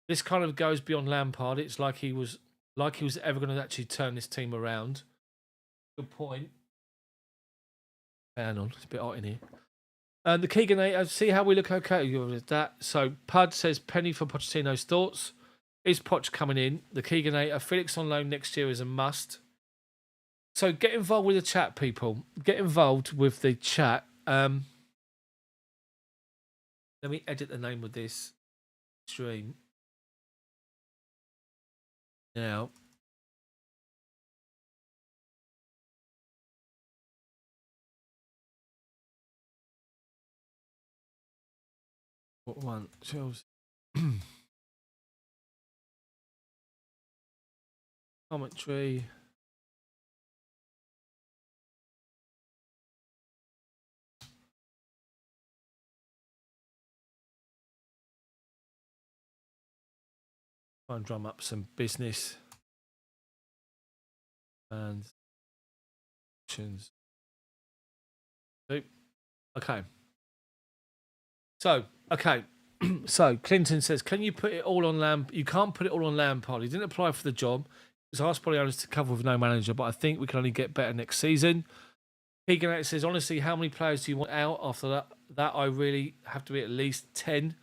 This kind of goes beyond Lampard. It's like he was ever going to actually turn this team around. Good point. Hang on. It's a bit hot in here. The Keegan, see how we look okay with that. So Pud says Penny for Pochettino's thoughts. Is Poch coming in? The Keegan, Felix on loan next year is a must. So get involved with the chat, people. Get involved with the chat. Let me edit the name of this stream. Now. What one? Chels. Commentary. Try and drum up some business and options. Okay. So, okay. So, Clinton says, can you put it all on Lampard? You can't put it all on Lampard. He didn't apply for the job. He was asked by the owners to cover with no manager, but I think we can only get better next season. Keegan says, honestly, how many players do you want out after that? That I really have to be at least 10.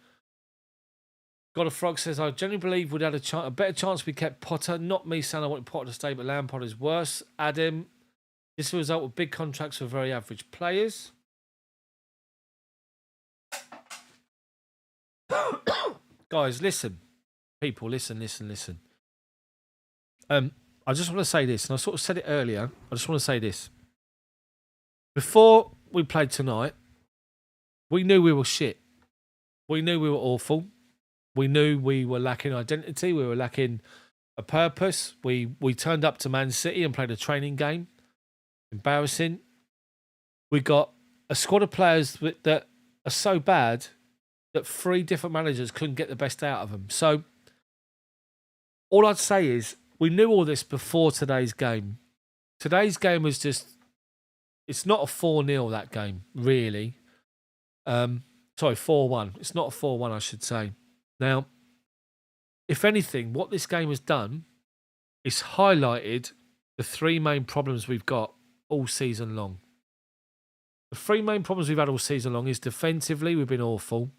God of Frog says, I genuinely believe we'd have a better chance we kept Potter. Not me saying I want Potter to stay, but Lampard is worse. Adam, this is a result of big contracts for very average players. Guys, listen. People, listen. I just want to say this, and I sort of said it earlier. I just want to say this. Before we played tonight, we knew we were shit. We knew we were awful. We knew we were lacking identity. We were lacking a purpose. We turned up to Man City and played a training game. Embarrassing. We got a squad of players that are so bad that 3 different managers couldn't get the best out of them. So all I'd say is we knew all this before today's game. Today's game was just, it's not a 4-0 that game, really. Sorry, 4-1. It's not a 4-1, I should say. Now, if anything, what this game has done is highlighted the 3 main problems we've got all season long. The 3 main problems we've had all season long is defensively, we've been awful.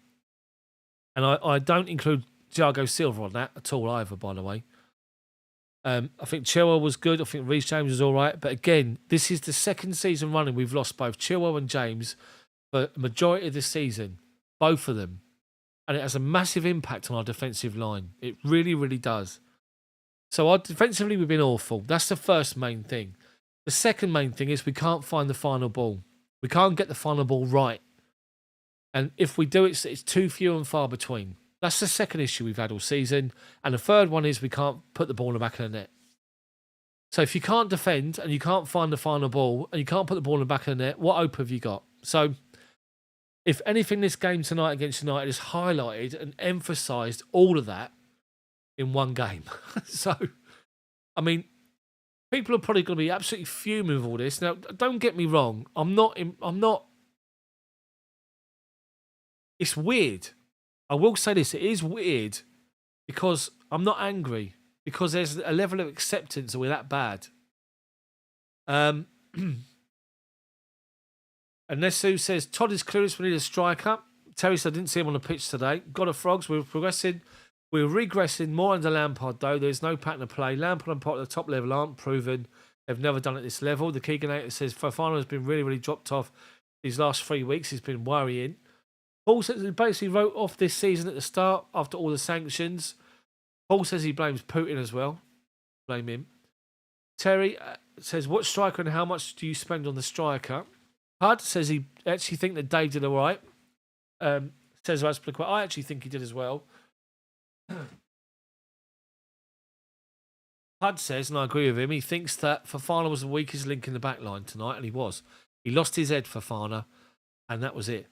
And I don't include Thiago Silva on that at all either, by the way. I think Chilwell was good. I think Reece James was all right. But again, this is the second season running we've lost both Chilwell and James for the majority of the season. Both of them. And it has a massive impact on our defensive line. It really, really does. So defensively, we've been awful. That's the first main thing. The second main thing is we can't find the final ball. We can't get the final ball right. And if we do, it's too few and far between. That's the second issue we've had all season. And the third one is we can't put the ball in the back of the net. So if you can't defend and you can't find the final ball and you can't put the ball in the back of the net, what hope have you got? So if anything, this game tonight against United has highlighted and emphasised all of that in one game. So, I mean, people are probably going to be absolutely fuming with all this. Now, don't get me wrong. I'm not. It's weird. I will say this. It is weird because I'm not angry. because there's a level of acceptance that we're that bad. And Nesu says, Todd is clueless, we need a striker. Terry said, I didn't see him on the pitch today. God of Frogs, we're progressing. We're regressing more under Lampard, though. There's no pattern of play. Lampard and Potter at the top level aren't proven. They've never done it at this level. The Keeganator says, Fofana has been really, really dropped off these last 3 weeks. He's been worrying. Paul says he basically wrote off this season at the start after all the sanctions. Paul says he blames Putin as well. Blame him. Terry says, what striker and how much do you spend on the striker? Hud says he actually think that Dave did all right. Says I actually think he did as well. Hud says, and I agree with him, he thinks that Fofana was the weakest link in the back line tonight, and he was. He lost his head, Fofana, and that was it.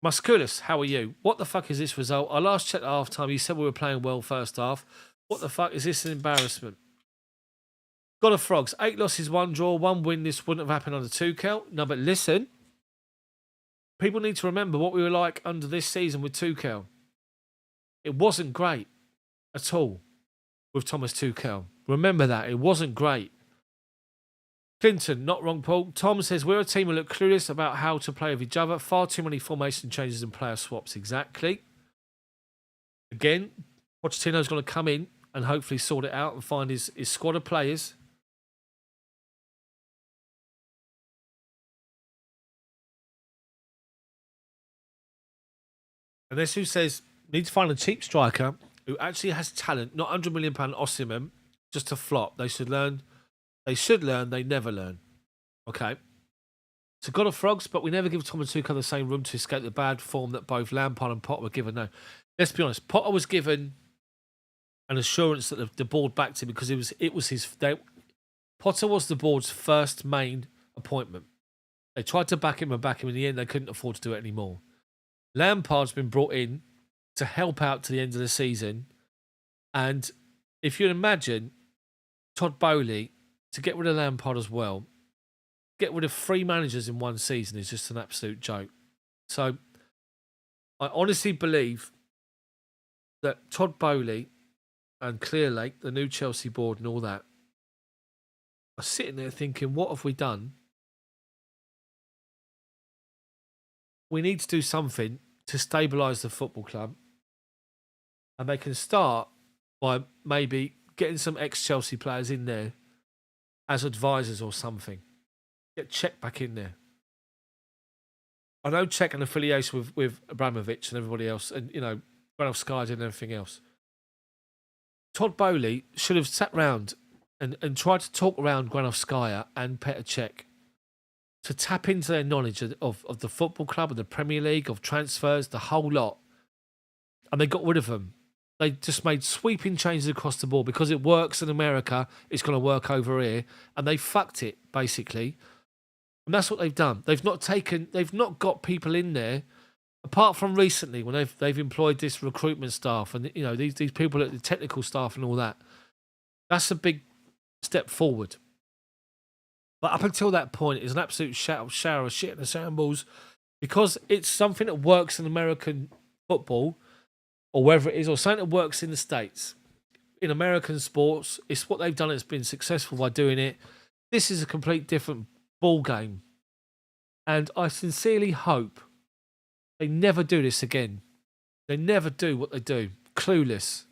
Musculus, how are you? What the fuck is this result? I last checked at half time. You said we were playing well first half. What the fuck is this? An embarrassment. God of Frogs, 8 losses, 1 draw, 1 win. This wouldn't have happened under Tuchel. No, but listen. People need to remember what we were like under this season with Tuchel. It wasn't great at all with Thomas Tuchel. Remember that. It wasn't great. Clinton, not wrong, Paul. Tom says, we're a team who look clueless about how to play with each other. Far too many formation changes and player swaps. Exactly. Again, Pochettino's going to come in and hopefully sort it out and find his squad of players. And there's who says, need to find a cheap striker who actually has talent, not £100 million Osimhen, just to flop. They should learn, they never learn. Okay. So God of Frogs, but we never give Thomas Tuchel the same room to escape the bad form that both Lampard and Potter were given. No. Let's be honest, Potter was given an assurance that the board backed him because Potter was the board's first main appointment. They tried to back him. In the end, they couldn't afford to do it anymore. Lampard's been brought in to help out to the end of the season. And if you imagine Todd Bowley to get rid of Lampard as well, get rid of 3 managers in one season is just an absolute joke. So I honestly believe that Todd Bowley and Clearlake, the new Chelsea board and all that, are sitting there thinking, what have we done? We need to do something to stabilise the football club. And they can start by maybe getting some ex-Chelsea players in there as advisors or something. Get Czech back in there. I know Czech an affiliation with Abramovich and everybody else, and, you know, Granowski and everything else. Todd Bowley should have sat round and tried to talk around Granowski and Petr Cech to tap into their knowledge of the football club, of the Premier League, of transfers, the whole lot. And they got rid of them. They just made sweeping changes across the board. Because it works in America, it's going to work over here. And they fucked it, basically. And that's what they've done. They've not got people in there, apart from recently when they've employed this recruitment staff and, you know, these people at the technical staff and all that. That's a big step forward. But up until that point, it's an absolute shower of shit in the shambles, because it's something that works in American football, or wherever it is, or something that works in the States. In American sports, it's what they've done. It's been successful by doing it. This is a complete different ball game. And I sincerely hope they never do this again. They never do what they do. Clueless.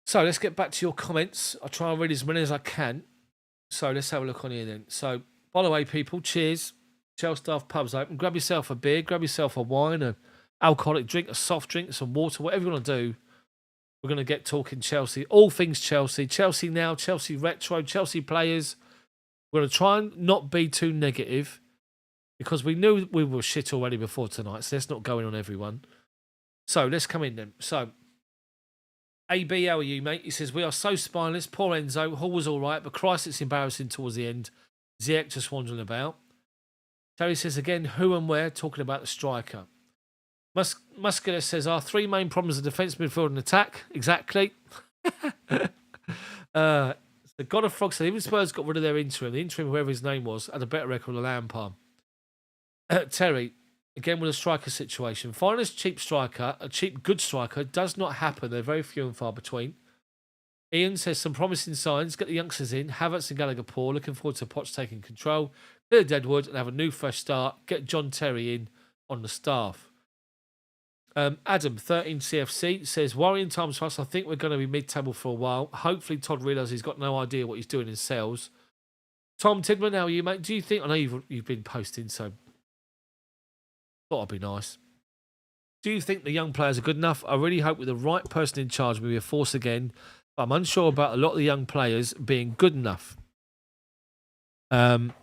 So let's get back to your comments. I'll try and read as many as I can. So let's have a look on here then. So, by the way, people, cheers. ChelsDaft pub's open. Grab yourself a beer, grab yourself a wine, an alcoholic drink, a soft drink, some water, whatever you want to do. We're going to get talking Chelsea. All things Chelsea. Chelsea now, Chelsea retro, Chelsea players. We're going to try and not be too negative, because we knew we were shit already before tonight, so let's not go in on everyone. So, let's come in then. So, AB, how are you, mate? He says, we are so spineless. Poor Enzo. Hall was all right, but Christ, it's embarrassing towards the end. Ziyech just wandering about. Terry says, again, who and where? Talking about the striker. Muscular says, our 3 main problems are defence, midfield and attack. Exactly. The God of Frogs said, even Spurs got rid of their interim. The interim, whoever his name was, had a better record than Lampard. Terry, again with a striker situation. Finding a cheap striker, a cheap good striker, does not happen. They're very few and far between. Ian says some promising signs. Get the youngsters in. Havertz and Gallagher poor. Looking forward to Poch taking control. Clear Deadwood and have a new fresh start. Get John Terry in on the staff. Adam, 13 CFC, says, worrying times for us. I think we're going to be mid-table for a while. Hopefully Todd realises he's got no idea what he's doing in sales. Tom Tidman, how are you, mate? Do you think... I know you've been posting, so... Thought I'd be nice. Do you think the young players are good enough? I really hope with the right person in charge we'll be a force again. But I'm unsure about a lot of the young players being good enough. I'm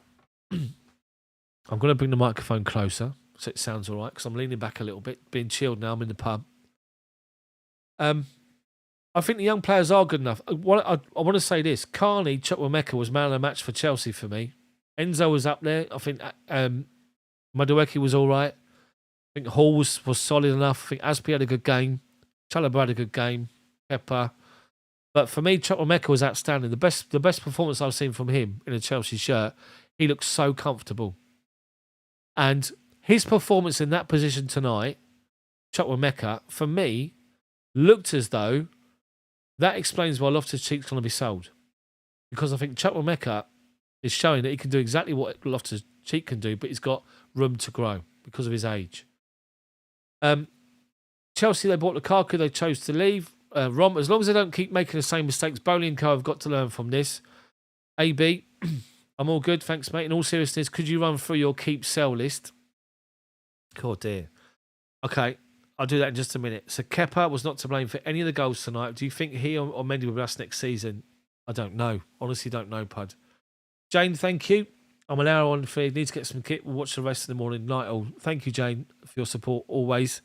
going to bring the microphone closer so it sounds all right because I'm leaning back a little bit, being chilled now. I'm in the pub. I think the young players are good enough. I want to say this. Carney Chukwuemeka was man of the match for Chelsea for me. Enzo was up there. I think Madueke was all right. I think Hall was solid enough. I think Aspi had a good game. Chalobah had a good game. Kepa. But for me, Chukwuemeka was outstanding. The best performance I've seen from him in a Chelsea shirt. He looked so comfortable. And his performance in that position tonight, Chukwuemeka, for me, looked as though that explains why Loftus-Cheek's going to be sold. Because I think Chukwuemeka is showing that he can do exactly what Loftus-Cheek can do, but he's got room to grow because of his age. Chelsea, they bought Lukaku, they chose to leave. Rom, as long as they don't keep making the same mistakes, Bowley and Co have got to learn from this. AB, I'm all good, thanks, mate. In all seriousness, could you run through your keep sell list? Oh dear. Okay, I'll do that in just a minute. So Kepa was not to blame for any of the goals tonight. Do you think he or Mendy will be us next season? I don't know. Honestly, don't know, Pud. Jane, thank you. I'm an hour on feed. Need to get some kit. We'll watch the rest of the morning. Night all. Thank you, Jane, for your support always.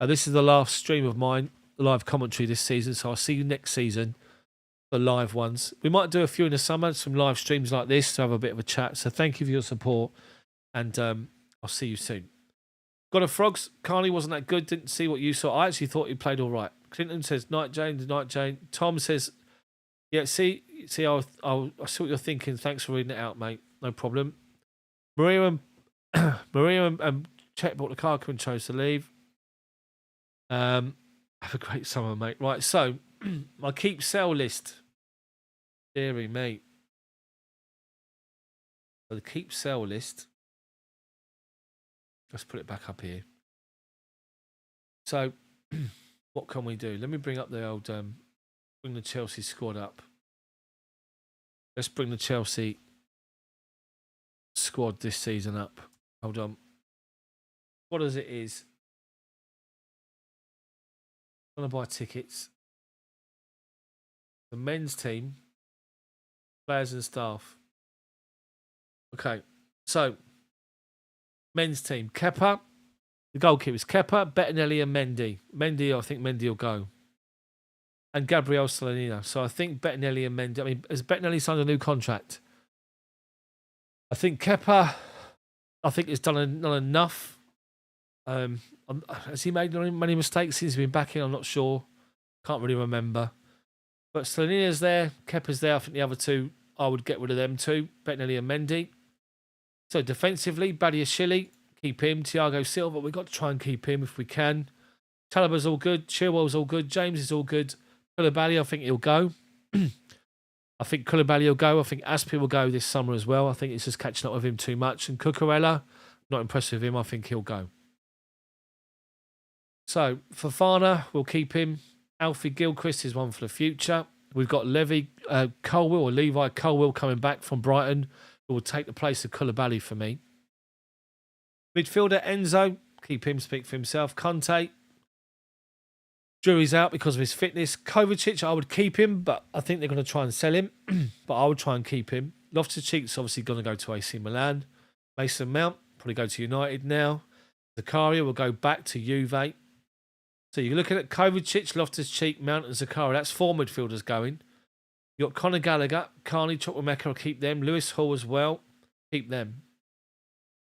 This is the last stream of mine, the live commentary this season. So I'll see you next season for live ones. We might do a few in the summer, some live streams like this to have a bit of a chat. So thank you for your support, and I'll see you soon. Got a Frogs. Carney wasn't that good. Didn't see what you saw. I actually thought he played all right. Clinton says, night, Jane. Night, Jane. Tom says, yeah, see, I see what you're thinking. Thanks for reading it out, mate. No problem. Maria and Chet bought Lukaku and chose to leave. Have a great summer, mate. Right, so my keep sell list. Deary mate. So the keep sell list. Let's put it back up here. So, what can we do? Let me bring up the old, bring the Chelsea squad up. Let's bring the Chelsea squad this season up. Hold on. What as it is? I'm going to buy tickets. The men's team, players and staff. Okay, so men's team, Kepa. The goalkeepers, Kepa, Bettinelli and Mendy. I think Mendy will go. And Gabriel Solanino. So I think Bettinelli and Mendy. I mean, has Bettinelli signed a new contract? I think Kepa, has done not enough. Has he made many mistakes since he's been back in? I'm not sure. Can't really remember. But Solanino's there. Kepa's there. I think the other two, I would get rid of them too. Bettinelli and Mendy. So defensively, Badiashile, keep him. Thiago Silva, we've got to try and keep him if we can. Chalobah's all good. Chilwell's all good. James is all good. Koulibaly, I think he'll go. I think Koulibaly will go. I think Aspi will go this summer as well. I think it's just catching up with him too much. And Cucurella, not impressed with him. I think he'll go. So Fofana, we'll keep him. Alfie Gilchrist is one for the future. We've got Levi Colwill coming back from Brighton, who will take the place of Koulibaly for me. Midfielder Enzo, keep him, speak for himself. Conte, Drury's out because of his fitness. Kovacic, I would keep him, but I think they're going to try and sell him. But I would try and keep him. Loftus-Cheek's obviously going to go to AC Milan. Mason Mount, probably go to United now. Zakaria will go back to Juve. So you're looking at Kovacic, Loftus-Cheek, Mount and Zakaria. That's 4 midfielders going. You've got Conor Gallagher, Carney, Chukwuemeka, I'll keep them. Lewis Hall as well, keep them.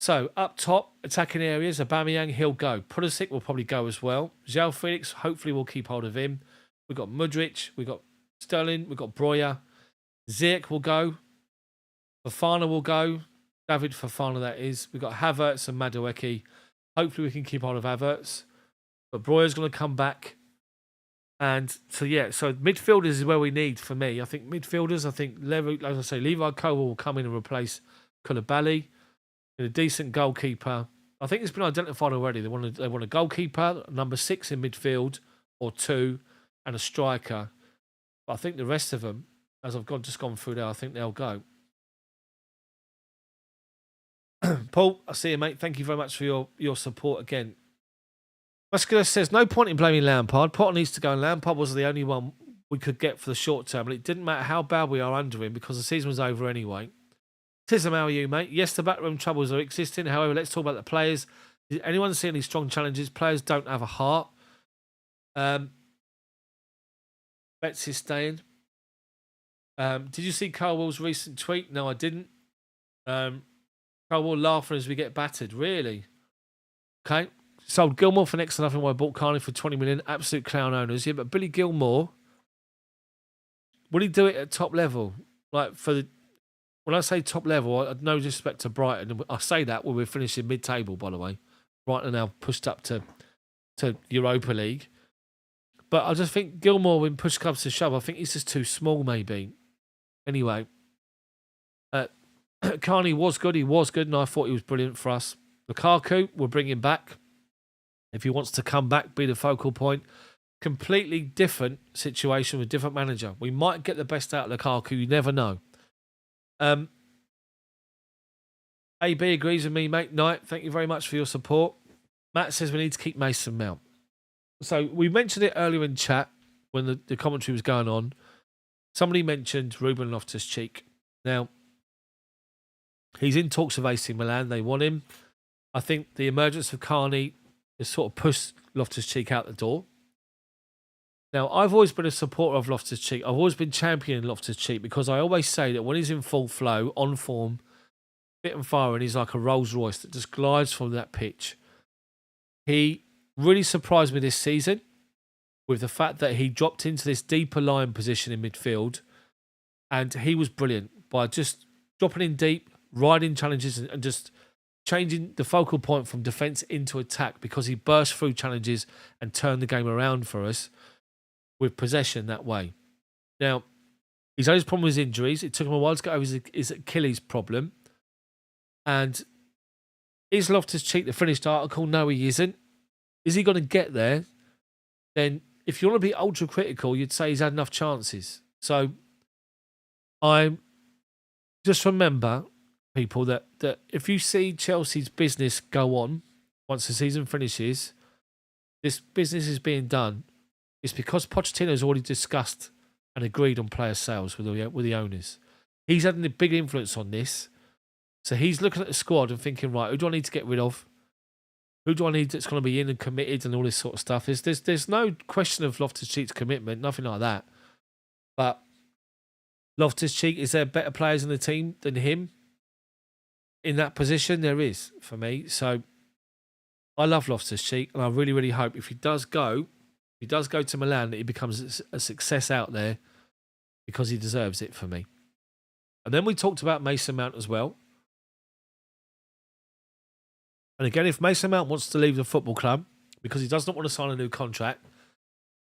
So up top, attacking areas, Aubameyang, he'll go. Pulisic will probably go as well. João Felix, hopefully we'll keep hold of him. We've got Mudryk, we've got Sterling, we've got Breuer. Ziyech will go. Fofana will go. David Fofana, that is. We've got Havertz and Madueke. Hopefully we can keep hold of Havertz. But Breuer's going to come back. And so, yeah, so midfielders is where we need for me. I think midfielders, as I say, Levi Colwill will come in and replace Koulibaly. And a decent goalkeeper. I think it's been identified already. They want a goalkeeper, number 6 in midfield, or 2, and a striker. But I think the rest of them, as I've just gone through there, I think they'll go. Paul, I see you, mate. Thank you very much for your support again. Muscular says, no point in blaming Lampard. Potter needs to go, and Lampard was the only one we could get for the short term. And it didn't matter how bad we are under him because the season was over anyway. Tism, how are you, mate? Yes, the backroom troubles are existing. However, let's talk about the players. Did anyone see any strong challenges? Players don't have a heart. Betsy's staying. Did you see Colwill's recent tweet? No, I didn't. Colwill laughing as we get battered. Really? Okay. Sold Gilmore for next to nothing while I bought Carney for 20 million. Absolute clown owners. Yeah, but Billy Gilmore, would he do it at top level? Like, when I say top level, I no disrespect to Brighton. I say that when we're finishing mid-table, by the way. Brighton are now pushed up to Europa League. But I just think Gilmore, when push comes to shove, I think he's just too small, maybe. Anyway, Carney was good. He was good, and I thought he was brilliant for us. Lukaku, we'll bring him back. If he wants to come back, be the focal point. Completely different situation with different manager. We might get the best out of Lukaku. You never know. AB agrees with me, mate. Knight, thank you very much for your support. Matt says we need to keep Mason Mount. So we mentioned it earlier in chat when the commentary was going on. Somebody mentioned Ruben Loftus-Cheek. Now, he's in talks of AC Milan. They want him. I think the emergence of Carney has sort of pushed Loftus-Cheek out the door. Now, I've always been a supporter of Loftus-Cheek. I've always been championing Loftus-Cheek because I always say that when he's in full flow, on form, fit and firing, he's like a Rolls Royce that just glides from that pitch. He really surprised me this season with the fact that he dropped into this deeper line position in midfield, and he was brilliant by just dropping in deep, riding challenges and just changing the focal point from defence into attack because he burst through challenges and turned the game around for us with possession that way. Now, he's had his problem with his injuries. It took him a while to get over his Achilles problem. And is Loftus-Cheek the finished article? No, he isn't. Is he going to get there? Then if you want to be ultra critical, you'd say he's had enough chances. So I just remember, people, that if you see Chelsea's business go on once the season finishes, this business is being done. It's because Pochettino's already discussed and agreed on player sales with the owners. He's had a big influence on this. So he's looking at the squad and thinking, right, who do I need to get rid of? Who do I need that's going to be in and committed and all this sort of stuff? There's no question of Loftus-Cheek's commitment, nothing like that. But Loftus-Cheek, is there better players in the team than him? In that position, there is, for me. So I love Loftus-Cheek, and I really, really hope if he does go to Milan, that he becomes a success out there because he deserves it for me. And then we talked about Mason Mount as well. And again, if Mason Mount wants to leave the football club because he does not want to sign a new contract,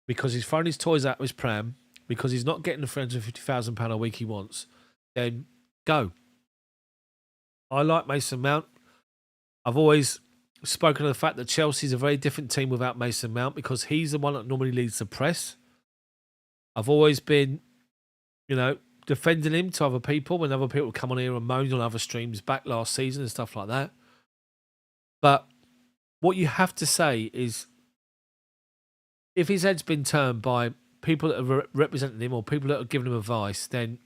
because he's thrown his toys out of his pram, because he's not getting the £350,000 a week he wants, then go. I like Mason Mount. I've always spoken of the fact that Chelsea's a very different team without Mason Mount because he's the one that normally leads the press. I've always been, defending him to other people when other people come on here and moan on other streams back last season and stuff like that. But what you have to say is, if his head's been turned by people that are representing him or people that are giving him advice, then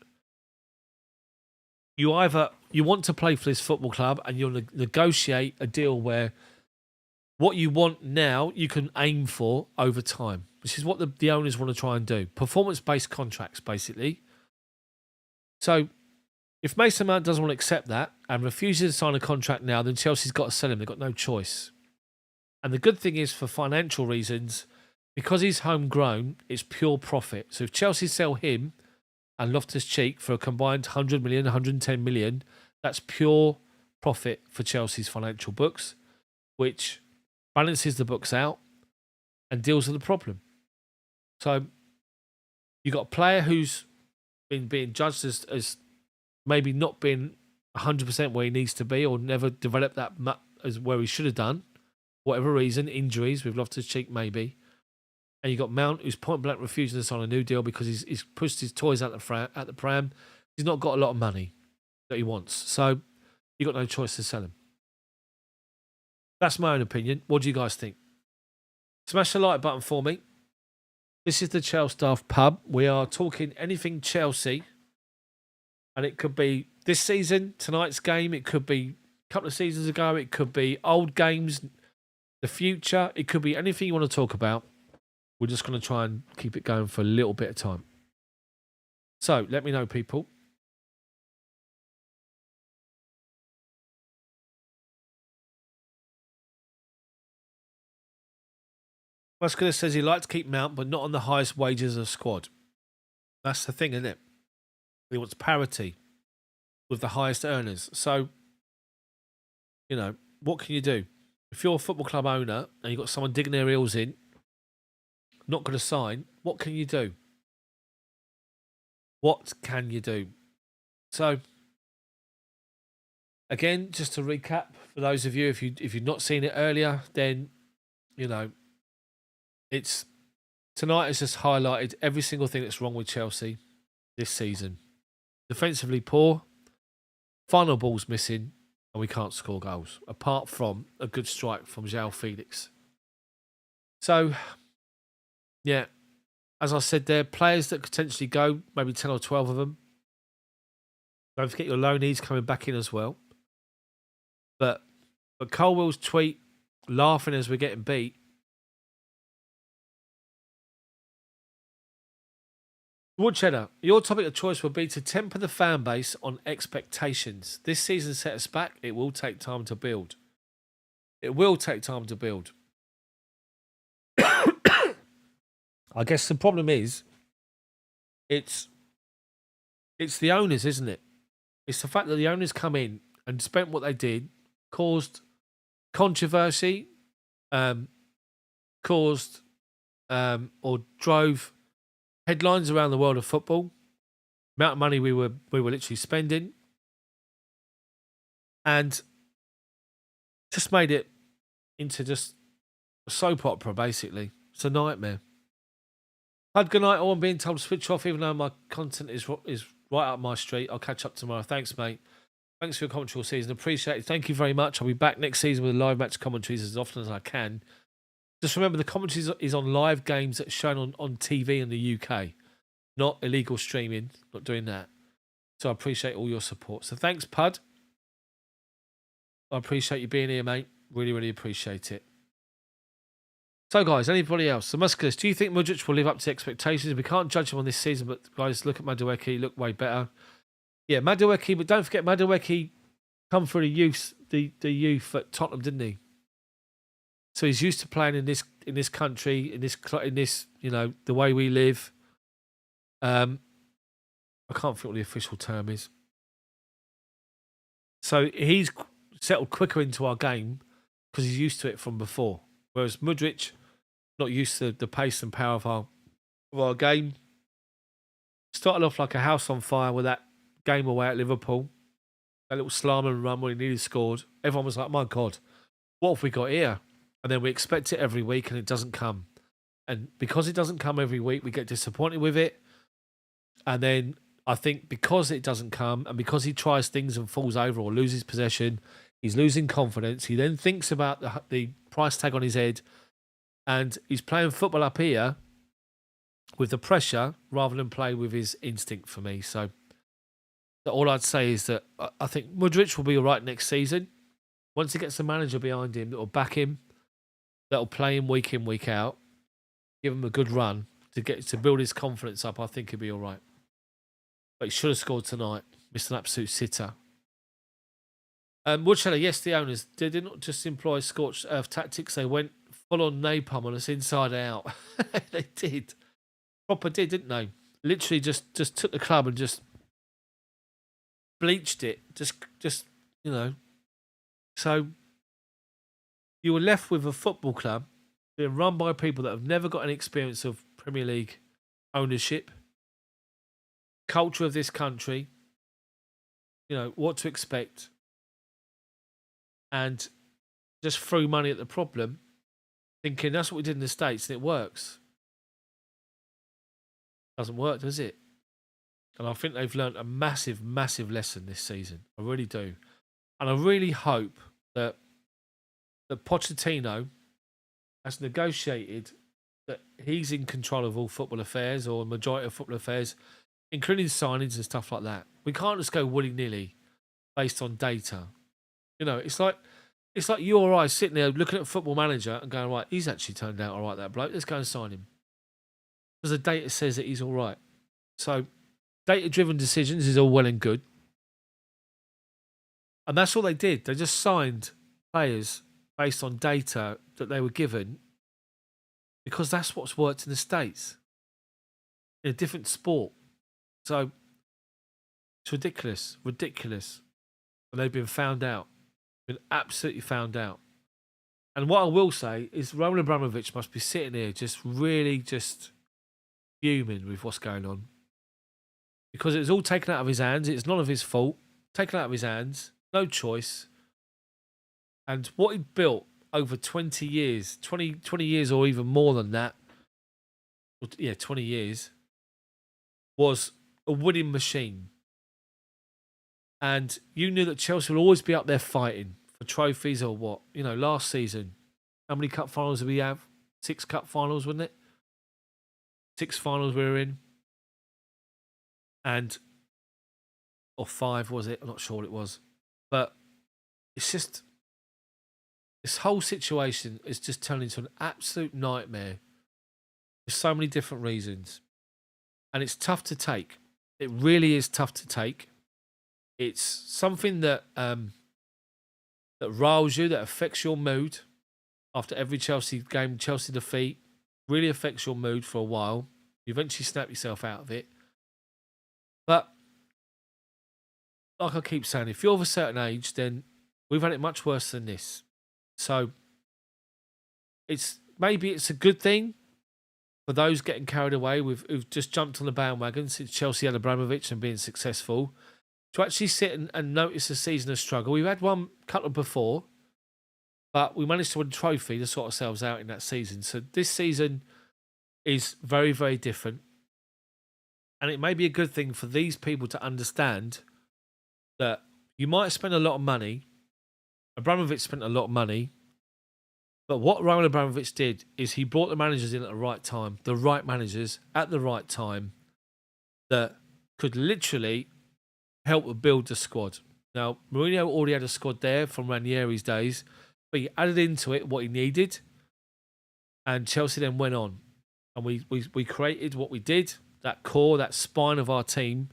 you want to play for this football club and you'll negotiate a deal where what you want now you can aim for over time, which is what the owners want to try and do. Performance-based contracts, basically. So if Mason Mount doesn't want to accept that and refuses to sign a contract now, then Chelsea's got to sell him. They've got no choice. And the good thing is, for financial reasons, because he's homegrown, it's pure profit. So if Chelsea sell him and Loftus-Cheek for a combined 100 million, 110 million, that's pure profit for Chelsea's financial books, which balances the books out, and deals with the problem. So you got a player who's been being judged as maybe not being 100% where he needs to be, or never developed that as where he should have done, whatever reason, injuries with Loftus-Cheek maybe. And you got Mount, who's point blank refusing to sign a new deal because he's pushed his toys out the pram. He's not got a lot of money that he wants, so you got no choice to sell him. That's my own opinion. What do you guys think? Smash the like button for me. This is the ChelsDaft pub. We are talking anything Chelsea, and it could be this season, tonight's game. It could be a couple of seasons ago. It could be old games, the future. It could be anything you want to talk about. We're just going to try and keep it going for a little bit of time. So let me know, people. Muscular says he'd like to keep Mount, but not on the highest wages of squad. That's the thing, isn't it? He wants parity with the highest earners. So, you know, what can you do? If you're a football club owner and you've got someone digging their heels in, not going to sign, what can you do? What can you do? So, again, just to recap, for those of you, if you've not seen it earlier, then, you know, tonight has just highlighted every single thing that's wrong with Chelsea this season. Defensively poor, final ball's missing, and we can't score goals, apart from a good strike from João Felix. So, yeah, as I said there, players that could potentially go, maybe 10 or 12 of them. Don't forget your loanees coming back in as well. But Colwell's tweet, laughing as we're getting beat. Woodcheddar, your topic of choice would be to temper the fan base on expectations. This season set us back. It will take time to build. It will take time to build. I guess the problem is, it's the owners, isn't it? It's the fact that the owners come in and spent what they did, caused controversy, or drove headlines around the world of football. Amount of money we were literally spending, and just made it into just a soap opera. Basically, it's a nightmare. Had good night. I'm being told to switch off, even though my content is right up my street. I'll catch up tomorrow. Thanks, mate. Thanks for your commentary all season. Appreciate it. Thank you very much. I'll be back next season with live match commentaries as often as I can. Just remember, the commentaries is on live games that's shown on TV in the UK, not illegal streaming. Not doing that. So I appreciate all your support. So thanks, Pud. I appreciate you being here, mate. Really, really appreciate it. So, guys, anybody else? The Musculus, do you think Mudryk will live up to expectations? We can't judge him on this season, but guys, look at Madueke. He looked way better. Yeah, Madueke, but don't forget, Madueke come for the youth at Tottenham, didn't he? So he's used to playing in this country, in this you know, the way we live. I can't think what the official term is. So he's settled quicker into our game because he's used to it from before. Whereas Mudryk, not used to the pace and power of our game. Started off like a house on fire with that game away at Liverpool. That little slam and run where he nearly scored. Everyone was like, my God, what have we got here? And then we expect it every week and it doesn't come. And because it doesn't come every week, we get disappointed with it. And then I think because it doesn't come and because he tries things and falls over or loses possession, he's losing confidence. He then thinks about the price tag on his head and he's playing football up here with the pressure rather than play with his instinct for me. So all I'd say is that I think Mudryk will be all right next season. Once he gets a manager behind him that will back him, that will play him week in, week out, give him a good run to build his confidence up, I think he'll be all right. But he should have scored tonight. Missed an absolute sitter. Woodshella, yes, the owners, they did not just employ scorched earth tactics. They went full on napalm on us inside out. They did. Proper did, didn't they? Literally just took the club and just bleached it. Just you know. So, you were left with a football club being run by people that have never got any experience of Premier League ownership, culture of this country, what to expect, and just threw money at the problem, thinking that's what we did in the States and it works. Doesn't work, does it? And I think they've learned a massive, massive lesson this season. I really do. And I really hope that Pochettino has negotiated that he's in control of all football affairs, or a majority of football affairs, including signings and stuff like that. We can't just go willy-nilly based on data. It's like you or I sitting there looking at a football manager and going, right, he's actually turned out all right, that bloke. Let's go and sign him. Because the data says that he's all right. So data-driven decisions is all well and good. And that's all they did. They just signed players based on data that they were given, because that's what's worked in the States in a different sport. So it's ridiculous. And they've been found out. Been absolutely found out. And what I will say is Roman Abramovich must be sitting here really fuming with what's going on. Because it was all taken out of his hands. It's none of his fault. Taken out of his hands. No choice. And what he built over 20 years, 20 years or even more than that, 20 years, was a winning machine. And you knew that Chelsea would always be up there fighting for trophies or what. Last season, how many cup finals did we have? 6 cup finals, wasn't it? 6 finals we were in. Or 5, was it? I'm not sure what it was. But it's just, this whole situation is just turning into an absolute nightmare for so many different reasons. And it's tough to take. It really is tough to take. It's something that riles you, that affects your mood after every Chelsea game, Chelsea defeat. Really affects your mood for a while. You eventually snap yourself out of it. But like I keep saying, if you're of a certain age, then we've had it much worse than this. So maybe it's a good thing for those getting carried away who've just jumped on the bandwagon since Chelsea had Abramovich and being successful, to actually sit and notice a season of struggle. We've had one couple before, but we managed to win a trophy to sort ourselves out in that season. So this season is very, very different. And it may be a good thing for these people to understand that you might spend a lot of money. Abramovich spent a lot of money. But what Roman Abramovich did is he brought the managers in at the right time. The right managers at the right time that could literally help build the squad. Now, Mourinho already had a squad there from Ranieri's days, but he added into it what he needed. And Chelsea then went on. And we created what we did, that core, that spine of our team.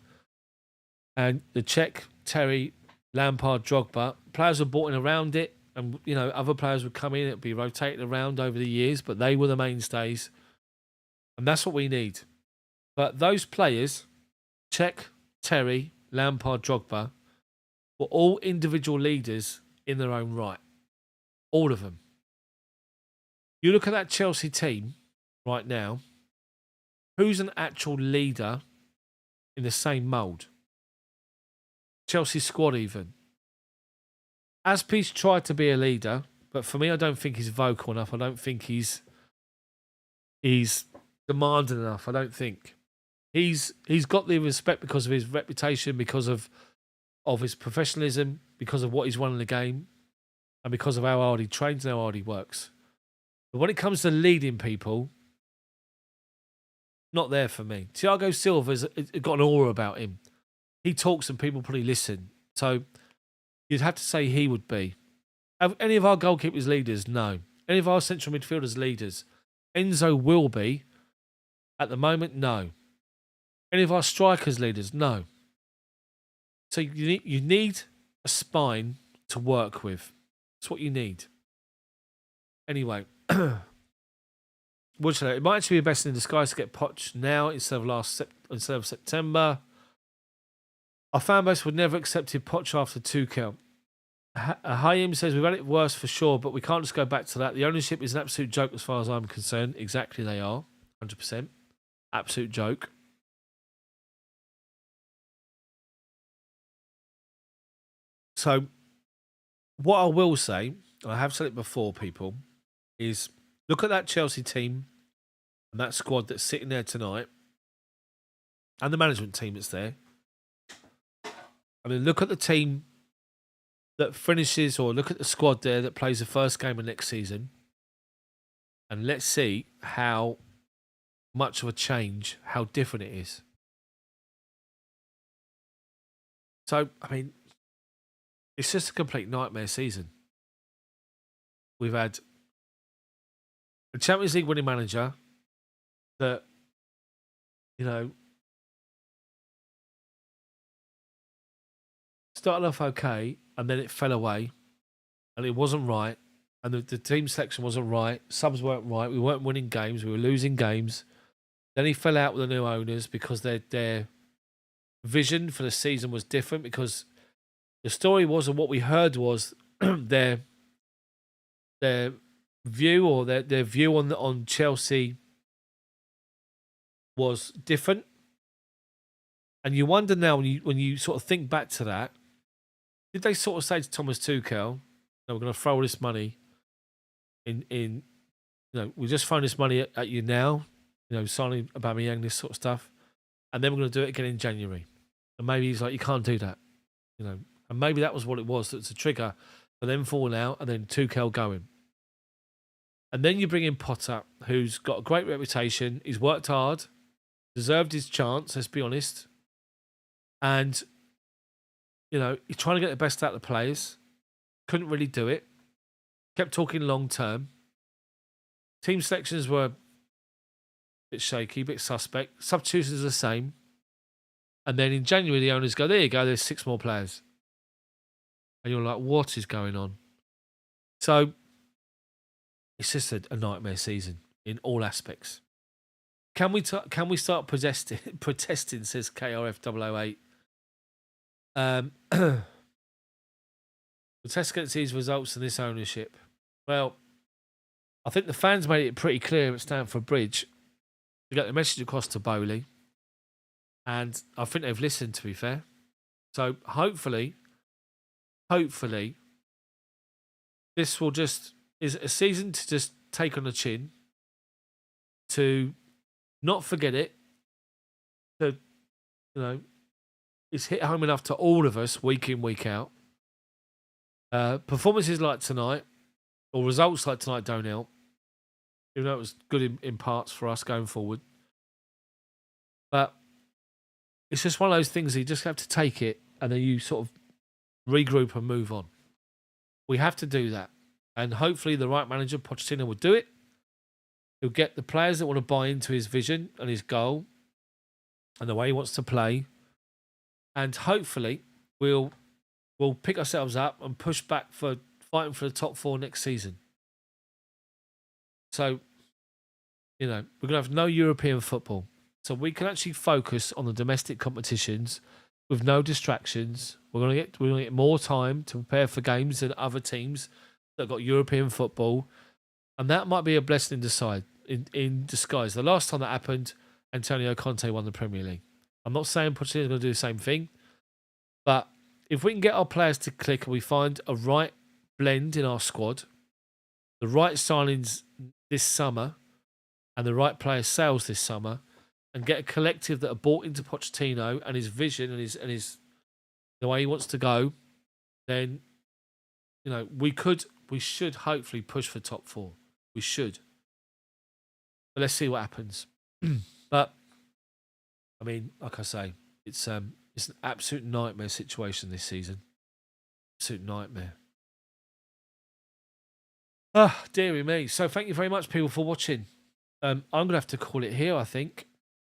And the Czech, Terry, Lampard, Drogba, players were brought in around it. And, other players would come in, it'd be rotated around over the years, but they were the mainstays. And that's what we need. But those players, Czech, Terry, Lampard, Drogba, were all individual leaders in their own right. All of them. You look at that Chelsea team right now, who's an actual leader in the same mould? Chelsea squad even. Aspie's tried to be a leader, but for me, I don't think he's vocal enough. I don't think he's demanding enough. I don't think. He's got the respect because of his reputation, because of his professionalism, because of what he's won in the game, and because of how hard he trains and how hard he works. But when it comes to leading people, not there for me. Thiago Silva's got an aura about him. He talks and people probably listen. So you'd have to say he would be. Are any of our goalkeepers leaders? No. Any of our central midfielders leaders? Enzo will be. At the moment, no. Any of our strikers leaders? No. So you need a spine to work with. That's what you need. Anyway, it might actually be best in disguise to get Poch now instead of September. Our fan base would never accepted Poch after Tuchel. Hayim says we've had it worse for sure, but we can't just go back to that. The ownership is an absolute joke as far as I'm concerned. Exactly, they are 100% absolute joke. So, what I will say, I have said it before, people, is look at that Chelsea team and that squad that's sitting there tonight, and the management team that's there. I mean, look at the team that finishes, or look at the squad there that plays the first game of next season, and let's see how much of a change, how different it is. So, I mean, it's just a complete nightmare season. We've had a Champions League winning manager that, you know, started off okay and then it fell away and it wasn't right. And the team selection wasn't right. Subs weren't right. We weren't winning games. We were losing games. Then he fell out with the new owners because their vision for the season was different, because the story was, and what we heard was their view, or their view on Chelsea was different. And you wonder now, when you sort of think back to that, did they sort of say to Thomas Tuchel, "No, we're going to throw all this money in we're just throwing this money at you now, signing Aubameyang, this sort of stuff, and then we're going to do it again in January." And maybe he's like, "You can't do that," and maybe that was what it was. That's a trigger for them falling out, and then Tuchel going. And then you bring in Potter, who's got a great reputation. He's worked hard, deserved his chance, let's be honest. And, he's trying to get the best out of the players. Couldn't really do it. Kept talking long term. Team selections were a bit shaky, a bit suspect. Substitutions are the same. And then in January, the owners go, "There you go, there's 6 more players." And you're like, what is going on? So, it's just a nightmare season in all aspects. Can we start protesting, says KRF008. Protest against these results and this ownership. Well, I think the fans made it pretty clear at Stamford Bridge to get the message across to Bowley. And I think they've listened, to be fair. So hopefully, this will is a season to just take on the chin, to not forget it, to, it's hit home enough to all of us week in, week out. Performances like tonight, or results like tonight, don't help. Even though it was good in parts for us going forward. But it's just one of those things that you just have to take it, and then you sort of regroup and move on. We have to do that. And hopefully the right manager, Pochettino, will do it. He'll get the players that want to buy into his vision and his goal and the way he wants to play. And hopefully we'll pick ourselves up and push back for fighting for the top 4 next season. So, we're going to have no European football. So we can actually focus on the domestic competitions with no distractions. We're going to get more time to prepare for games than other teams that got European football. And that might be a blessing in disguise. The last time that happened, Antonio Conte won the Premier League. I'm not saying Pochettino is going to do the same thing, but if we can get our players to click and we find a right blend in our squad, the right signings this summer, and the right player sales this summer, and get a collective that are bought into Pochettino and his vision and his the way he wants to go, then we should hopefully push for top 4. We should. But let's see what happens. But I mean, like I say, it's an absolute nightmare situation this season. Absolute nightmare. Ah, dearie me. So thank you very much, people, for watching. I'm going to have to call it here, I think.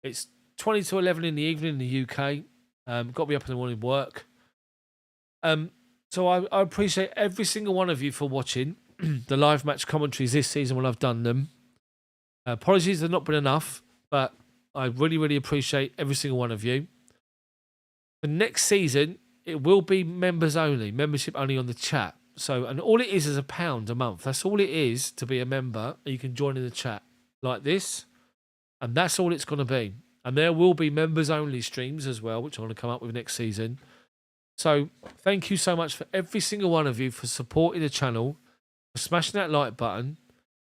It's 20 to 11 in the evening in the UK. Got to be up in the morning work. So I appreciate every single one of you for watching the live match commentaries this season when I've done them. Apologies, they've not been enough, but I really, really appreciate every single one of you. For next season, it will be members only, membership only on the chat. So, and all it is £1 a month. That's all it is to be a member. You can join in the chat like this, and that's all it's going to be. And there will be members only streams as well, which I'm going to come up with next season. So thank you so much for every single one of you for supporting the channel, for smashing that like button,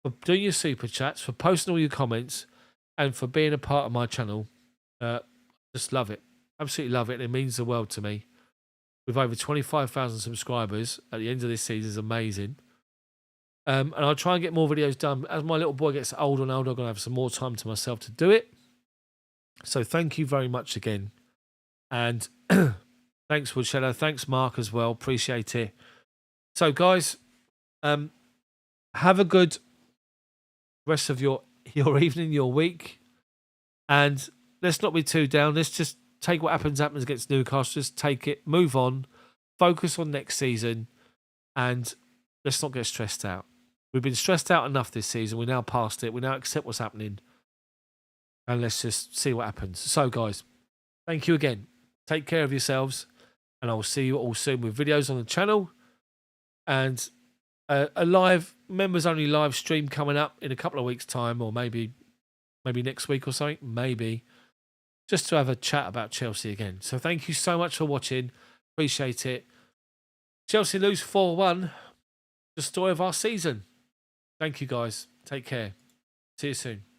for doing your super chats, for posting all your comments, and for being a part of my channel. Just love it. Absolutely love it. It means the world to me. With over 25,000 subscribers at the end of this season is amazing. And I'll try and get more videos done. As my little boy gets older and older, I'm going to have some more time to myself to do it. So thank you very much again. And thanks, Woodshadow. Thanks, Mark, as well. Appreciate it. So, guys, have a good rest of your evening, your week. And let's not be too down. Let's just take what happens against Newcastle. Just take it, move on, focus on next season, and let's not get stressed out. We've been stressed out enough this season. We're now past it. We now accept what's happening, and let's just see what happens. So, guys, thank you again. Take care of yourselves, and I will see you all soon with videos on the channel and a live members-only live stream coming up in a couple of weeks' time, or maybe next week or something, maybe. Just to have a chat about Chelsea again. So thank you so much for watching. Appreciate it. Chelsea lose 4-1. The story of our season. Thank you, guys. Take care. See you soon.